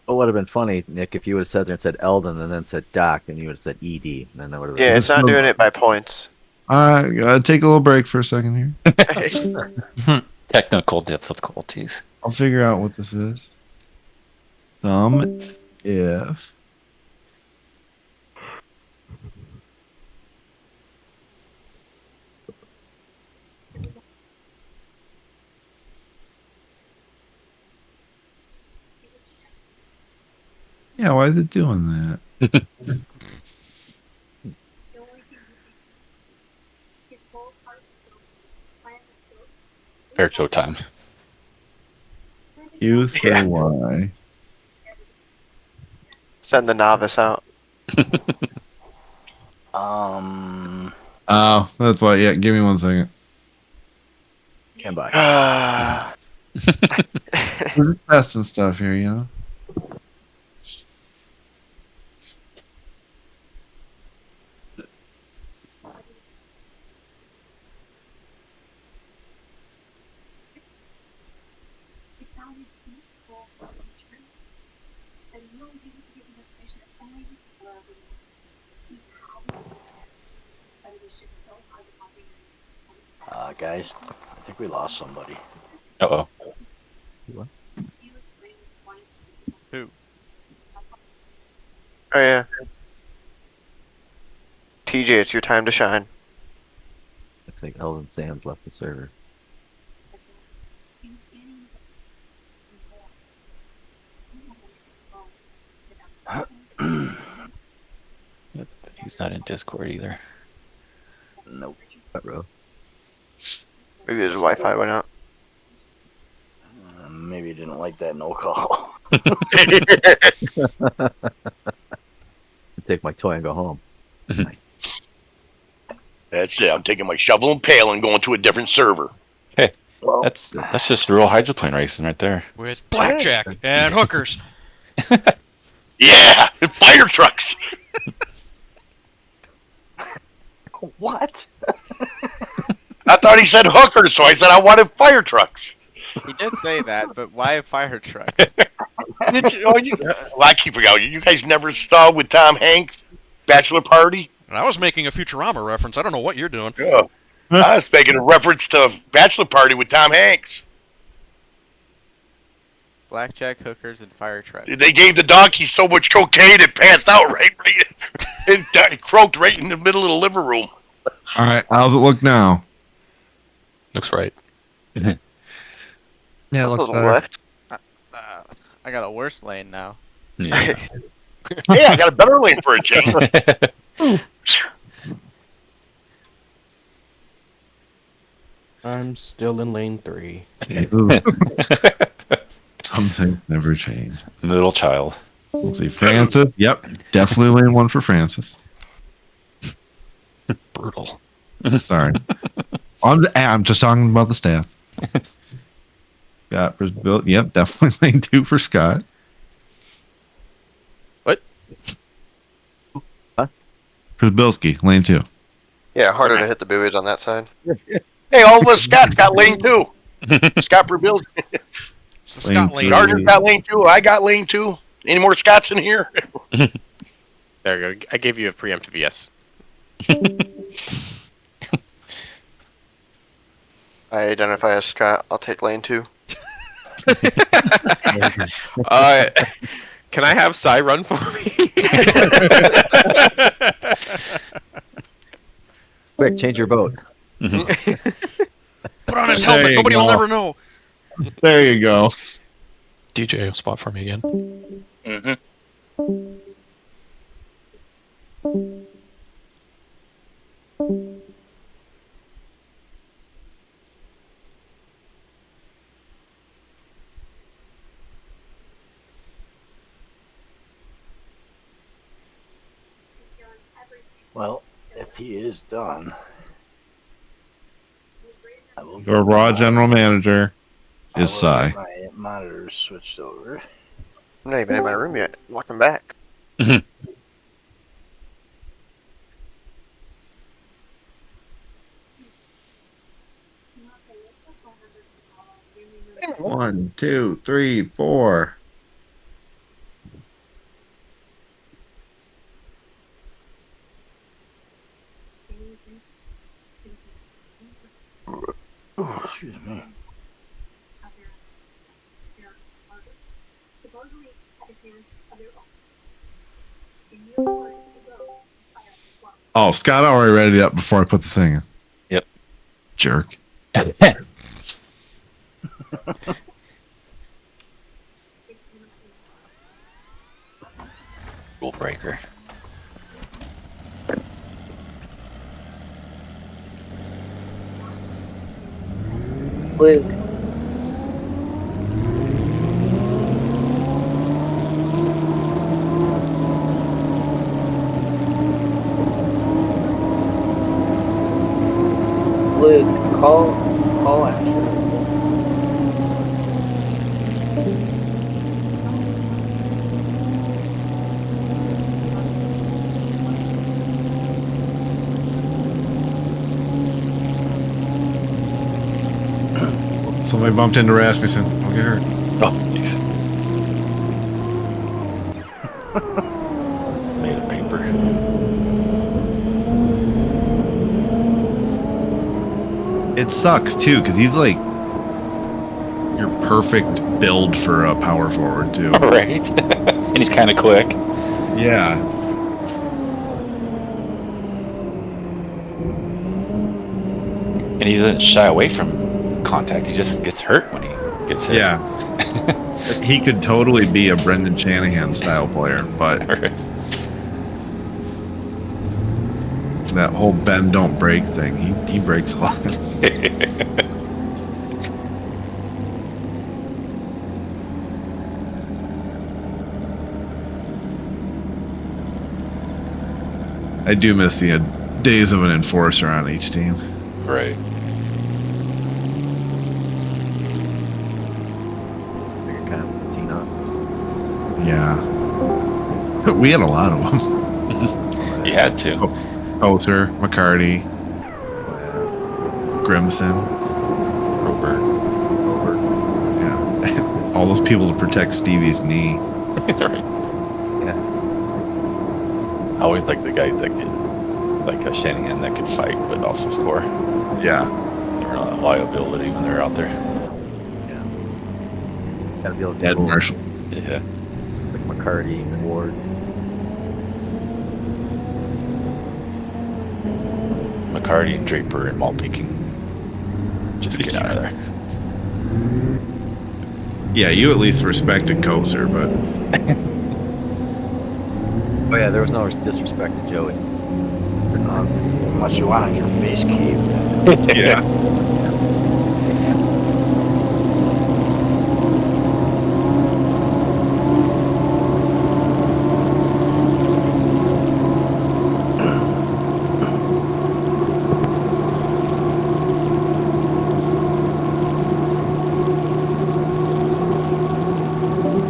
V: would have been funny, Nick, if you would have sat there and said Eldon and then said Doc and you would have said ED. And then that would have been.
K: Yeah, it's not doing it by points.
E: Gotta take a little break for a second here.
F: Technical difficulties.
E: I'll figure out what this is. Thumb if yeah, why is it doing that?
F: Air show time.
E: Q through Y.
K: Send the novice out.
E: Oh, that's why. Yeah, give me 1 second.
V: Stand by.
E: We're just testing stuff here, you know.
N: Guys, I think we lost somebody.
F: Uh-oh.
M: Who?
K: Oh yeah. TJ, it's your time to shine.
V: Looks like Eldon Sam's left the server.
F: Yep, he's not in Discord either.
N: Nope.
V: Bro.
K: Maybe his Wi-Fi went out.
N: Maybe he didn't like that no call.
V: Take my toy and go home.
R: That's it. I'm taking my shovel and pail and going to a different server.
F: Hey, that's just real hydroplane racing right there.
M: With blackjack and hookers.
R: Yeah, fire trucks.
N: What?
R: I thought he said hookers, so I said I wanted fire trucks.
J: He did say that, but why fire trucks?
R: I keep forgetting. You guys never saw with Tom Hanks, Bachelor Party?
M: I was making a Futurama reference. I don't know what you're doing.
R: Yeah. I was making a reference to Bachelor Party with Tom Hanks.
J: Blackjack, hookers, and fire trucks.
R: They gave the donkey so much cocaine it passed out it croaked right in the middle of the living room.
E: All right, how's it look now?
L: Looks right.
Q: Yeah, it looks better.
K: What?
J: I got a worse lane now.
F: Yeah.
R: Hey, I got a better lane for a change.
P: I'm still in lane 3.
E: Some things never change.
F: Middle child.
E: We'll see. Francis. Yep. Definitely lane 1 for Francis.
L: Brutal.
E: Sorry. I'm just talking about the staff. Got Bill. Yep. Definitely lane 2 for Scott.
G: What?
E: Przbilski, lane 2.
K: Yeah, harder to hit the buoys on that side.
R: Hey, all of us Scott's got lane 2. Scott Perbills.
M: It's the Scott lane.
R: Gardner's got lane 2. I got lane 2. Any more Scots in here?
G: There you go. I gave you a preemptive yes.
K: I identify as Scott. I'll take lane 2.
G: Can I have Cy run for me?
V: Quick, change your vote.
M: Put on his helmet. Nobody will ever know.
E: There you go.
L: DJ, spot for me again.
R: Mm-hmm.
N: Well, if he is done, I will
E: Your raw general manager
N: I
E: is
N: will
E: Cy.
N: get my monitors switched over.
K: I'm not even in my room yet. Welcome back.
E: One, two, three, four.
N: Oh, excuse me.
E: Oh, Scott already read it up before I put the thing in.
F: Yep.
E: Jerk.
F: Rule breaker.
A: Luke. Luke, call Asher.
E: Somebody bumped into Rasmussen. I'll get hurt.
F: Oh, jeez. Made of paper.
E: It sucks too, because he's like your perfect build for a power forward too.
F: Right. And he's kind of quick.
E: Yeah.
F: And he doesn't shy away from contact. He just gets hurt when he gets hit.
E: Yeah. He could totally be a Brendan Shanahan style player, but that whole bend don't break thing, he breaks a lot. I do miss the days of an enforcer on each team.
F: Right.
V: Like a Constantina.
E: Yeah. We had a lot of them.
F: You had to.
E: Oser, McCarty, Grimson.
F: Robert.
E: All those people to protect Stevie's knee.
F: Right.
V: Yeah.
F: I always like the guys that can, like a Shanahan that can fight but also score.
E: Yeah.
F: They're not a liability when they're out there.
V: Gotta be able to
E: Ed
V: go
E: Marshall.
F: Yeah.
V: like McCarty, Ward.
F: McCarty and Draper and Maltby can just get out of there.
E: Yeah, you at least respected Koser, but
V: Oh yeah, there was no disrespect to Joey.
N: Unless you want your face caved.
E: yeah.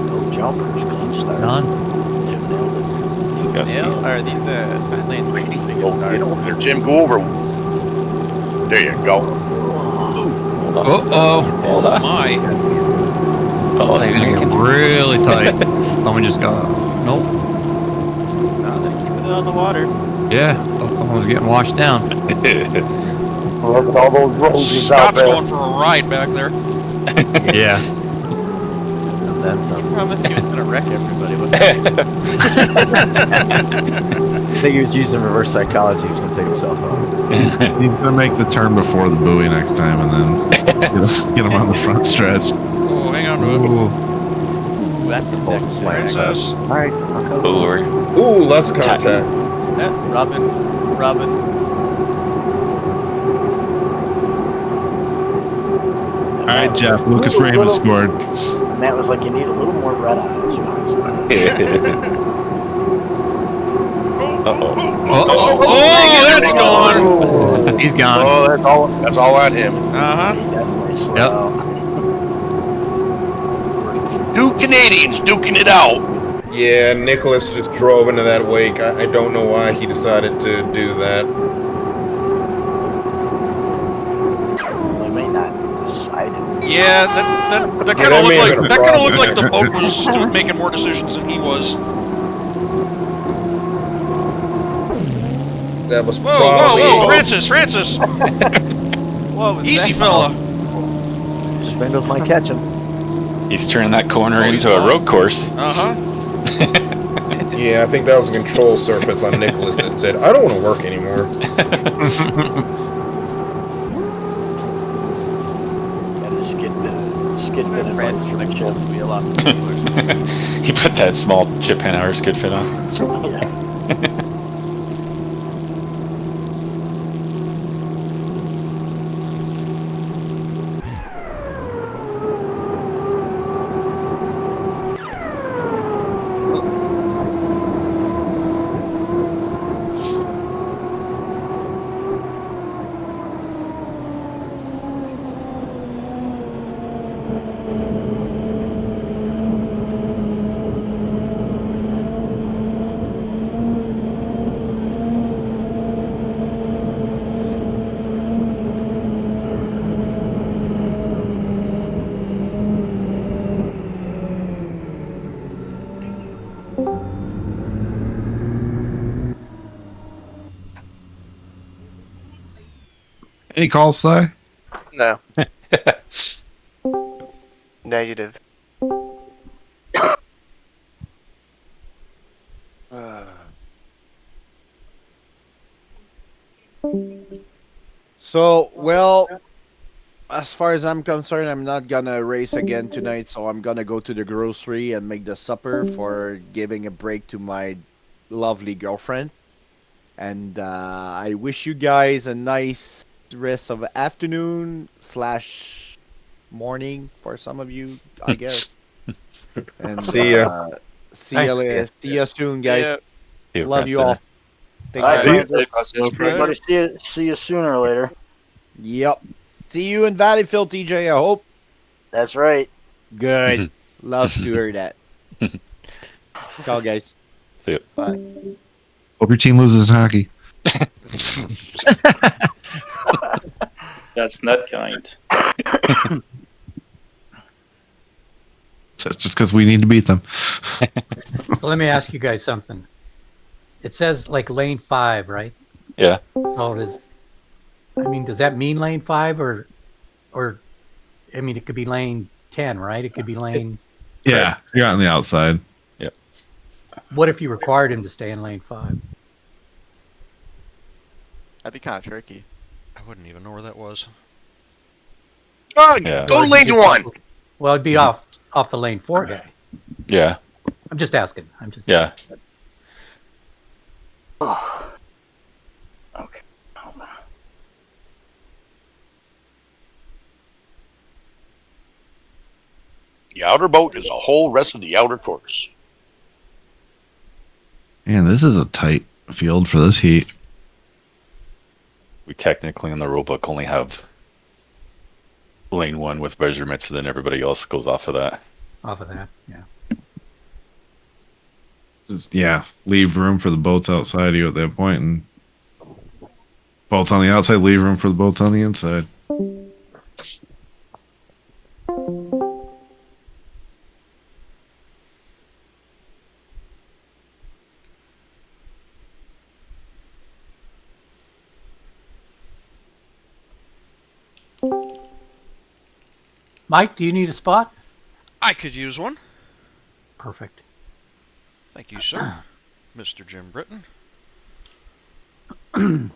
N: No jumpers, clean start.
Q: Done.
J: These
F: Got
J: nail or these side lanes waiting to get
R: Go,
J: started.
R: get over there, Jim. Go over. There you go.
Q: Uh-oh.
M: Oh my.
F: Oh,
Q: They're gonna get really tight. Someone just got... Nope.
J: No, they're keeping it on the water.
Q: Yeah, thought someone was getting washed down.
R: Look at all those roses out
M: Scott's
R: there.
M: going for a ride back there.
Q: Yeah.
V: And then
J: He
V: some.
J: promised he was gonna wreck everybody with
V: I think he was using reverse psychology. He was gonna take himself out.
E: He's gonna make the turn before the buoy next time, and then get him on the front stretch.
M: Oh, hang on to it.
Q: Ooh.
J: That's the next
M: Princess.
V: All right, I'll come.
F: Over.
C: Ooh, let's contact.
J: Robin.
E: All right, Jeff. Lucas Raymond scored.
N: Matt was like, you need a little more red eyes.
F: Uh-oh.
M: Oh, that's gone.
Q: He's gone.
R: Oh, that's all on him.
M: Uh-huh.
N: He definitely slowed
Q: Yep.
N: out.
R: Two Canadians duking it out.
C: Yeah, Nicholas just drove into that wake. I don't know why he decided to do that.
N: They may not decide it.
M: Yeah, that
C: Yeah,
M: kind
C: that
M: of
C: may have
M: looked
C: been a
M: like the
C: problem.
M: boat was making more decisions than he was.
C: That was
M: Whoa,
C: probably...
M: whoa, Francis!
J: What was
M: Easy,
J: that?
M: fella.
V: Spindles might catch him.
F: He's turning that corner
M: Oh, he's
F: into a
M: gone.
F: road course.
M: Uh-huh.
C: Yeah, I think that was a control surface on Nicholas that said, I don't want to work anymore.
N: Got a skid bit in
J: Francis like pulled the wheel off the wheel or something.
F: He put that small chip hand skid fit on.
E: Any calls, Si?
K: No. Negative.
I: So, well, as far as I'm concerned, I'm not gonna race again tonight, so I'm gonna go to the grocery and make the supper for giving a break to my lovely girlfriend. And I wish you guys a nice rest of afternoon / morning for some of you, I guess. And
C: See ya.
I: See ya soon, guys.
F: Yeah.
I: Love you all. Take
N: All right,
I: care.
N: everybody, see you sooner or later.
I: Yep. See you in Valleyfield, TJ, I hope.
N: That's right.
I: Good. Love to hear that. Ciao, guys.
F: See ya.
J: Bye.
E: Hope your team loses in hockey.
S: That's not kind.
E: So it's just because we need to beat them.
D: So let me ask you guys something. It says like lane 5, right?
F: Yeah.
D: So it is. I mean, does that mean lane 5 or I mean, it could be lane 10, right? It could be lane.
E: Yeah, you're on the outside.
F: Yep.
D: What if you required him to stay in lane 5?
J: That'd be kind of tricky.
M: I wouldn't even know where that was.
R: Oh,
F: Yeah.
R: go to lane 1.
D: Well, it'd be off the lane 4 guy.
F: Yeah.
D: I'm just asking.
F: Yeah.
N: Oh. Okay.
R: The outer boat is a whole rest of the outer course.
E: Man, this is a tight field for this heat.
F: We technically in the rulebook only have lane 1 with measurements, and then everybody else goes off of that.
D: Off of that, yeah.
E: Just leave room for the boats outside of you at that point, and boats on the outside, leave room for the boats on the inside.
D: Mike, do you need a spot?
M: I could use one.
D: Perfect.
M: Thank you, sir. Mr. Jim Brittain. I'm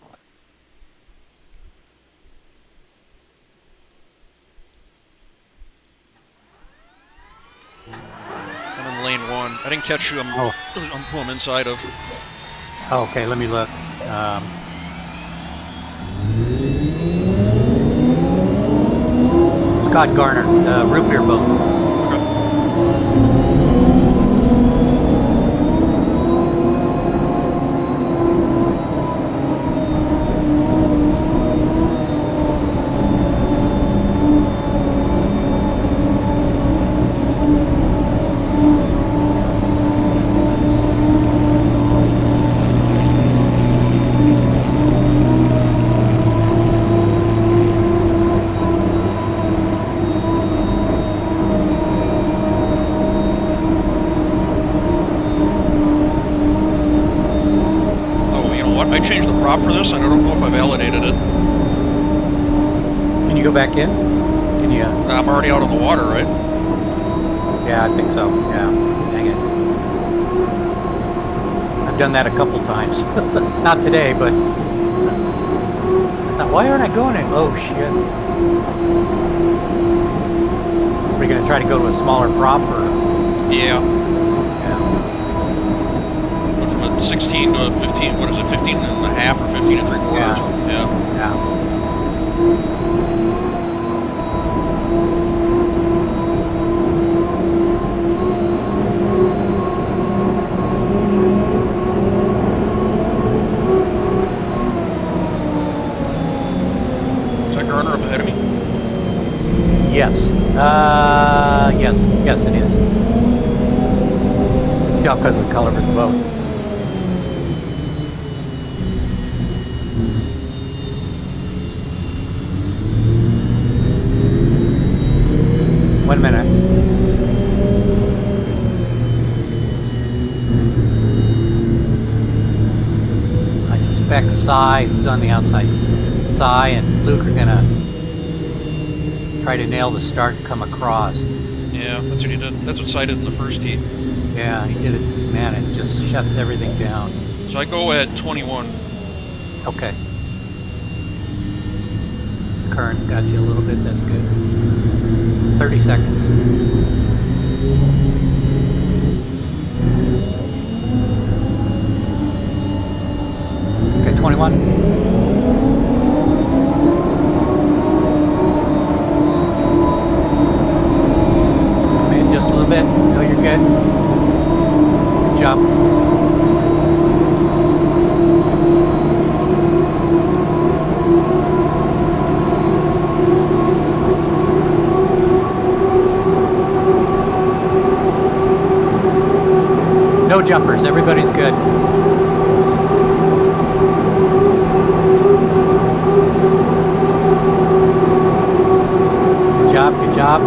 M: in lane 1. I didn't catch you. I'm inside of.
D: Okay, let me look. Scott Garner, the root beer boat.
M: I changed the prop for this. I don't know if I validated it.
D: Can you go back in? Can you?
M: I'm already out on the water, right?
D: Yeah, I think so. Yeah. Dang it. I've done that a couple times. Not today, but I thought, why aren't I going in? Oh shit. We're gonna try to go to a smaller prop or?
M: Yeah. Went from a 16 to a 15. What is it? 15 and a half or 15 and 3/4? Yeah. Is that Garner up ahead of me?
D: Yes. Yes, it is. Tell because of the color of his boat. One minute. I suspect Cy, who's on the outside, Cy and Luke are gonna try to nail the start and come across.
M: Yeah, that's what he did. That's what Cy did in the first tee.
D: Yeah, he did it. Man, it just shuts everything down.
M: So I go at 21.
D: Okay. Current's got you a little bit. That's good. 30 seconds. Okay, 21. Come in just a little bit. No, you're good. Good job. No jumpers. Everybody's good. Good job. Good job.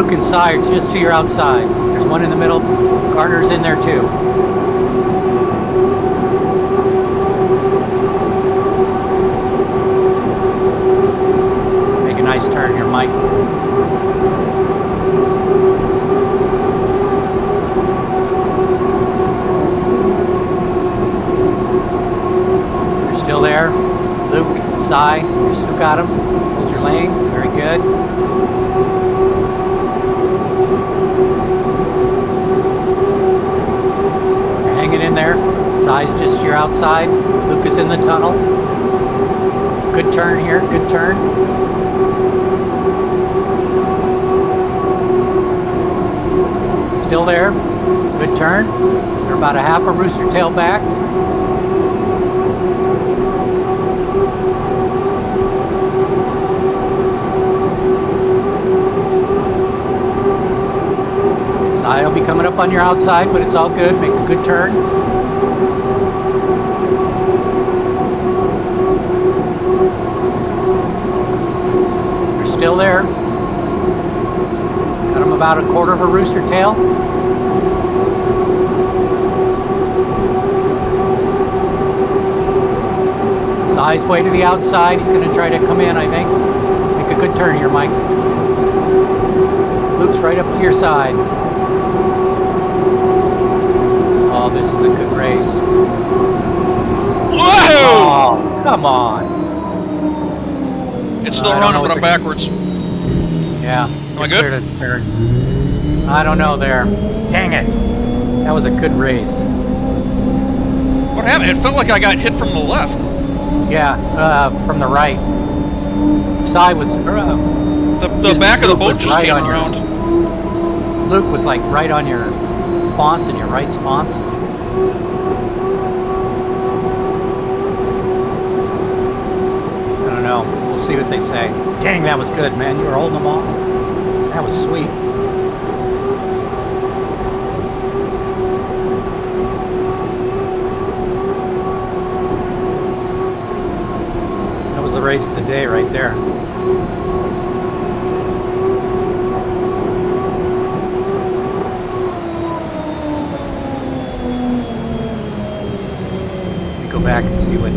D: Luke and Cy are just to your outside. There's one in the middle. Gardner's in there too. Make a nice turn here, Mike. You're still there. Luke, Cy, you still got him. Hold your lane. Very good. You're hanging in there. Cy's just to your outside. Luke is in the tunnel. Good turn here. Good turn. Still there. Good turn. You're about a half a rooster tail back. I'll be coming up on your outside, but it's all good. Make a good turn. You're still there. Got him about a quarter of a rooster tail. Size way to the outside. He's going to try to come in, I think. Make a good turn here, Mike. Luke's right up to your side. Oh, this is a good race.
M: Whoa!
D: Oh, come on.
M: It's still running, but I'm backwards.
D: Yeah.
M: Am I good?
D: To turn. I don't know there. Dang it. That was a good race.
M: What happened? It felt like I got hit from the left.
D: Yeah, from the right. Side was...
M: the back of the boat just came around.
D: Luke was like right on your spawns and your right spawns. I don't know. We'll see what they say. Dang, that was good, man. You were holding them all. That was sweet. That was the race of the day right there. Go back and see what.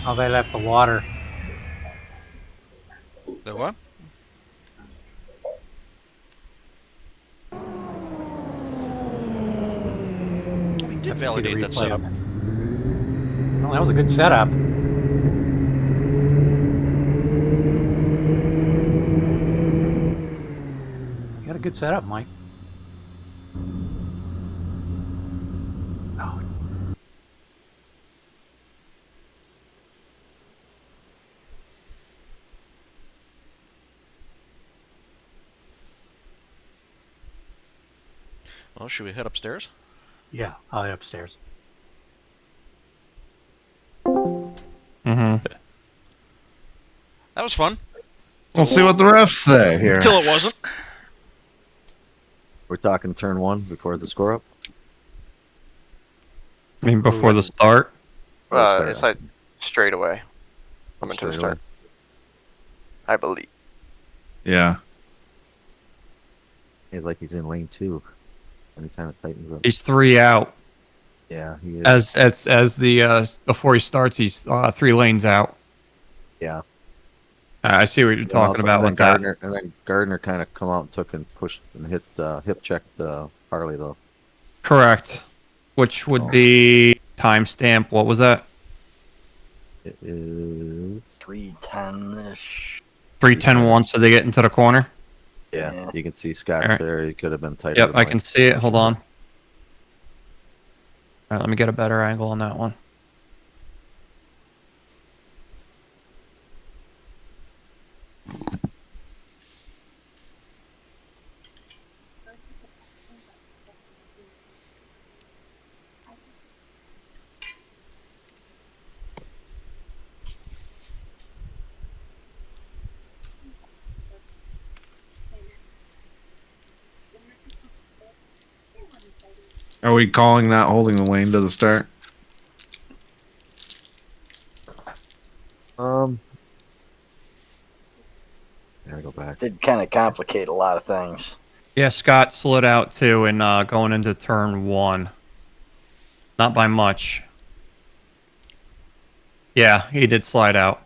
D: Oh, they left the water.
M: The what? We did validate that setup.
D: Well, that was a good setup. You got a good setup, Mike. Oh.
M: Well, should we head upstairs?
D: Yeah, I'll head upstairs.
E: Mm-hmm.
M: That was fun.
E: We'll see what the refs say here.
M: Until it wasn't.
V: We're talking turn one before the score up.
Q: I mean, before the start.
K: It's like straight away. Coming to the start. I believe.
E: Yeah.
V: He's like he's in lane 2. And he kind of tightens up.
Q: He's 3 out.
V: Yeah, he is.
Q: As the before he starts, he's 3 lanes out.
V: Yeah.
Q: I see what you're talking about with
V: Gardner, and then Gardner kind of come out and took and pushed and hit hip checked Harley though.
Q: Correct. Which would be timestamp. What was that?
V: It is
N: 310-ish.
Q: 3:10:1, so they get into the corner.
V: Yeah, you can see Scott's
Q: All right.
V: there. He could have been tighter.
Q: Yep, I can see it. Hold on. All right, let me get a better angle on that one.
E: Are we calling not holding the lane to the start?
V: Gotta go back.
N: Did kind of complicate a lot of things.
Q: Yeah, Scott slid out too and going into turn 1. Not by much. Yeah, he did slide out.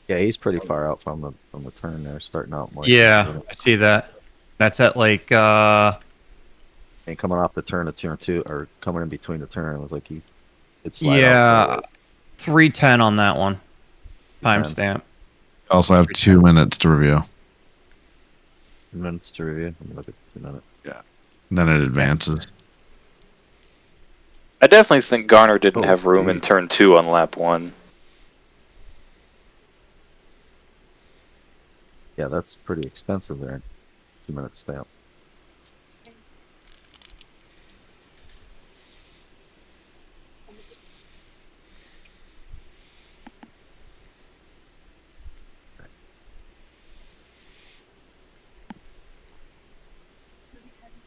V: Yeah, he's pretty far out from the turn there, starting out. More
Q: Yeah, I see that. That's at like
V: and coming off the turn of turn 2, or coming in between the turn, it was like he did slide out.
Q: yeah, 3:10 on that one. Timestamp.
E: Also have 2 minutes to review.
V: 2 minutes to review. Let me look at 2 minutes.
E: Yeah. Then it advances.
B: I definitely think Garner didn't have room in turn 2 on lap 1.
V: Yeah, that's pretty expensive there. 2 minute stamp.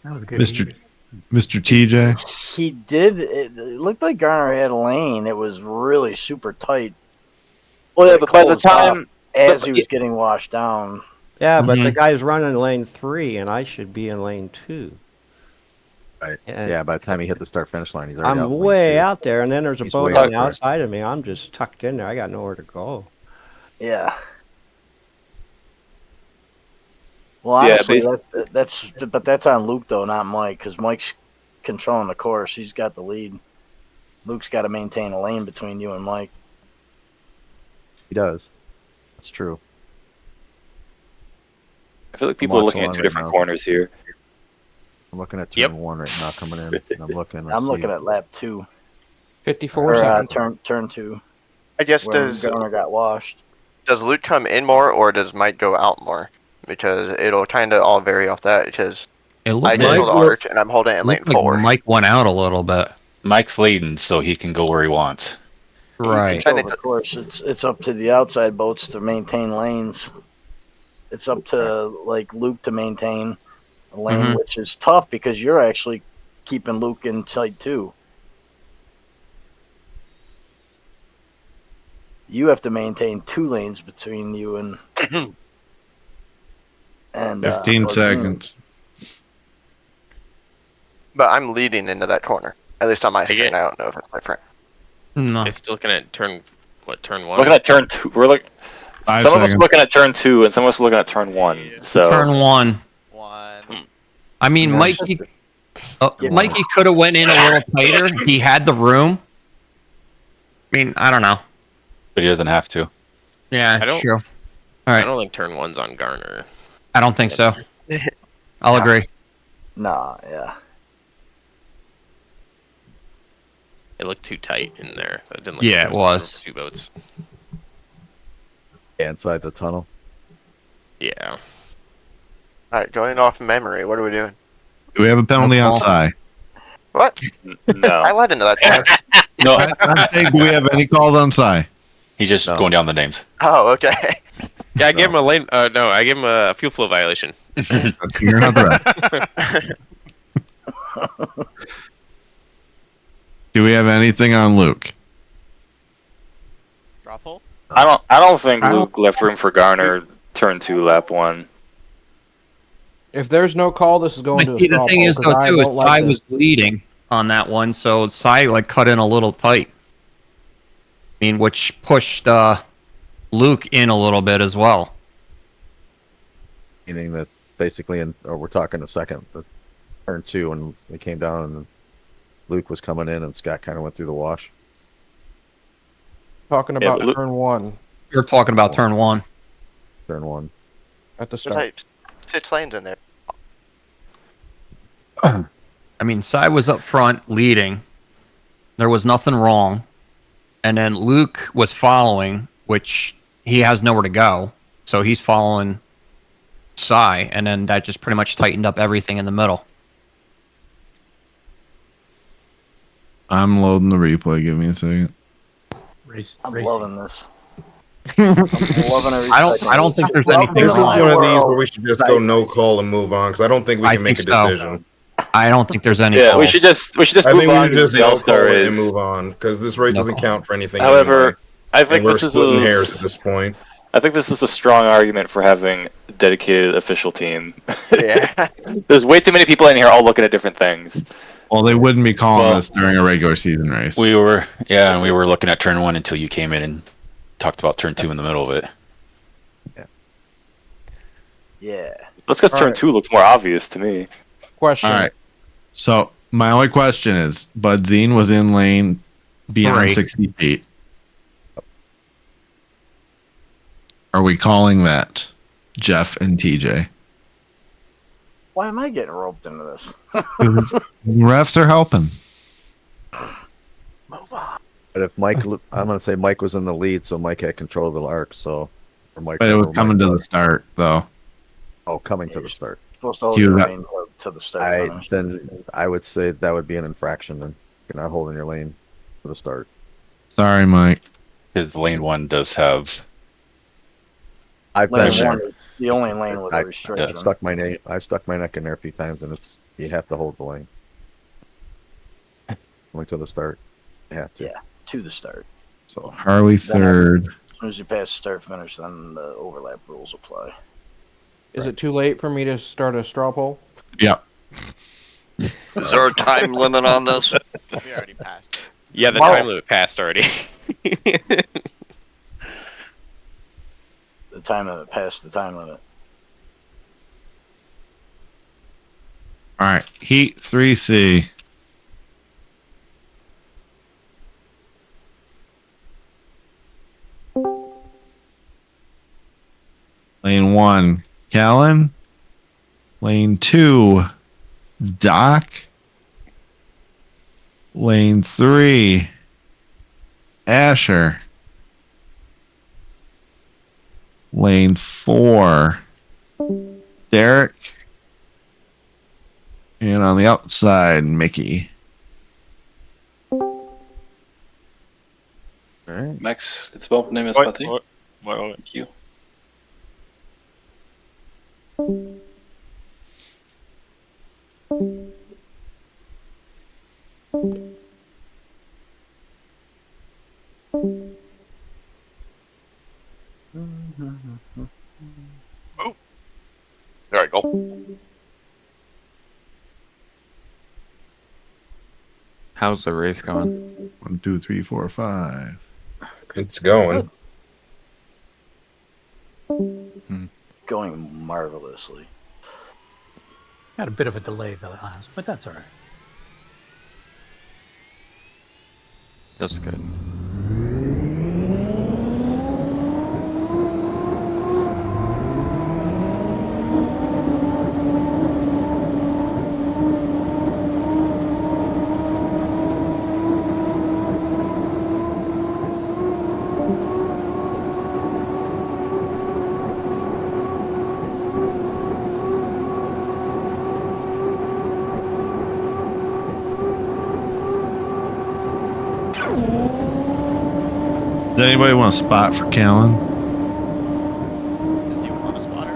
N: That was good.
E: Mr. TJ.
N: He did. It looked like Garner had a lane. It was really super tight.
B: Well, yeah,
N: It
B: but by the
N: closed up
B: time
N: as he was getting washed down.
H: Yeah, but the
V: Mhm.
H: guy's running lane 3, and I should be in lane 2.
V: Right.
H: And
V: Yeah, by the time he hit the start finish line, he's already out
H: I'm
V: in lane
H: way
V: 2.
H: out there, and then there's a
V: He's
H: boat
V: way
H: on
V: out
H: the
V: there.
H: outside of me. I'm just tucked in there. I got nowhere to go.
N: Yeah. Well,
B: Yeah,
N: honestly, that's on Luke though, not Mike, because Mike's controlling the course. He's got the lead. Luke's got to maintain a lane between you and Mike.
V: He does. That's true.
B: I feel like people are looking at 2 different corners here.
V: I'm looking at turn 1 right now coming in. And I'm looking.
N: I'm looking at lap 2.
P: 54
N: Or
P: seconds.
N: turn 2.
K: I guess
N: where
K: does
N: Garner got washed.
K: Luke come in more or does Mike go out more? Because it'll kind of all vary off that. Because
Q: It
K: I
Q: looked
K: just
Q: like,
K: hold Arch and I'm holding it in lane
Q: looked like
K: 4.
Q: Mike went out a little bit.
F: Mike's leading, so he can go where he wants.
Q: Right.
N: Control the course. It's up to the outside boats to maintain lanes. It's up to like Luke to maintain a lane,
Q: Mhm.
N: which is tough because you're actually keeping Luke in sight too. You have to maintain 2 lanes between you and
E: 15
N: or
E: seconds.
K: But I'm leading into that corner. At least on my screen. I don't know if it's different.
Q: No.
G: It's looking at turn 1?
B: Looking at turn 2. We're like,
E: 5
B: some of us
E: seconds.
B: are looking at turn 2, and some of us are looking at turn 1. So
Q: Turn 1. I mean,
N: Yeah.
Q: Mikey. Mikey could have went in a little tighter. He had the room. I mean, I don't know.
F: But he doesn't have to.
Q: Yeah,
G: I don't-
Q: true. All
G: I
Q: right.
G: don't think turn 1's on Garner.
Q: I don't think so. I'll agree.
N: Nah, yeah.
G: It looked too tight in there. It didn't look
Q: Yeah,
G: like
Q: it
G: there
Q: was.
G: 2 boats.
V: Yeah, inside the tunnel.
G: Yeah.
K: Alright, going off memory. What are we doing?
E: Do we have a penalty
Q: No
E: on
Q: call.
E: Psy?
K: What?
B: no.
K: I led into that corner.
F: No,
E: Do we have any calls on Psy?
F: he's just going down the names.
K: Oh, okay.
G: Yeah, I gave him a lane. No, I gave him a fuel flow violation.
E: You're not the ref. Do we have anything on Luke?
J: Drop hole?
B: I don't think Luke left room for Garner turn 2 lap 1.
P: If there's no call, this is going to a
Q: See, the
P: straw
Q: thing
P: poll,
Q: is,
P: 'cause
Q: though,
P: I
Q: too, is
P: don't
Q: Sai
P: like this.
Q: was leading on that one, so Sai like cut in a little tight. I mean, which pushed Luke in a little bit as well.
V: Meaning that basically, or we're talking the second, the turn 2, and they came down, and Luke was coming in, and Scott kind of went through the wash.
P: Talking
B: Yeah,
P: about
B: but Luke-
P: turn 1
Q: You're talking about turn 1.
V: Turn 1.
P: at the
K: There's
P: start.
K: like 6 lanes in there.
Q: I mean, Sai was up front leading. There was nothing wrong. And then Luke was following, which he has nowhere to go. So he's following Sai, and then that just pretty much tightened up everything in the middle.
E: I'm loading the replay. Give me a second.
N: I'm loving this. I'm loving every
Q: I don't think there's anything
C: This is
Q: wrong.
C: one of these where we should just go no call and move on because I don't think we
Q: I
C: can make a
Q: think so.
C: decision.
Q: I don't think there's any.
F: Yeah, we
Q: calls.
F: should just
C: I
F: move
C: think we
F: on
C: should
F: to
C: just
F: the
C: no
F: All-Star
C: call it
F: race.
C: and move on because this race
Q: No
C: doesn't
Q: call.
C: count for anything.
F: However,
C: anyway.
F: I think
C: And we're
F: this is
C: splitting hairs at this point.
F: I think this is a strong argument for having a dedicated official team.
K: Yeah.
F: There's way too many people in here all looking at different things.
E: Well, they wouldn't be calling
F: Well,
E: this during a regular season race.
F: we were, and we were looking at turn 1 until you came in and talked about turn 2 in the middle of it.
N: Yeah.
F: Let's get turn 2 looks more obvious to me.
P: Question.
E: All right. So my only question is, Bud Zine was in lane beyond 60 feet. Are we calling that, Jeff and TJ?
N: Why am I getting roped into this?
E: Refs are helping.
V: But if Mike, I'm going to say Mike was in the lead, so Mike had control of the arc. So, or Mike.
E: But it was
V: or
E: coming
V: Mike
E: to the start, though.
V: Oh, coming to the start.
N: Supposed to hold
E: You
N: your
E: got-
N: lane to the start.
V: Then I would say that would be an infraction. Then you're not holding your lane to the start.
E: Sorry, Mike.
F: His lane 1 does have.
V: I've
N: Lane
V: been
N: one
V: there.
N: is the only lane with a
V: I've
N: restriction.
V: stuck my neck in there a few times, and it's you have to hold the lane. Going to the start. Yeah.
N: Yeah, to the start.
E: So Harley third.
N: As soon as you pass the start finish, then the overlap rules apply.
P: Is it too late for me to start a straw poll?
E: Yep.
S: Is there a time limit on this?
J: We already passed.
G: Yeah, the
N: Well-
G: time limit passed already.
N: The time limit passed the time limit.
E: All right. Heat 3C. Lane 1, Callan. Lane 2, Doc. Lane 3, Asher. Lane 4, Derek. And on the outside, Mickey.
V: All right.
T: Max, it's both name is
O: What?
T: Patti.
O: What?
T: Thank you.
R: Oh. There I go.
Q: How's the race going?
E: 1, 2, 3, 4, 5.
C: It's going.
N: Going marvelously.
D: Got a bit of a delay, but that's all right.
Q: That's good.
E: Does anybody want a spot for Callan?
J: Does he want a spotter?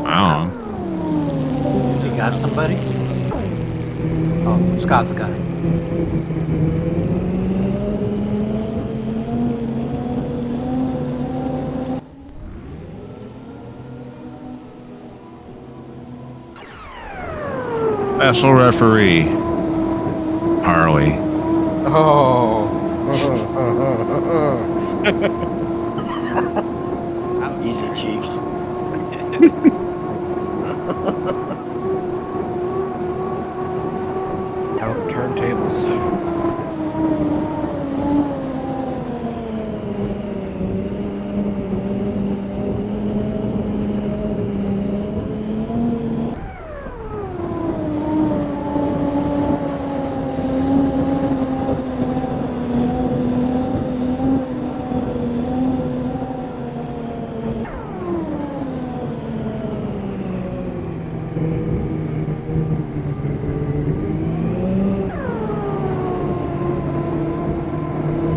E: I don't know.
D: Has he got somebody? Oh, Scott's got it.
E: Special referee, Harley.
P: Oh.
N: Easy cheeks.
P: Out turntables.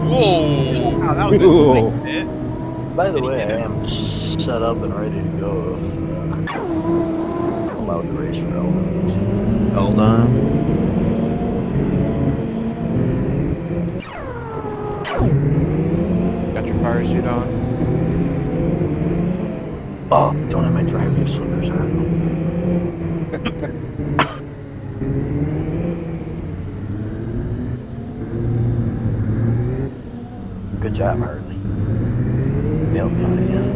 J: Whoa! Wow, that was a
P: Ooh.
J: quick hit.
N: By the way, I am set up and ready to go if allowed to race for elements.
Q: Hold on.
P: Got your fire suit on.
N: Oh, don't have my driving slippers on. Good job, Harley. Bailed me out again.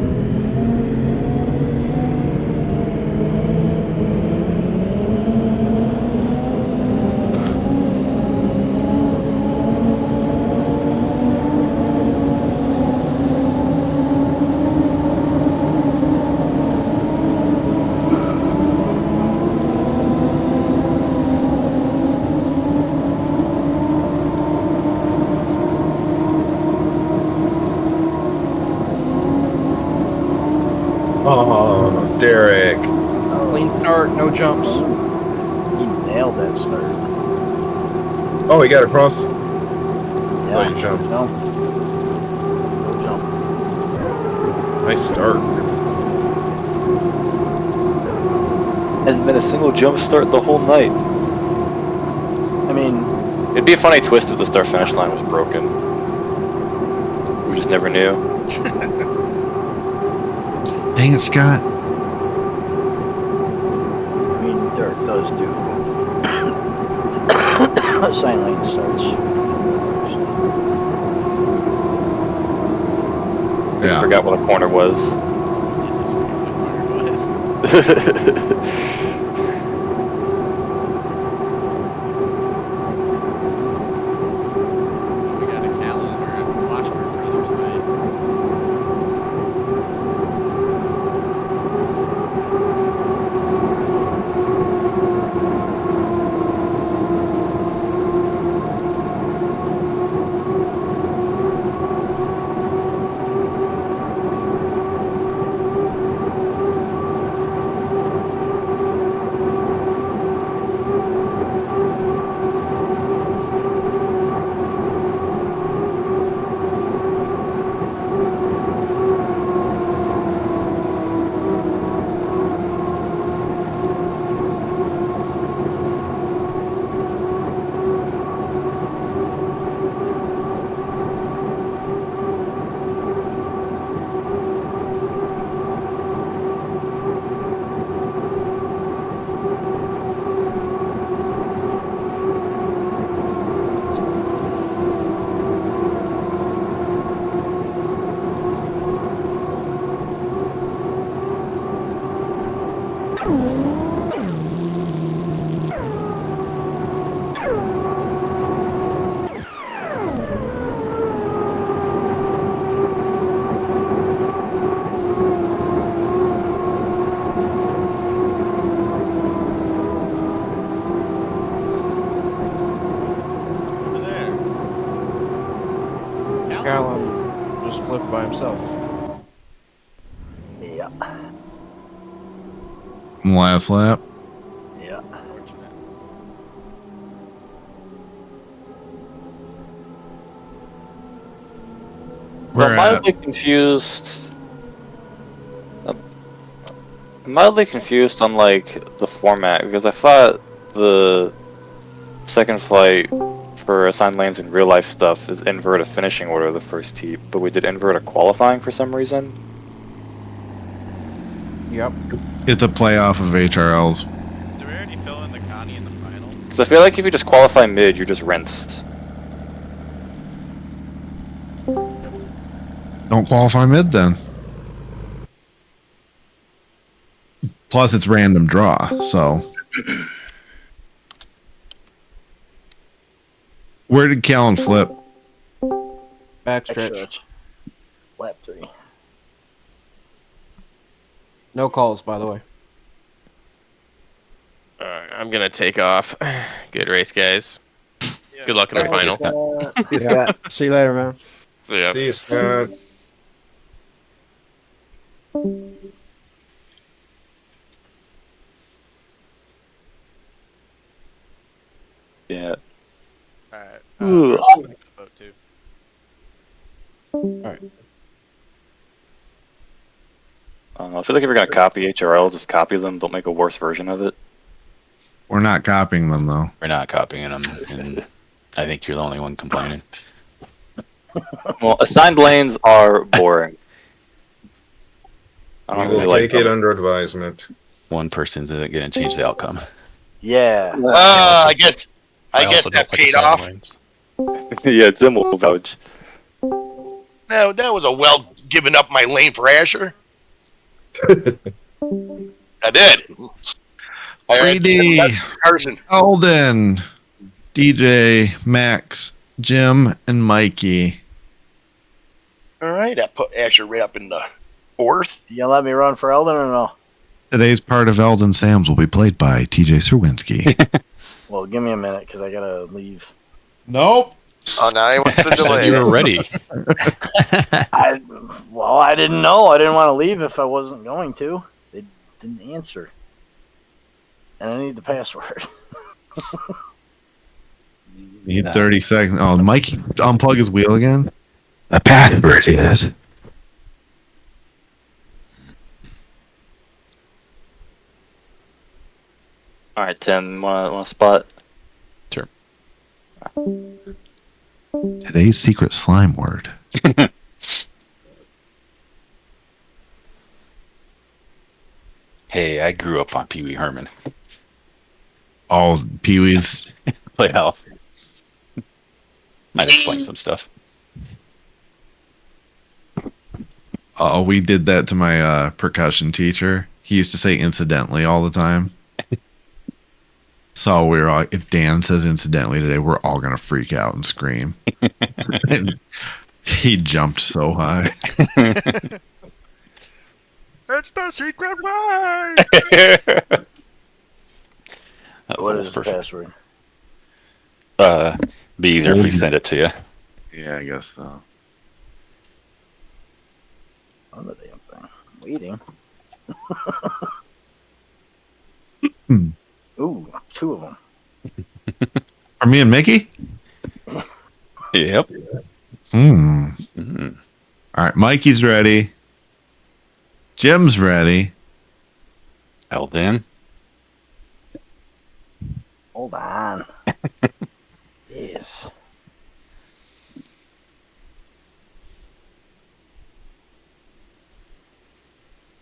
C: Oh, Derek.
P: Clean start, no jumps.
N: He nailed that start.
C: Oh, he got across.
N: Yeah.
C: Oh, you jumped.
N: No. No jump.
C: Nice start.
B: Hasn't been a single jump start the whole night.
N: I mean,
B: It'd be a funny twist if the start finish line was broken. We just never knew.
E: Dang it, Scott.
N: I mean, Derek does do sign lane starts.
B: I forgot what a corner was.
J: We got a calendar at Washburn Brothers fight.
P: Callum just flipped by himself.
N: Yeah.
E: Last lap.
N: Yeah.
B: I'm mildly confused. I'm mildly confused on like the format because I thought the second flight for assigned lanes in real life stuff is invert a finishing order of the first heat, but we did invert a qualifying for some reason.
P: Yep.
E: It's a playoff of HRLs.
J: Did we already fill in the Connie in the final?
B: Because I feel like if you just qualify mid, you're just rinsed.
E: Don't qualify mid then. Plus, it's random draw, so. Where did Callan flip?
P: Backstretch.
N: Lap 3.
P: No calls, by the way.
G: Alright, I'm gonna take off. Good race, guys. Good luck in the final.
H: Yeah. See you later, man.
G: Yeah.
C: See you, Scott.
B: Yeah.
J: Alright.
B: Ugh.
J: I'm gonna vote too.
P: Alright.
B: I feel like if you're gonna copy HRL, just copy them. Don't make a worse version of it.
E: We're not copying them though.
F: We're not copying them, and I think you're the only one complaining.
B: Well, assigned lanes are boring. I
C: We
B: don't
C: will
B: really like
C: take it
B: them.
C: under advisement.
F: One person's going to change the outcome.
N: Yeah.
R: I guess
L: also
R: that
L: don't like
R: paid
L: assigned
R: off.
L: lanes.
B: Yeah, Tim will vouch.
R: No, that was a well giving up my lane for Asher. I did.
E: 3D,
R: Carson.
E: Alden, DJ, Max, Jim, and Mikey.
R: All right, that put Asher right up in the fourth.
N: You gonna let me run for Eldon or no?
E: Today's part of Eldon Sam's will be played by TJ Serwinski.
N: Well, give me a minute because I gotta leave.
P: Nope.
K: Oh, now he wants to delay.
L: You were ready.
N: I didn't know. I didn't want to leave if I wasn't going to. They didn't answer, and I need the password.
E: Need 30 seconds. Oh, Mikey, unplug his wheel again.
F: A password, yes.
B: All right, Tim, want to spot?
L: Sure.
E: Today's secret slime word.
F: Hey, I grew up on Pee Wee Herman.
E: Oh, Pee Wee's.
F: Play out. Might explain some stuff.
E: Oh, we did that to my percussion teacher. He used to say incidentally all the time. So we were all, if Dan says incidentally today, we're all going to freak out and scream. And he jumped so high.
M: It's the secret word.
N: What is the password?
F: Be easier if we send it to you.
E: Yeah, I guess so.
N: On the damn thing. Waiting. Ooh, 2 of them.
E: Are me and Mickey?
F: Yep.
E: All right, Mikey's ready. Jim's ready.
F: Eldon.
N: Hold on. Yes.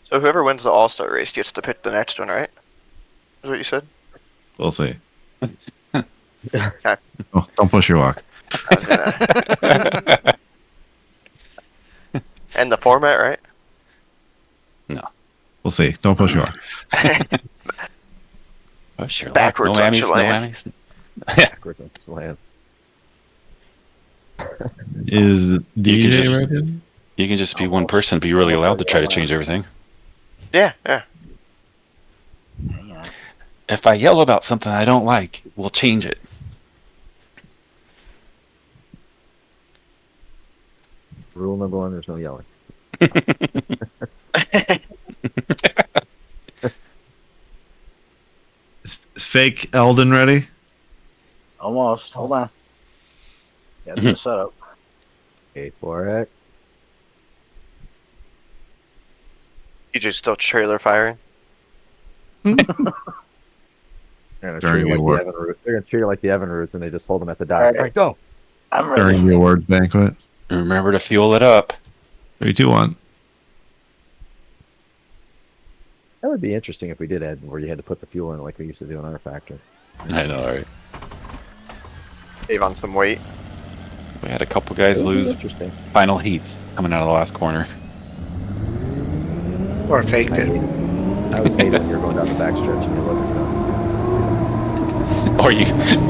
K: So whoever wins the All-Star race gets to pick the next one, right? Is what you said?
E: We'll see.
K: Okay.
E: Oh, don't push your luck.
K: And the format, right?
F: No.
E: We'll see. Don't push your luck.
F: Push your luck.
K: Backwards
F: No
K: on
F: whammies, no
K: Chilean.
F: whammies.
V: Backwards on Chilean.
E: Is DJ
F: just,
E: ready?
F: You can just be one person, but you're really allowed to try to change everything.
K: Yeah, yeah.
F: If I yell about something I don't like, we'll change it.
V: Rule number 1: there's no yelling.
E: Is fake Eldon ready?
N: Almost. Hold on. Got the setup.
V: 8-4X.
K: DJ's still trailer firing.
V: They're gonna
E: During
V: treat you
E: the
V: like
E: award.
V: the Evan Root. They're gonna treat you like the Evan Roots, and they just hold them at the dock.
N: All right.
V: All right, go.
N: I'm ready.
E: During the awards banquet.
F: Remember to fuel it up.
E: 3, 2, 1.
V: That would be interesting if we did add where you had to put the fuel in like we used to do in our factory.
F: I know, right?
K: Save on some weight.
F: We had a couple guys
V: That would be
F: lose
V: interesting.
F: final heat coming out of the last corner.
A: Or faked it.
V: I was hating when you were going down the backstretch and you wasn't done.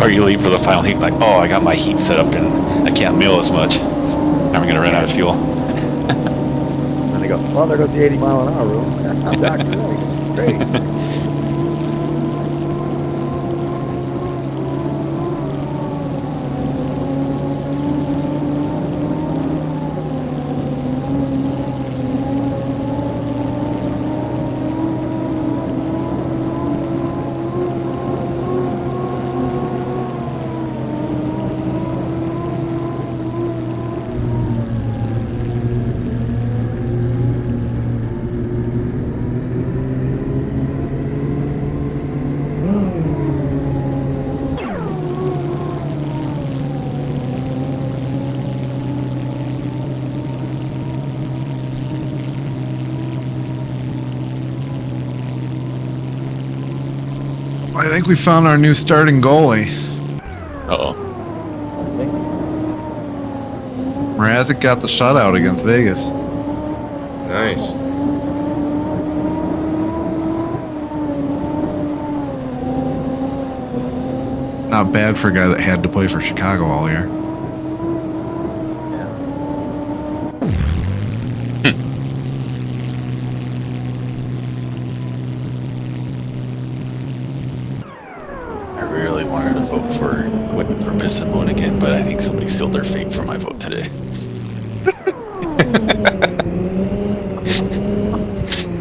F: Or you leave for the final heat like, oh, I got my heat set up and I can't mill as much. Now we're gonna run out of fuel.
V: And they go, well, there goes the 80-mile-an-hour rule. I'm Dr. Ray. Great.
E: I think we found our new starting goalie.
F: Uh-oh.
E: Mrazek got the shutout against Vegas.
C: Nice.
E: Not bad for a guy that had to play for Chicago all year.
F: I really wanted to vote for Piss and Moon again, but I think somebody sealed their fate for my vote today.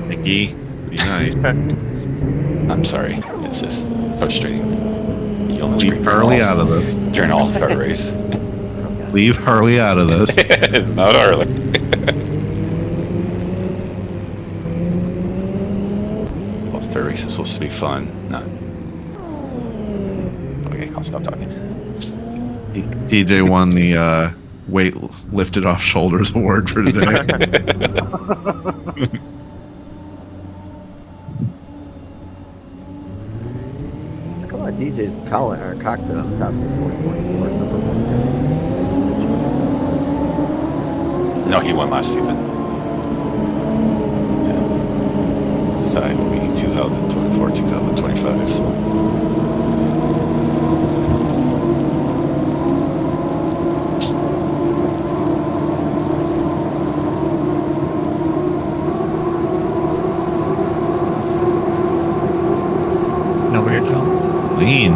E: Mickey, be nice.
F: I'm sorry. It's just frustrating. You only
E: Leave Harley out of this.
F: during All-Star race.
E: Leave Harley out of this.
F: Not Harley. All-Star race is supposed to be fun. Not. Okay, I'll stop talking.
E: TJ won the weight lifted off shoulders award for today.
V: Come on, DJ's collar or cockpit on the top of the 424, number 1.
F: No, he won last season. Yeah. Side will be 2024, 2025. So.
Q: Nobody jumps.
E: Clean.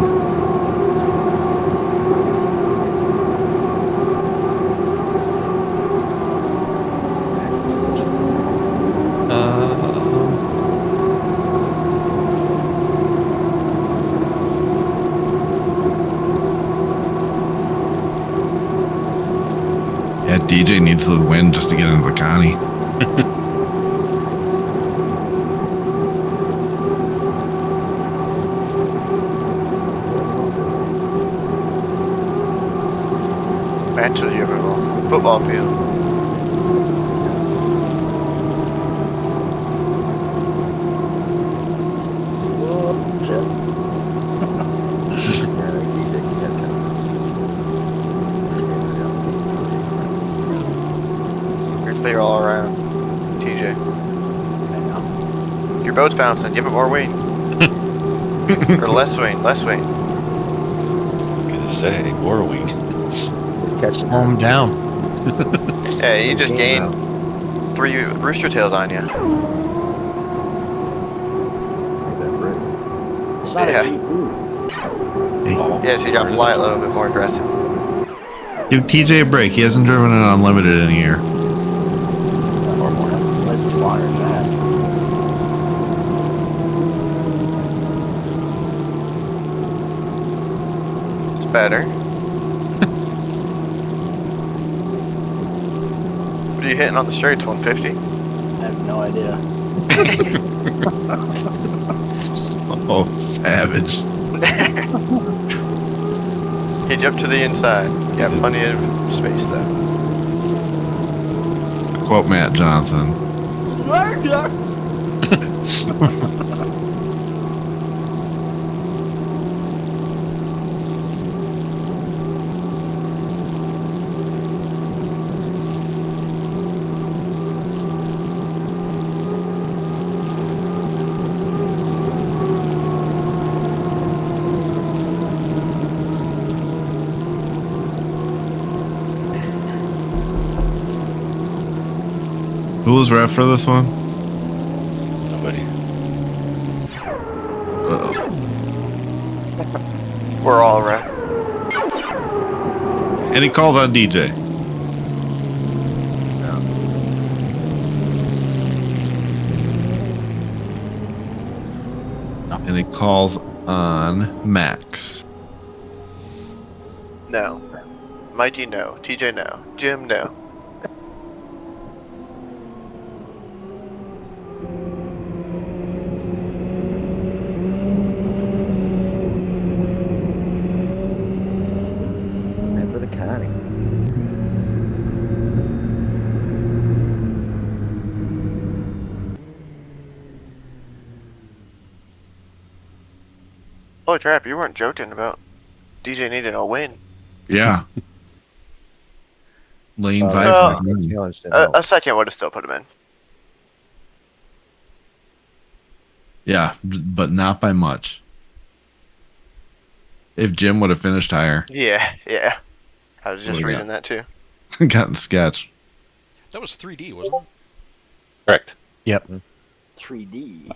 E: Yeah, DJ needs the win just to get into the Connie.
K: Actually, you have a football field. You're clear all around, TJ. Your boat's bouncing. Give it more wing. Or less wing. Less wing.
F: Gonna say more weak.
Q: Slow him down.
K: Yeah, you just gained 3 rooster tails on you.
N: It's not
K: Yeah.
N: a GP.
K: Yeah, so you got to fly a little bit more aggressive.
E: Give TJ a break. He hasn't driven an unlimited in a year.
K: It's better. What are you hitting on the straights? 150?
N: I have no idea.
E: Oh, savage.
K: He jumped to the inside. You got plenty of space though.
E: Quote Matt Johnson. Who was ref for this one?
F: Nobody.
E: Uh-oh.
K: We're all right.
E: And he calls on DJ. And he calls on Max.
K: No. Mikey, no. TJ, no. Jim, no.
V: For the Connie.
K: Holy crap, you weren't joking about DJ needing a win.
E: Yeah. Lane 5.
K: Well,
V: challenge didn't help.
K: a second would have still put him in.
E: Yeah, but not by much. If Jim would have finished higher,
K: Yeah, yeah. I was just
E: Oh, yeah.
K: reading that too.
E: gotten sketch.
M: That was 3D, wasn't it?
F: Correct.
Q: Yep.
N: 3D.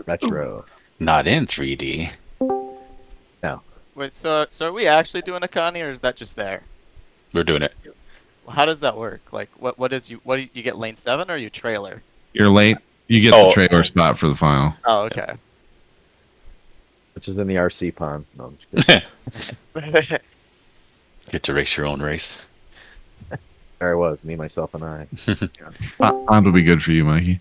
V: Retro.
F: Not in 3D.
V: No.
J: Wait, so are we actually doing a Connie, or is that just there?
F: We're doing it.
J: How does that work? Like, what do you get lane 7 or you trailer?
E: You're late. You get the trailer spot for the final.
J: Oh, okay.
V: Which is in the RC pond. No, I'm just kidding.
F: Get to race your own race.
V: There I was, me, myself, and I.
E: Pond will be good for you, Mikey.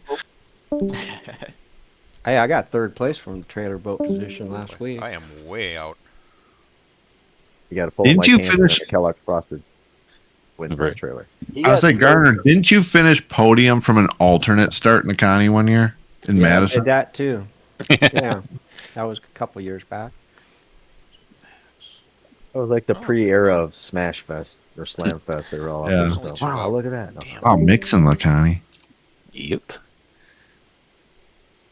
H: Hey, I got third place from the trailer boat position last week.
M: I am way out.
V: You got to pull
E: Didn't
V: my
E: you
V: hand
E: finish-
V: the Kellogg Frosted win for the trailer.
E: I was like, Garner, didn't you finish podium from an alternate start in the Connie one year in
H: Yeah, I
E: Madison?
H: did that too. Yeah, that was a couple years back.
V: It was like the pre-era of Smash Fest or Slam Fest. They were all
E: Yeah.
V: out there. So, wow, look at that. No.
E: Oh, mixing the Connie.
F: Yep.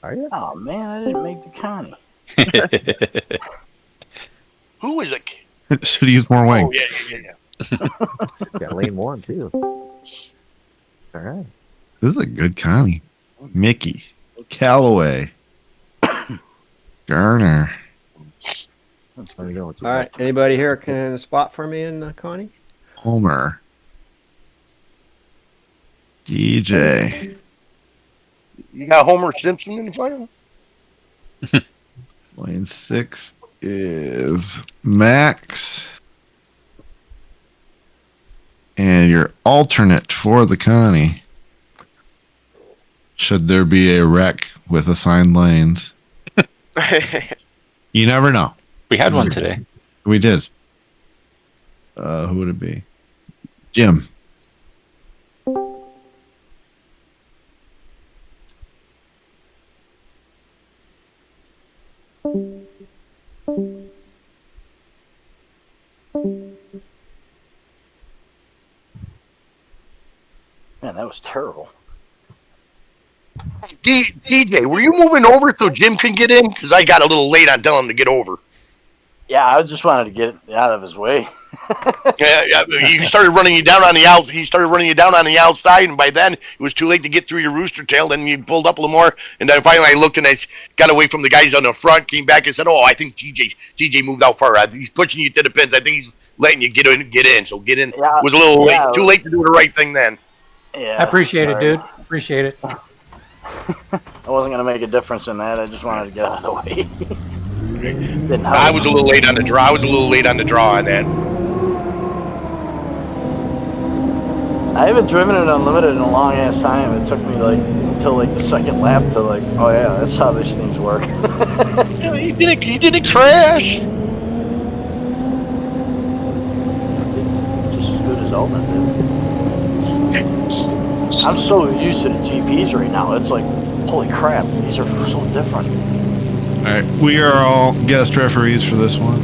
V: Are you?
N: Oh man, I didn't make the Connie.
R: Who is it?
E: Should have used more wing.
R: Oh, yeah.
V: It's got lane 1 too. All right.
E: This is a good Connie. Mickey. Calloway. Garner.
V: How you going?
H: All right, anybody here can spot for me in Connie?
E: Homer. DJ.
R: You got Homer Simpson in the final?
E: Lane 6 is Max. And your alternate for the Connie. Should there be a wreck with assigned lanes? You never know.
F: We had one today.
E: We did. Who would it be? Jim.
N: Man, that was terrible.
R: DJ, were you moving over so Jim can get in? Because I got a little late on telling him to get over.
N: Yeah, I just wanted to get it out of his way.
R: Yeah, he started running you down on the out. He started running you down on the outside, and by then it was too late to get through your rooster tail. Then you pulled up a little more, and then finally I looked and I got away from the guys on the front. Came back and said, "Oh, I think DJ moved out far. He's pushing you to the pins. I think he's letting you get in. So get in."
N: Yeah,
R: it was a little
N: yeah,
R: late. Too late to do the right thing then.
N: Yeah,
D: I appreciate it,
N: sorry.
D: dude. Appreciate it.
N: I wasn't gonna make a difference in that. I just wanted to get out of the way. Didn't help.
R: I was a little late on the draw. On that.
N: I haven't driven it unlimited in a long ass time. It took me like until like the second lap to like, oh yeah, that's how these things work.
R: Yeah, you didn't crash.
N: Just as good as Element did. I'm so used to the GPs right now. It's like, holy crap, these are so different.
E: All right, we are all guest referees for this one.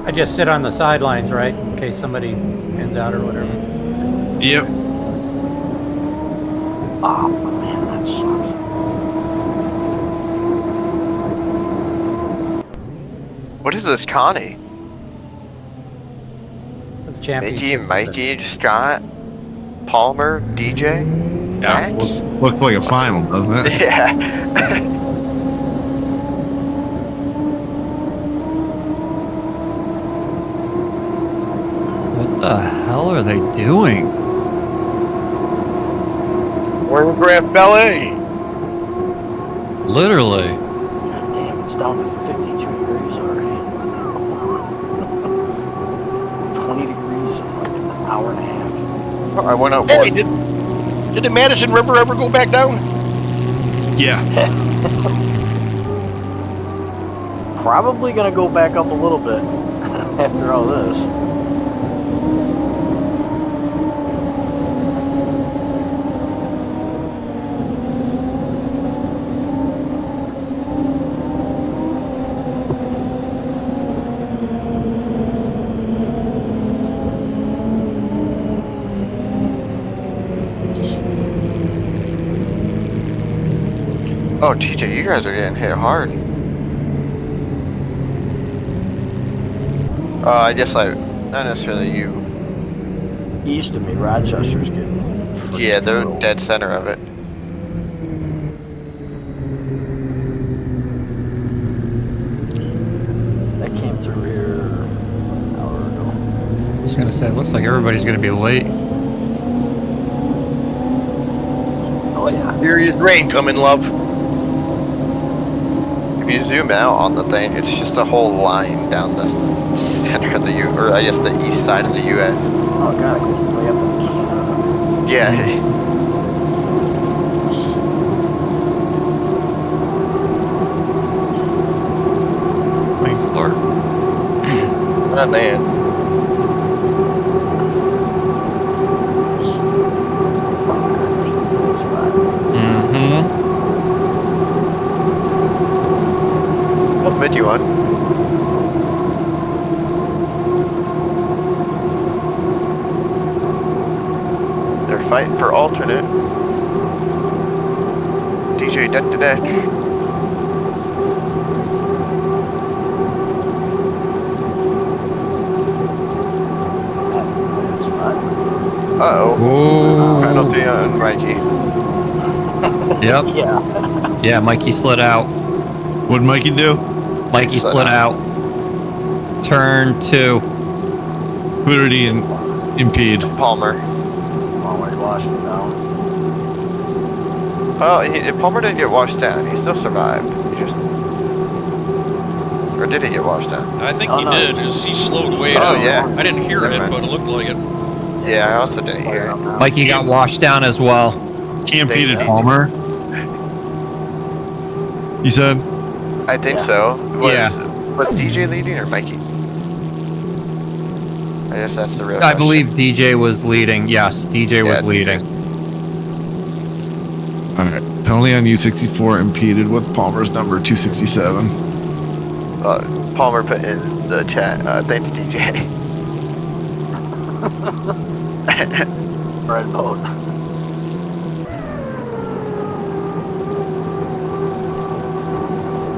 D: I just sit on the sidelines, right, in case somebody spins out or whatever.
E: Yep.
N: Oh man, that sucks.
K: What is this, Connie?
D: Championship.
K: Mikey, Scott, Palmer, DJ,
E: Yeah,
K: Max?
E: looks like a final, doesn't it?
K: Yeah.
Q: What the hell are they doing?
R: Choreographed ballet.
Q: Literally.
N: Damn, it's down to 52 degrees already. 20 degrees in like an hour and a half.
K: I went out.
R: Hey, did the Madison River ever go back down?
E: Yeah.
N: Probably gonna go back up a little bit after all this.
K: Oh, TJ, you guys are getting hit hard. I guess not necessarily you.
N: East of me, Rochester's getting freaking
K: Yeah, they're
N: killed.
K: dead center of it.
N: That came through here an hour ago.
Q: I was gonna say, it looks like everybody's gonna be late.
N: Oh yeah.
R: Serious rain coming, love.
K: If you zoom out on the thing, it's just a whole line down the center of the or I guess the east side of the U.S.
N: Oh god, it goes way up in Canada.
K: Yeah.
Q: Clean start.
K: Oh man.
Q: Mm-hmm.
K: What mid you on? They're fighting for alternate. DJ deck to deck. Uh-oh. Penalty on Mikey.
Q: Yep.
N: Yeah.
Q: Yeah, Mikey slid out.
E: What'd Mikey do?
Q: Mikey slid out. Turn 2.
E: Who did he impede?
K: Palmer.
N: Palmer washed him down.
K: Well, Palmer didn't get washed down. He still survived. He just... Or did he get washed down?
M: I think
N: Oh,
M: he
N: no.
M: did. Is he slowed way
K: Oh,
M: down.
K: yeah.
M: I didn't hear
K: Never
M: it,
K: mind.
M: but it looked like it.
K: Yeah, I also didn't hear it.
Q: Mikey got washed down as well.
E: He impeded
K: Thanks,
E: Palmer. You said?
K: I think
N: Yeah.
K: so.
Q: Yeah.
K: Was DJ leading or Mikey? I guess that's the real
Q: I
K: question.
Q: believe DJ was leading. Yes, DJ was
K: Yeah,
Q: leading.
E: All right. Penalty on U64 impeded with Palmer's number 267.
K: Palmer put in the chat. Thanks, DJ.
N: Red boat.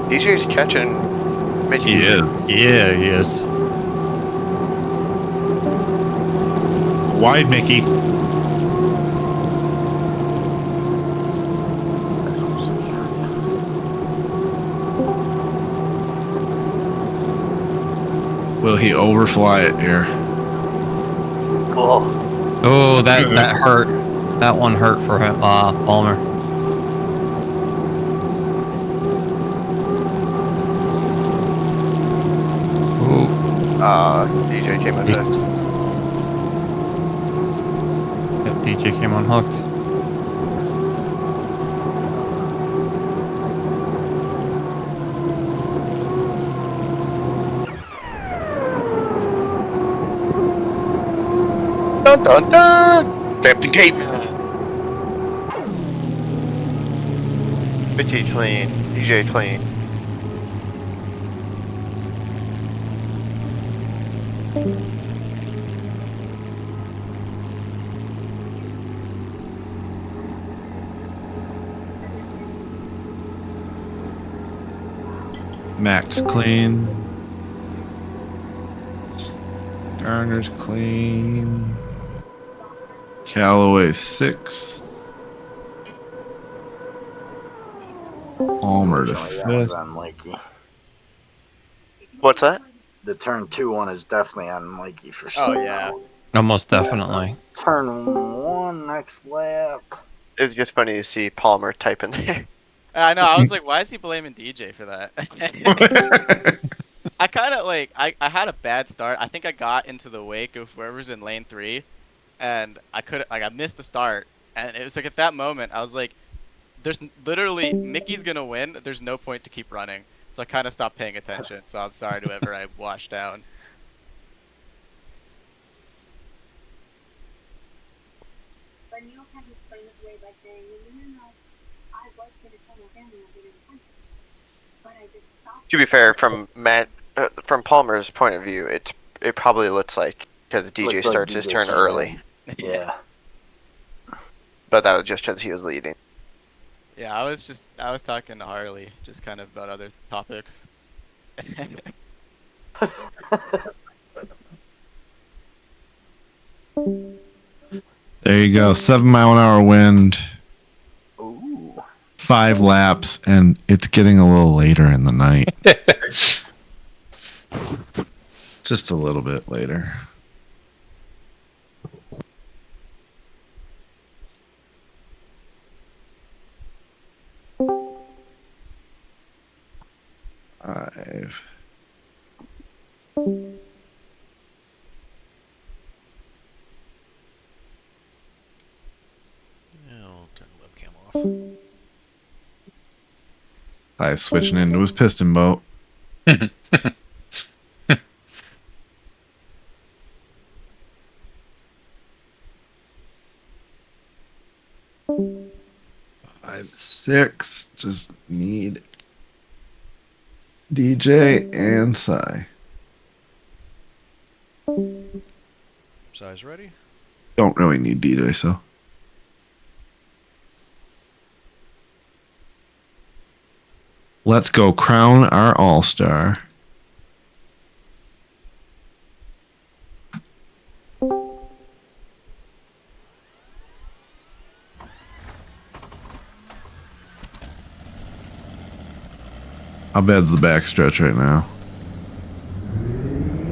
K: DJ's catching Mickey.
E: He is.
Q: Yeah, he is.
E: Wide Mickey. Will he overfly it here?
N: Cool.
Q: Oh, that hurt. That one hurt for him, Palmer. Ooh.
K: DJ came unhooked.
Q: Yep, DJ came unhooked.
R: Dun dun dun! Captain Cape.
K: Mickey clean. DJ clean.
E: Max clean. Garner's clean. Calloway 6th. Palmer to
N: Unfortunately, that was
E: 5th.
N: on Mikey.
K: What's that?
N: The turn 2 one is definitely on Mikey for sure.
J: Oh yeah.
Q: Almost definitely.
N: Turn 1 next lap.
K: It's just funny to see Palmer type in there.
J: I know. I was like, why is he blaming DJ for that? I kind of like I had a bad start. I think I got into the wake of whoever's in lane 3, and I missed the start. And it was like at that moment I was like, there's literally Mickey's gonna win. There's no point to keep running. So I kind of stopped paying attention. So I'm sorry to whoever I washed down.
K: To be fair, from from Palmer's point of view, it probably looks like because DJ
N: Looks like
K: starts his
N: DJ
K: turn
N: came
K: early.
N: Yeah.
K: But that was just because he was leading.
J: Yeah, I was talking to Harley, just kind of about other topics.
E: There you go. 7-mile-an-hour wind.
N: Ooh.
E: 5 laps, and it's getting a little later in the night. Just a little bit later. Five.
M: I'll turn the webcam off.
E: I switching into his piston boat. Five, 6. Just need DJ and Psy.
M: Size ready?
E: Don't really need DJ, so. Let's go crown our all-star. How bad's the backstretch right now?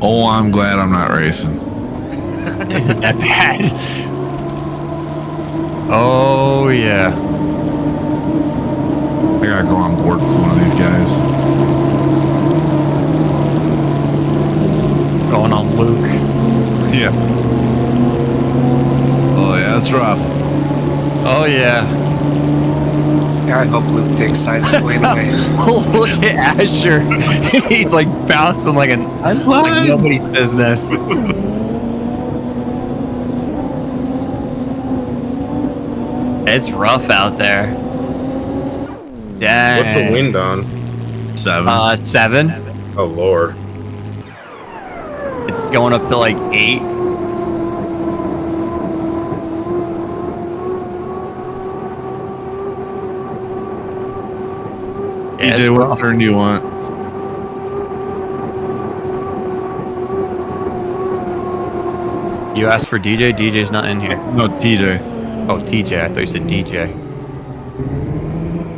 E: Oh, I'm glad I'm not racing.
Q: Isn't that bad? Oh, yeah.
E: I gotta go on board with one of these guys.
Q: Going on Luke.
E: Yeah. Oh, yeah, that's rough.
Q: Oh, yeah.
L: I hope Luke takes sides and lane away.
Q: Look at Asher. He's like bouncing like like nobody's business. It's rough out there. Dang.
C: What's the wind on?
E: 7.
Q: 7.
C: Oh Lord.
Q: It's going up to like 8.
E: DJ, what turn do you want?
Q: You asked for DJ? DJ's not in here.
E: No, TJ.
Q: Oh, TJ. I thought you said DJ.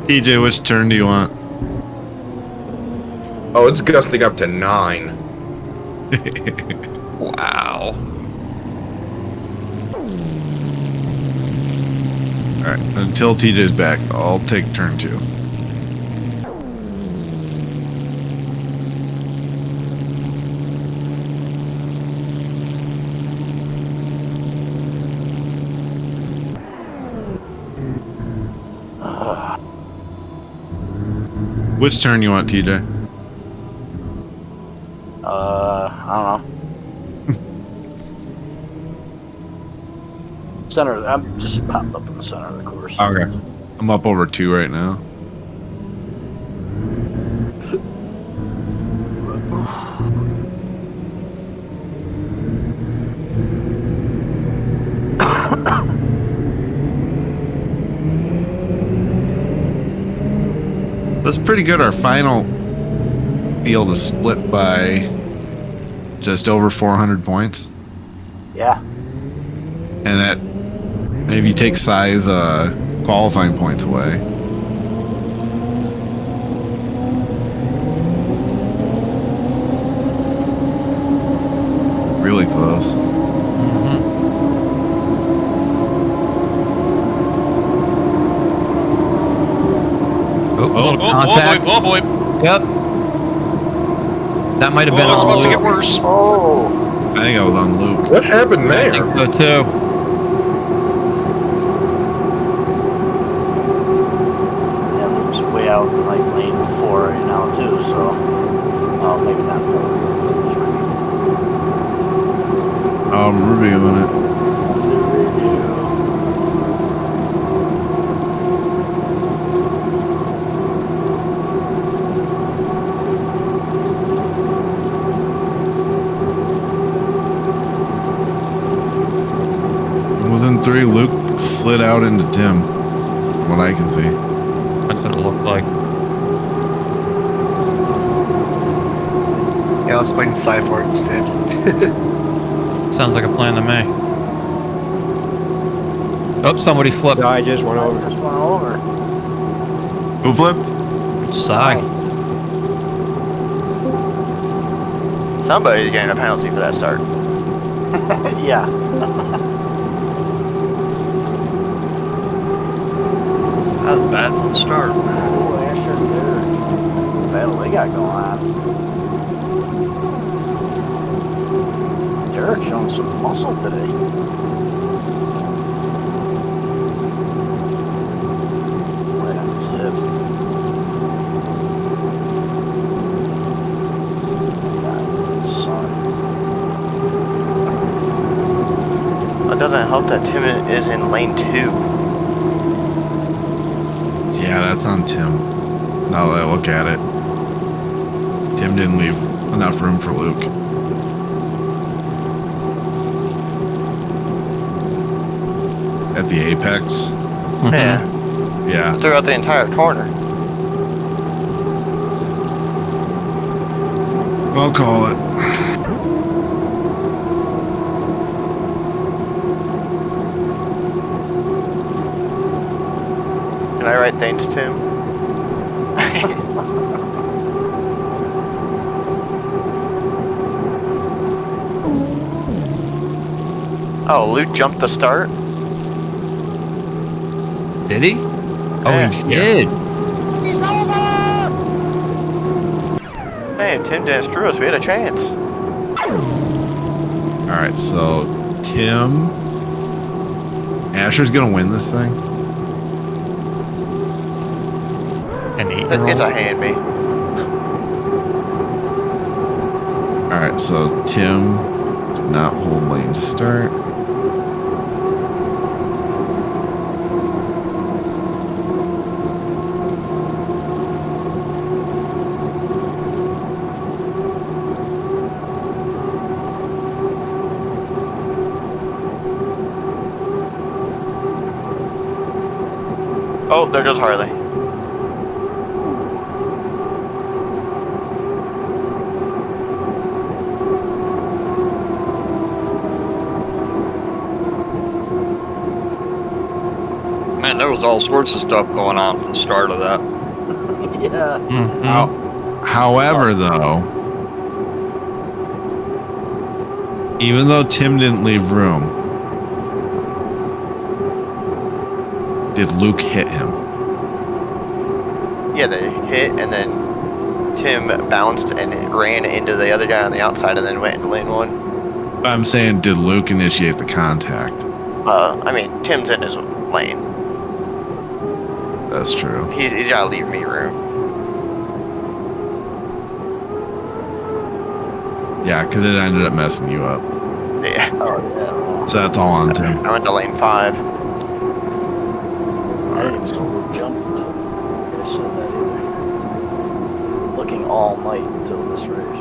E: TJ, which turn do you want?
C: Oh, it's gusting up to 9.
Q: Wow.
E: Alright, until TJ's back, I'll take turn 2. Which turn you want, TJ?
N: I don't know. Center. I'm just popped up in the center of the course.
E: Okay. I'm up over 2 right now. That's pretty good. Our final field is split by just over 400 points.
N: Yeah.
E: And that maybe takes size qualifying points away. Really close.
Q: Contact.
M: Oh boy.
Q: Yep. That might have been
M: it's
Q: on
M: about to
Q: Luke.
M: get worse.
N: Oh.
E: I think I was on Luke.
C: What happened
Q: I
C: there?
Q: think so too.
N: Yeah, Luke's way out in like lane 4 right now too, so maybe not 4, but 3.
E: I'm reviewing it. Was in 3. Luke slid out into Tim, from what I can see.
Q: like.
L: Yeah, let's play inside for it instead.
Q: Sounds like a plan to me. Oh, somebody flipped.
H: No, I just went over.
N: Just went over.
E: Who flipped?
Q: Sai.
K: Somebody's getting a penalty for that start.
N: Yeah.
S: That was bad from the start.
N: Oh, Asher there. Battle they got going on. Derek showing some muscle today. Right on his hip. God, son.
K: It doesn't help that Tim is in lane 2.
E: Yeah, that's on Tim. Now that I look at it, Tim didn't leave enough room for Luke. At the apex.
K: Yeah.
E: Yeah.
K: Throughout the entire corner.
E: I'll call it.
K: Can I write things, Tim? Oh, Luke jumped the start?
Q: Did he?
K: Yeah.
Q: Oh, he did.
N: He's over!
K: Hey, Tim didn't screw us. We had a chance.
E: All right, so Tim, Asher's gonna win this thing.
Q: An 8-year-old.
K: It's a hand me.
E: All right, so Tim did not hold lane to start.
K: Oh, there goes Harley.
S: Man, there was all sorts of stuff going on at the start of that.
N: Yeah.
E: However, though, even though Tim didn't leave room, did Luke hit him?
K: Yeah, they hit, and then Tim bounced and ran into the other guy on the outside and then went into lane 1.
E: I'm saying, did Luke initiate the contact?
K: I mean, Tim's in his lane.
E: That's true.
K: He's gotta leave me room.
E: Yeah, because it ended up messing you up.
K: Yeah.
N: Oh, yeah.
E: So that's all on Tim.
K: I went to lane 5.
N: I didn't even know who jumped until you guys said that either. Looking all night until this race.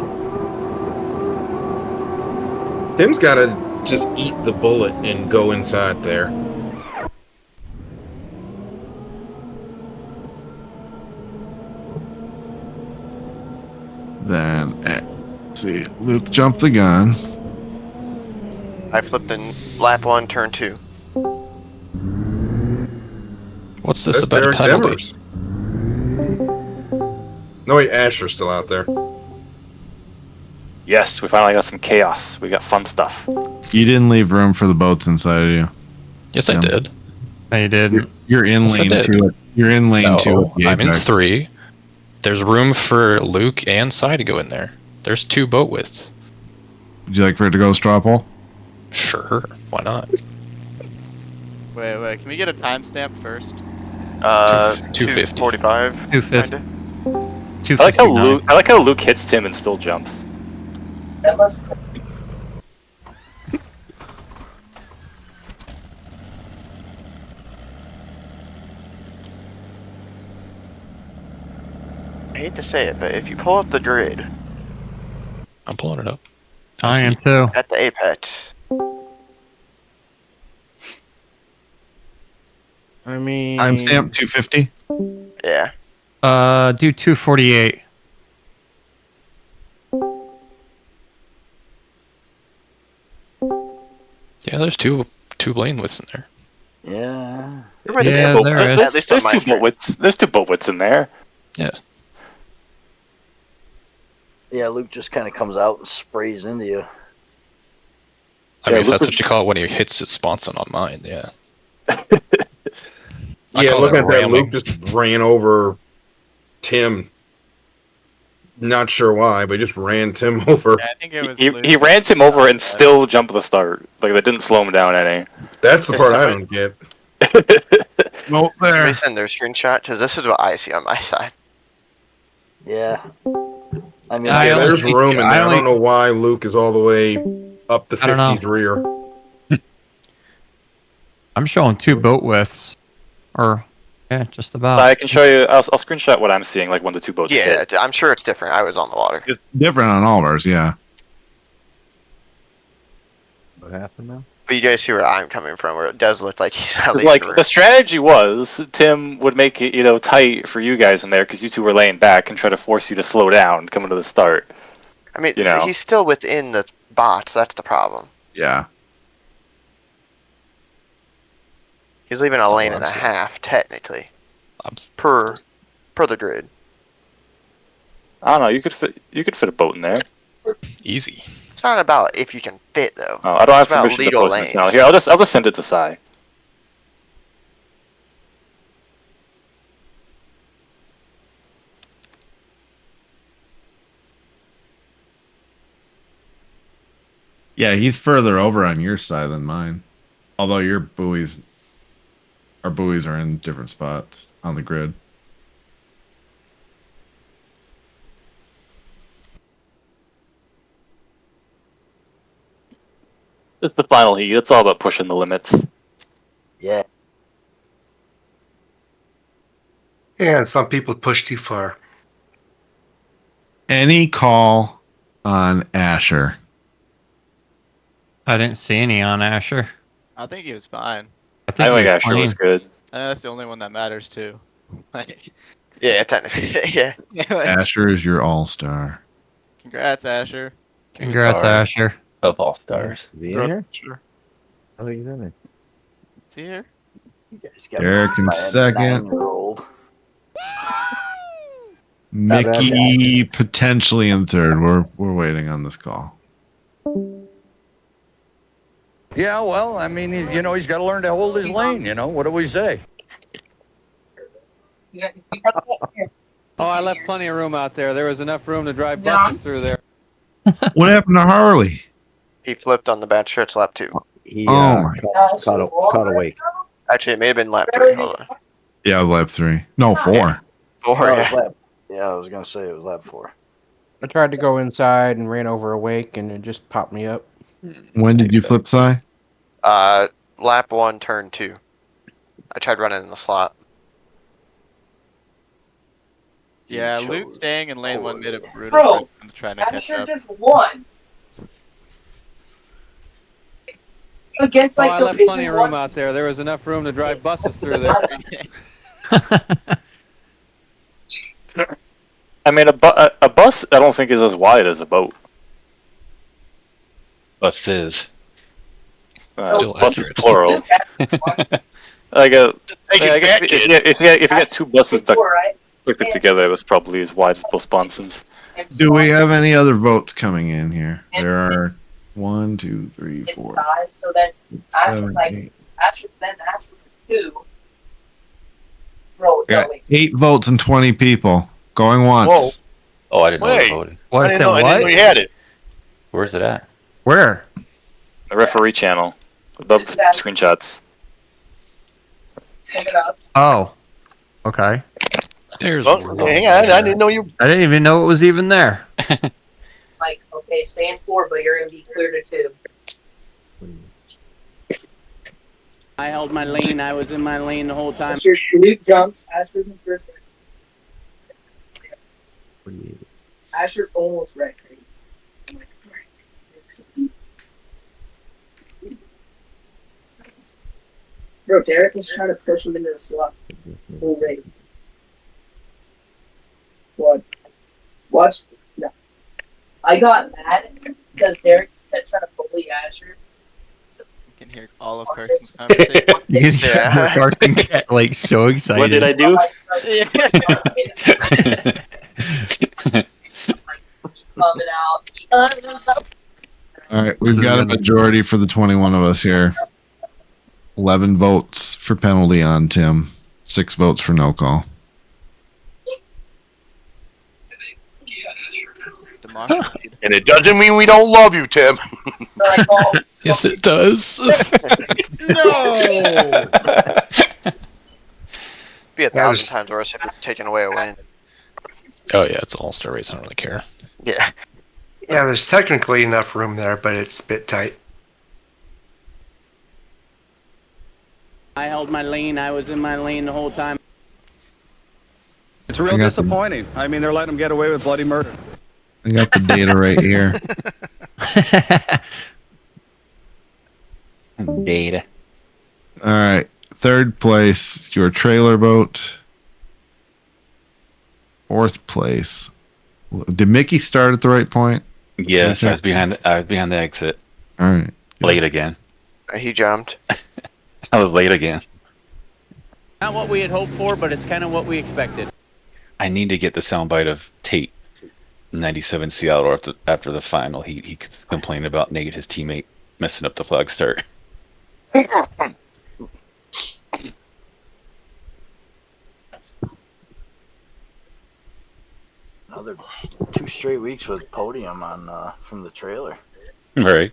C: Tim's got to just eat the bullet and go inside there.
E: Then, let's see, Luke jumped the gun.
K: I flipped in lap 1, turn 2.
I: What's this
C: That's
I: about a
C: Derek
I: penalty?
C: Demers. No, wait, Asher's still out there.
B: Yes, we finally got some chaos. We got fun stuff.
E: You didn't leave room for the boats inside of you.
I: Yes, I did.
Q: No, you didn't.
E: You're in
I: Yes, I
E: lane
I: did.
E: 2. You're in lane 2.
I: No,
E: at the
I: I'm in
E: apex.
I: 3. There's room for Luke and Sai to go in there. There's 2 boat widths.
E: Would you like for it to go straw poll?
I: Sure, why not?
J: Wait, can we get a timestamp first?
I: 250.
K: 245.
Q: 250.
B: I like how Luke hits Tim and still jumps.
K: I hate to say it, but if you pull up the grid
I: I'm pulling it up.
Q: I am too.
K: at the apex,
P: I mean,
E: Timestamp 250.
K: yeah.
Q: Do 248.
I: Yeah, there's two lane widths in there.
N: Yeah.
Q: Yeah, there is.
K: There's two boat
B: widths. There's two boat widths in there.
I: Yeah.
N: Yeah, Luke just kind of comes out and sprays into you.
I: I mean, if that's what you call it when he hits his sponson on mine, yeah.
C: Yeah,
I: call
C: look
I: it
C: at that.
I: ramming.
C: Luke just ran over Tim. Not sure why, but just ran Tim over.
J: Yeah, I think it was.
B: He ran Tim over and still jumped the start. Like, that didn't slow him down any.
C: That's the part I don't get.
E: Well, there.
K: Somebody send their screenshot because this is what I see on my side.
N: Yeah. I mean,
C: Yeah, there's room in there. I don't know why Luke is all the way up the
Q: I don't know.
C: 50s rear.
Q: I'm showing two boat widths. Or, yeah, just about.
B: I can show you. I'll screenshot what I'm seeing, like when the two boats
K: Yeah,
B: hit.
K: I'm sure it's different. I was on the water.
E: It's different on all of ours, yeah.
V: What happened now?
K: But you guys see where I'm coming from, where it does look like he's out
B: Like, the strategy was Tim would make it, tight for you guys in there because you two were laying back and try to force you to slow down coming to the start.
K: I mean, he's still within the bots. That's the problem.
E: Yeah.
K: He's leaving a lane and a half, technically, per the grid.
B: I don't know. You could fit a boat in there.
I: Easy.
K: It's not about if you can fit, though.
B: Oh, I don't have
K: It's about
B: permission to
K: legal
B: post
K: lanes.
B: it now. Here, I'll just send it to Sai.
E: Yeah, he's further over on your side than mine. Although our buoys are in different spots on the grid.
B: It's the final heat. It's all about pushing the limits.
N: Yeah.
L: Yeah, and some people push too far.
E: Any call on Asher?
Q: I didn't see any on Asher.
J: I think he was fine.
Q: I think
B: Asher was good.
J: That's the only one that matters too. Like,
K: Yeah, technically, yeah.
E: Asher is your all-star.
J: Congrats, Asher.
Q: Congrats, Asher.
F: Of all stars.
V: Is he in here?
J: Sure.
V: I think he's in there.
J: Is he here?
N: You guys got
E: Eric in
N: by a
E: second.
N: 9-year-old.
E: Mickey potentially in third. We're waiting on this call.
O: Yeah, well, I mean, he's got to learn to hold his lane, What do we say?
U: Oh, I left plenty of room out there. There was enough room to drive buses through there.
E: What happened to Harley?
K: He flipped on the bad stretch lap 2.
V: He
E: my
V: caught a wake.
K: Actually, it may have been lap 3. Hold on.
E: Yeah, lap 3. No, 4.
K: 4,
N: Oh, it was
K: yeah.
N: yeah, I was going to say it was lap 4.
P: I tried to go inside and ran over a wake, and it just popped me up.
E: When did you flip, Si?
K: Lap 1, turn 2. I tried running in the slot.
J: Yeah, Luke staying in lane 1 made it brutal for him to try to catch up.
A: just won. Against
U: Oh,
A: like
U: I left
A: Division
U: plenty of
A: 1.
U: room out there. There was enough room to drive buses through there.
B: I mean, a bus, I don't think is as wide as a boat.
F: Bus is.
I: Still
B: Bus is
I: accurate.
B: plural. If you got two buses that clicked together, that's probably as wide as both sponsons.
E: Do we have any other votes coming in here? There are 1, 2, 3, 4.
A: So then Asher's
E: 7,
A: like
E: 8.
A: Asher's 2. Bro,
E: We got 8 votes and 20 people. Going once.
F: Oh, I didn't know
R: Wait.
F: he voted.
Q: What?
R: I didn't know he had it.
F: Where's it at?
Q: Where?
B: The referee channel. Above the screenshots.
A: Pick it up.
Q: Oh. Okay.
I: There's
R: Oh, hang on, I didn't know you.
Q: I didn't even know it was even there.
A: Like, okay, stay in 4, but you're gonna be clear to 2.
U: I held my lane. I was in my lane the whole time.
A: Luke jumps. Asher's in first. Asher almost wrecked me. I'm like, frick. Bro, Derek was trying to push him into the slot. Full rate. watched. No. I got mad because Derek kept trying to bully Asher.
J: You can hear all of Carson's conversation.
Q: You can hear Carson get like so excited.
G: What did I do?
A: Coming out.
E: All right, we've got a majority for the 21 of us here. 11 votes for penalty on Tim. 6 votes for no call.
R: And it doesn't mean we don't love you, Tim.
I: Yes, it does.
K: No. Be 1,000 times worse if you're taking away a win.
I: Oh yeah, it's all-star race. I don't really care.
K: Yeah.
L: Yeah, there's technically enough room there, but it's a bit tight.
T: I held my lane. I was in my lane the whole time.
V: It's real disappointing. I mean, they're letting them get away with bloody murder.
E: I got the data right here.
F: Data.
E: All right. Third place, your trailer boat. Fourth place. Did Mickey start at the right point?
F: Yes, I was behind the exit.
E: All right.
F: Late again.
K: He jumped.
F: I was late again.
T: Not what we had hoped for, but it's kind of what we expected.
F: I need to get the soundbite of Tate, 97 Seattle after the final. He complained about Nate, his teammate, messing up the flag start.
N: Another 2 straight weeks with podium on from the trailer.
F: Right.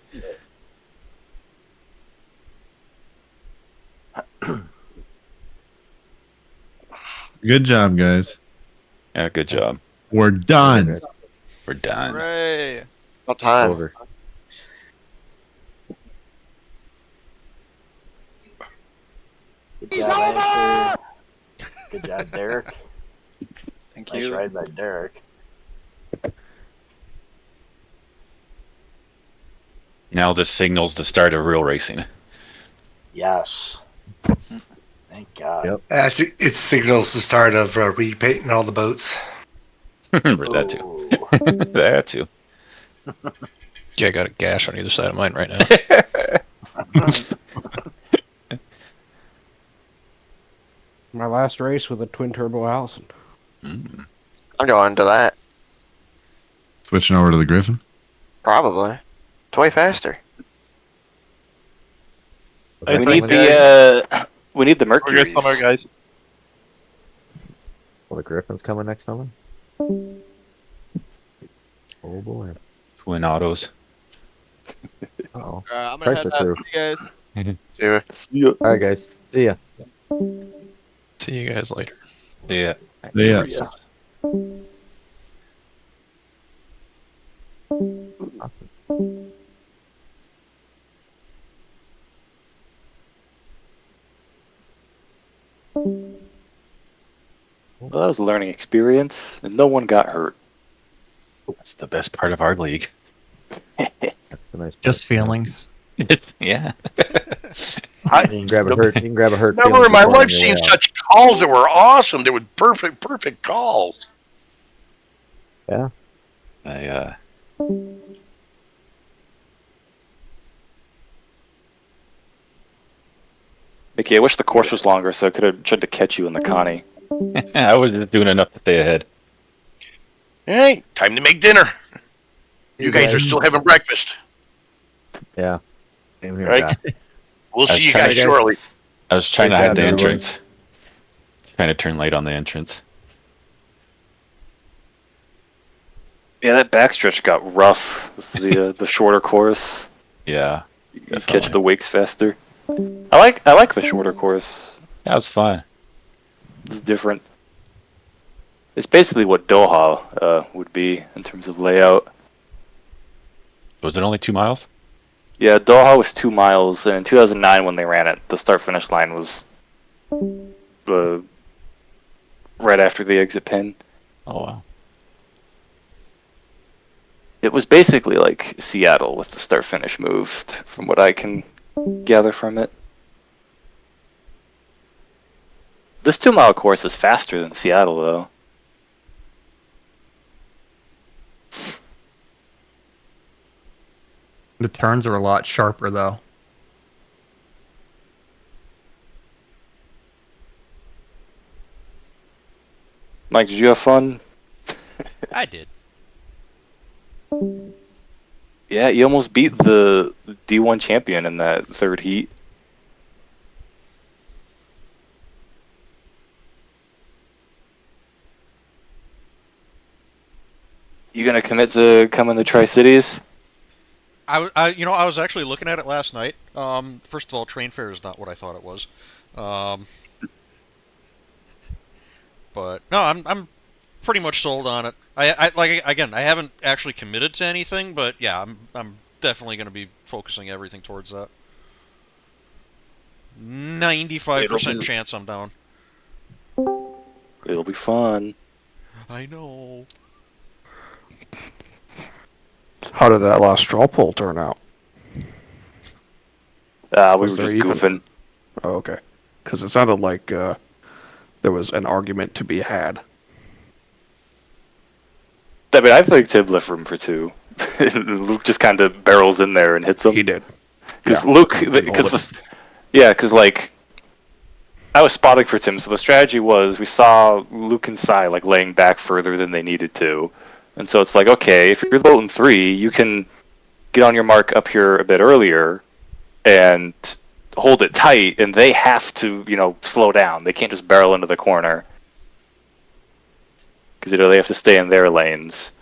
E: Good job, guys.
F: Yeah, good job.
E: We're done.
F: We're done.
J: Hooray!
K: What time?
V: Over.
N: Good job, Asher. Good job, Derek.
G: Thank
N: Nice
G: you.
N: ride by Derek.
F: Now this signals the start of real racing.
N: Yes. Thank God.
V: Yep.
L: It signals the start of repainting all the boats.
F: For that too. That too.
I: Yeah, I got a gash on either side of mine right now.
P: My last race with a twin turbo Allison.
F: Mm.
K: I'm going to that.
E: Switching over to the Griffin.
K: Probably. It's way faster.
B: We need the Mercury.
V: guys. Well, the Griffin's coming next summer. Oh boy.
F: Twin autos.
V: Oh.
J: I'm gonna head out. See you guys.
K: See you.
V: All right, guys. See ya.
I: See you guys later.
F: Yeah.
E: Yeah.
V: Awesome.
B: Well, that was a learning experience, and no one got hurt.
F: That's the best part of our league.
V: That's a nice.
Q: Just feelings.
F: Yeah.
V: You can grab a hurt. You can grab a hurt.
R: Never in my life seen such calls that were awesome. They were perfect calls.
V: Yeah.
B: Mickey, I wish the course was longer so I could have tried to catch you in the Connie.
F: I was just doing enough to stay ahead.
R: Hey, time to make dinner. You guys are still having breakfast.
V: Yeah. Same here,
R: Right?
V: Doc.
R: We'll
F: I was
R: see you
F: trying
R: guys
F: to-
R: shortly.
F: I was trying to
V: Good
F: hide
V: job,
F: the
V: everybody.
F: entrance. Trying to turn late on the entrance.
B: Yeah, that backstretch got rough with the shorter course.
F: Yeah.
B: You catch the wakes faster. I like the shorter course.
F: That was fun.
B: It's different. It's basically what Doha would be in terms of layout.
F: Was it only 2 miles?
B: Yeah, Doha was 2 miles, and in 2009 when they ran it, the start-finish line was right after the exit pin.
F: Oh, wow.
B: It was basically like Seattle with the start-finish moved, from what I can gather from it. This 2 mile course is faster than Seattle, though.
Q: The turns are a lot sharper though.
B: Mike, did you have fun?
M: I did.
B: Yeah, you almost beat the D1 champion in that third heat. You gonna commit to coming to Tri-Cities?
M: I was actually looking at it last night. First of all, train fare is not what I thought it was. But no, I'm pretty much sold on it. I like again, I haven't actually committed to anything, but yeah, I'm definitely going to be focusing everything towards that. 95% chance I'm down.
B: It'll be fun.
M: I know.
P: How did that last straw poll turn out?
B: We were just goofing.
P: Oh, okay. Because it sounded like there was an argument to be had.
B: I mean, I think Tim left room for two. Luke just kind of barrels in there and hits him.
P: He did.
B: Because
P: Yeah.
B: Luke, because like, I was spotting for Tim, so the strategy was we saw Luke and Sai like laying back further than they needed to. And so it's like, okay, if you're low in 3, you can get on your mark up here a bit earlier and hold it tight, and they have to, slow down. They can't just barrel into the corner. Because, they have to stay in their lanes.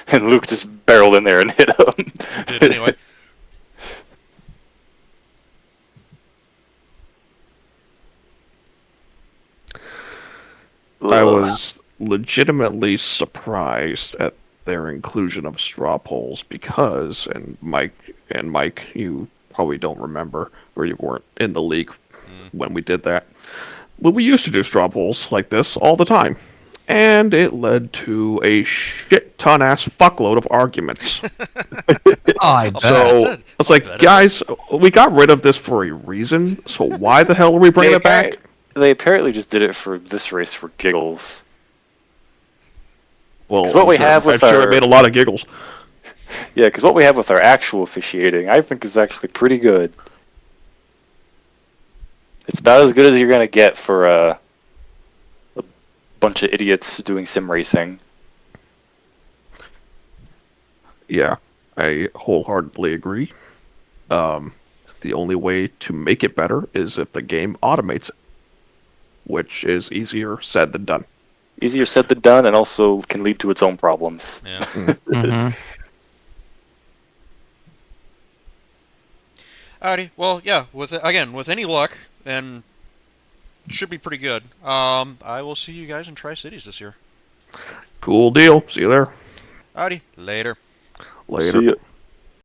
B: And Luke just barreled in there and hit him.
M: He did anyway.
P: I was legitimately surprised at their inclusion of straw polls because, and Mike, you probably don't remember, or you weren't in the league when we did that. But we used to do straw polls like this all the time. And it led to a shit-ton-ass fuckload of arguments.
Q: I bet.
P: So, I was like, guys, we got rid of this for a reason, so why the hell are we bringing it back?
B: They apparently just did it for this race for giggles.
P: Well,
B: what we have with
P: I'm sure it made a lot of giggles.
B: Yeah, because what we have with our actual officiating, I think, is actually pretty good. It's about as good as you're going to get for a bunch of idiots doing sim racing.
P: Yeah, I wholeheartedly agree. The only way to make it better is if the game automates it, which is easier said than done.
B: Easier said than done, and also can lead to its own problems.
M: Yeah.
Q: Mm-hmm.
M: Alrighty. Well, yeah. With any luck, and should be pretty good. I will see you guys in Tri-Cities this year.
P: Cool deal. See you there.
M: Alrighty. Later.
P: Later.
B: See ya.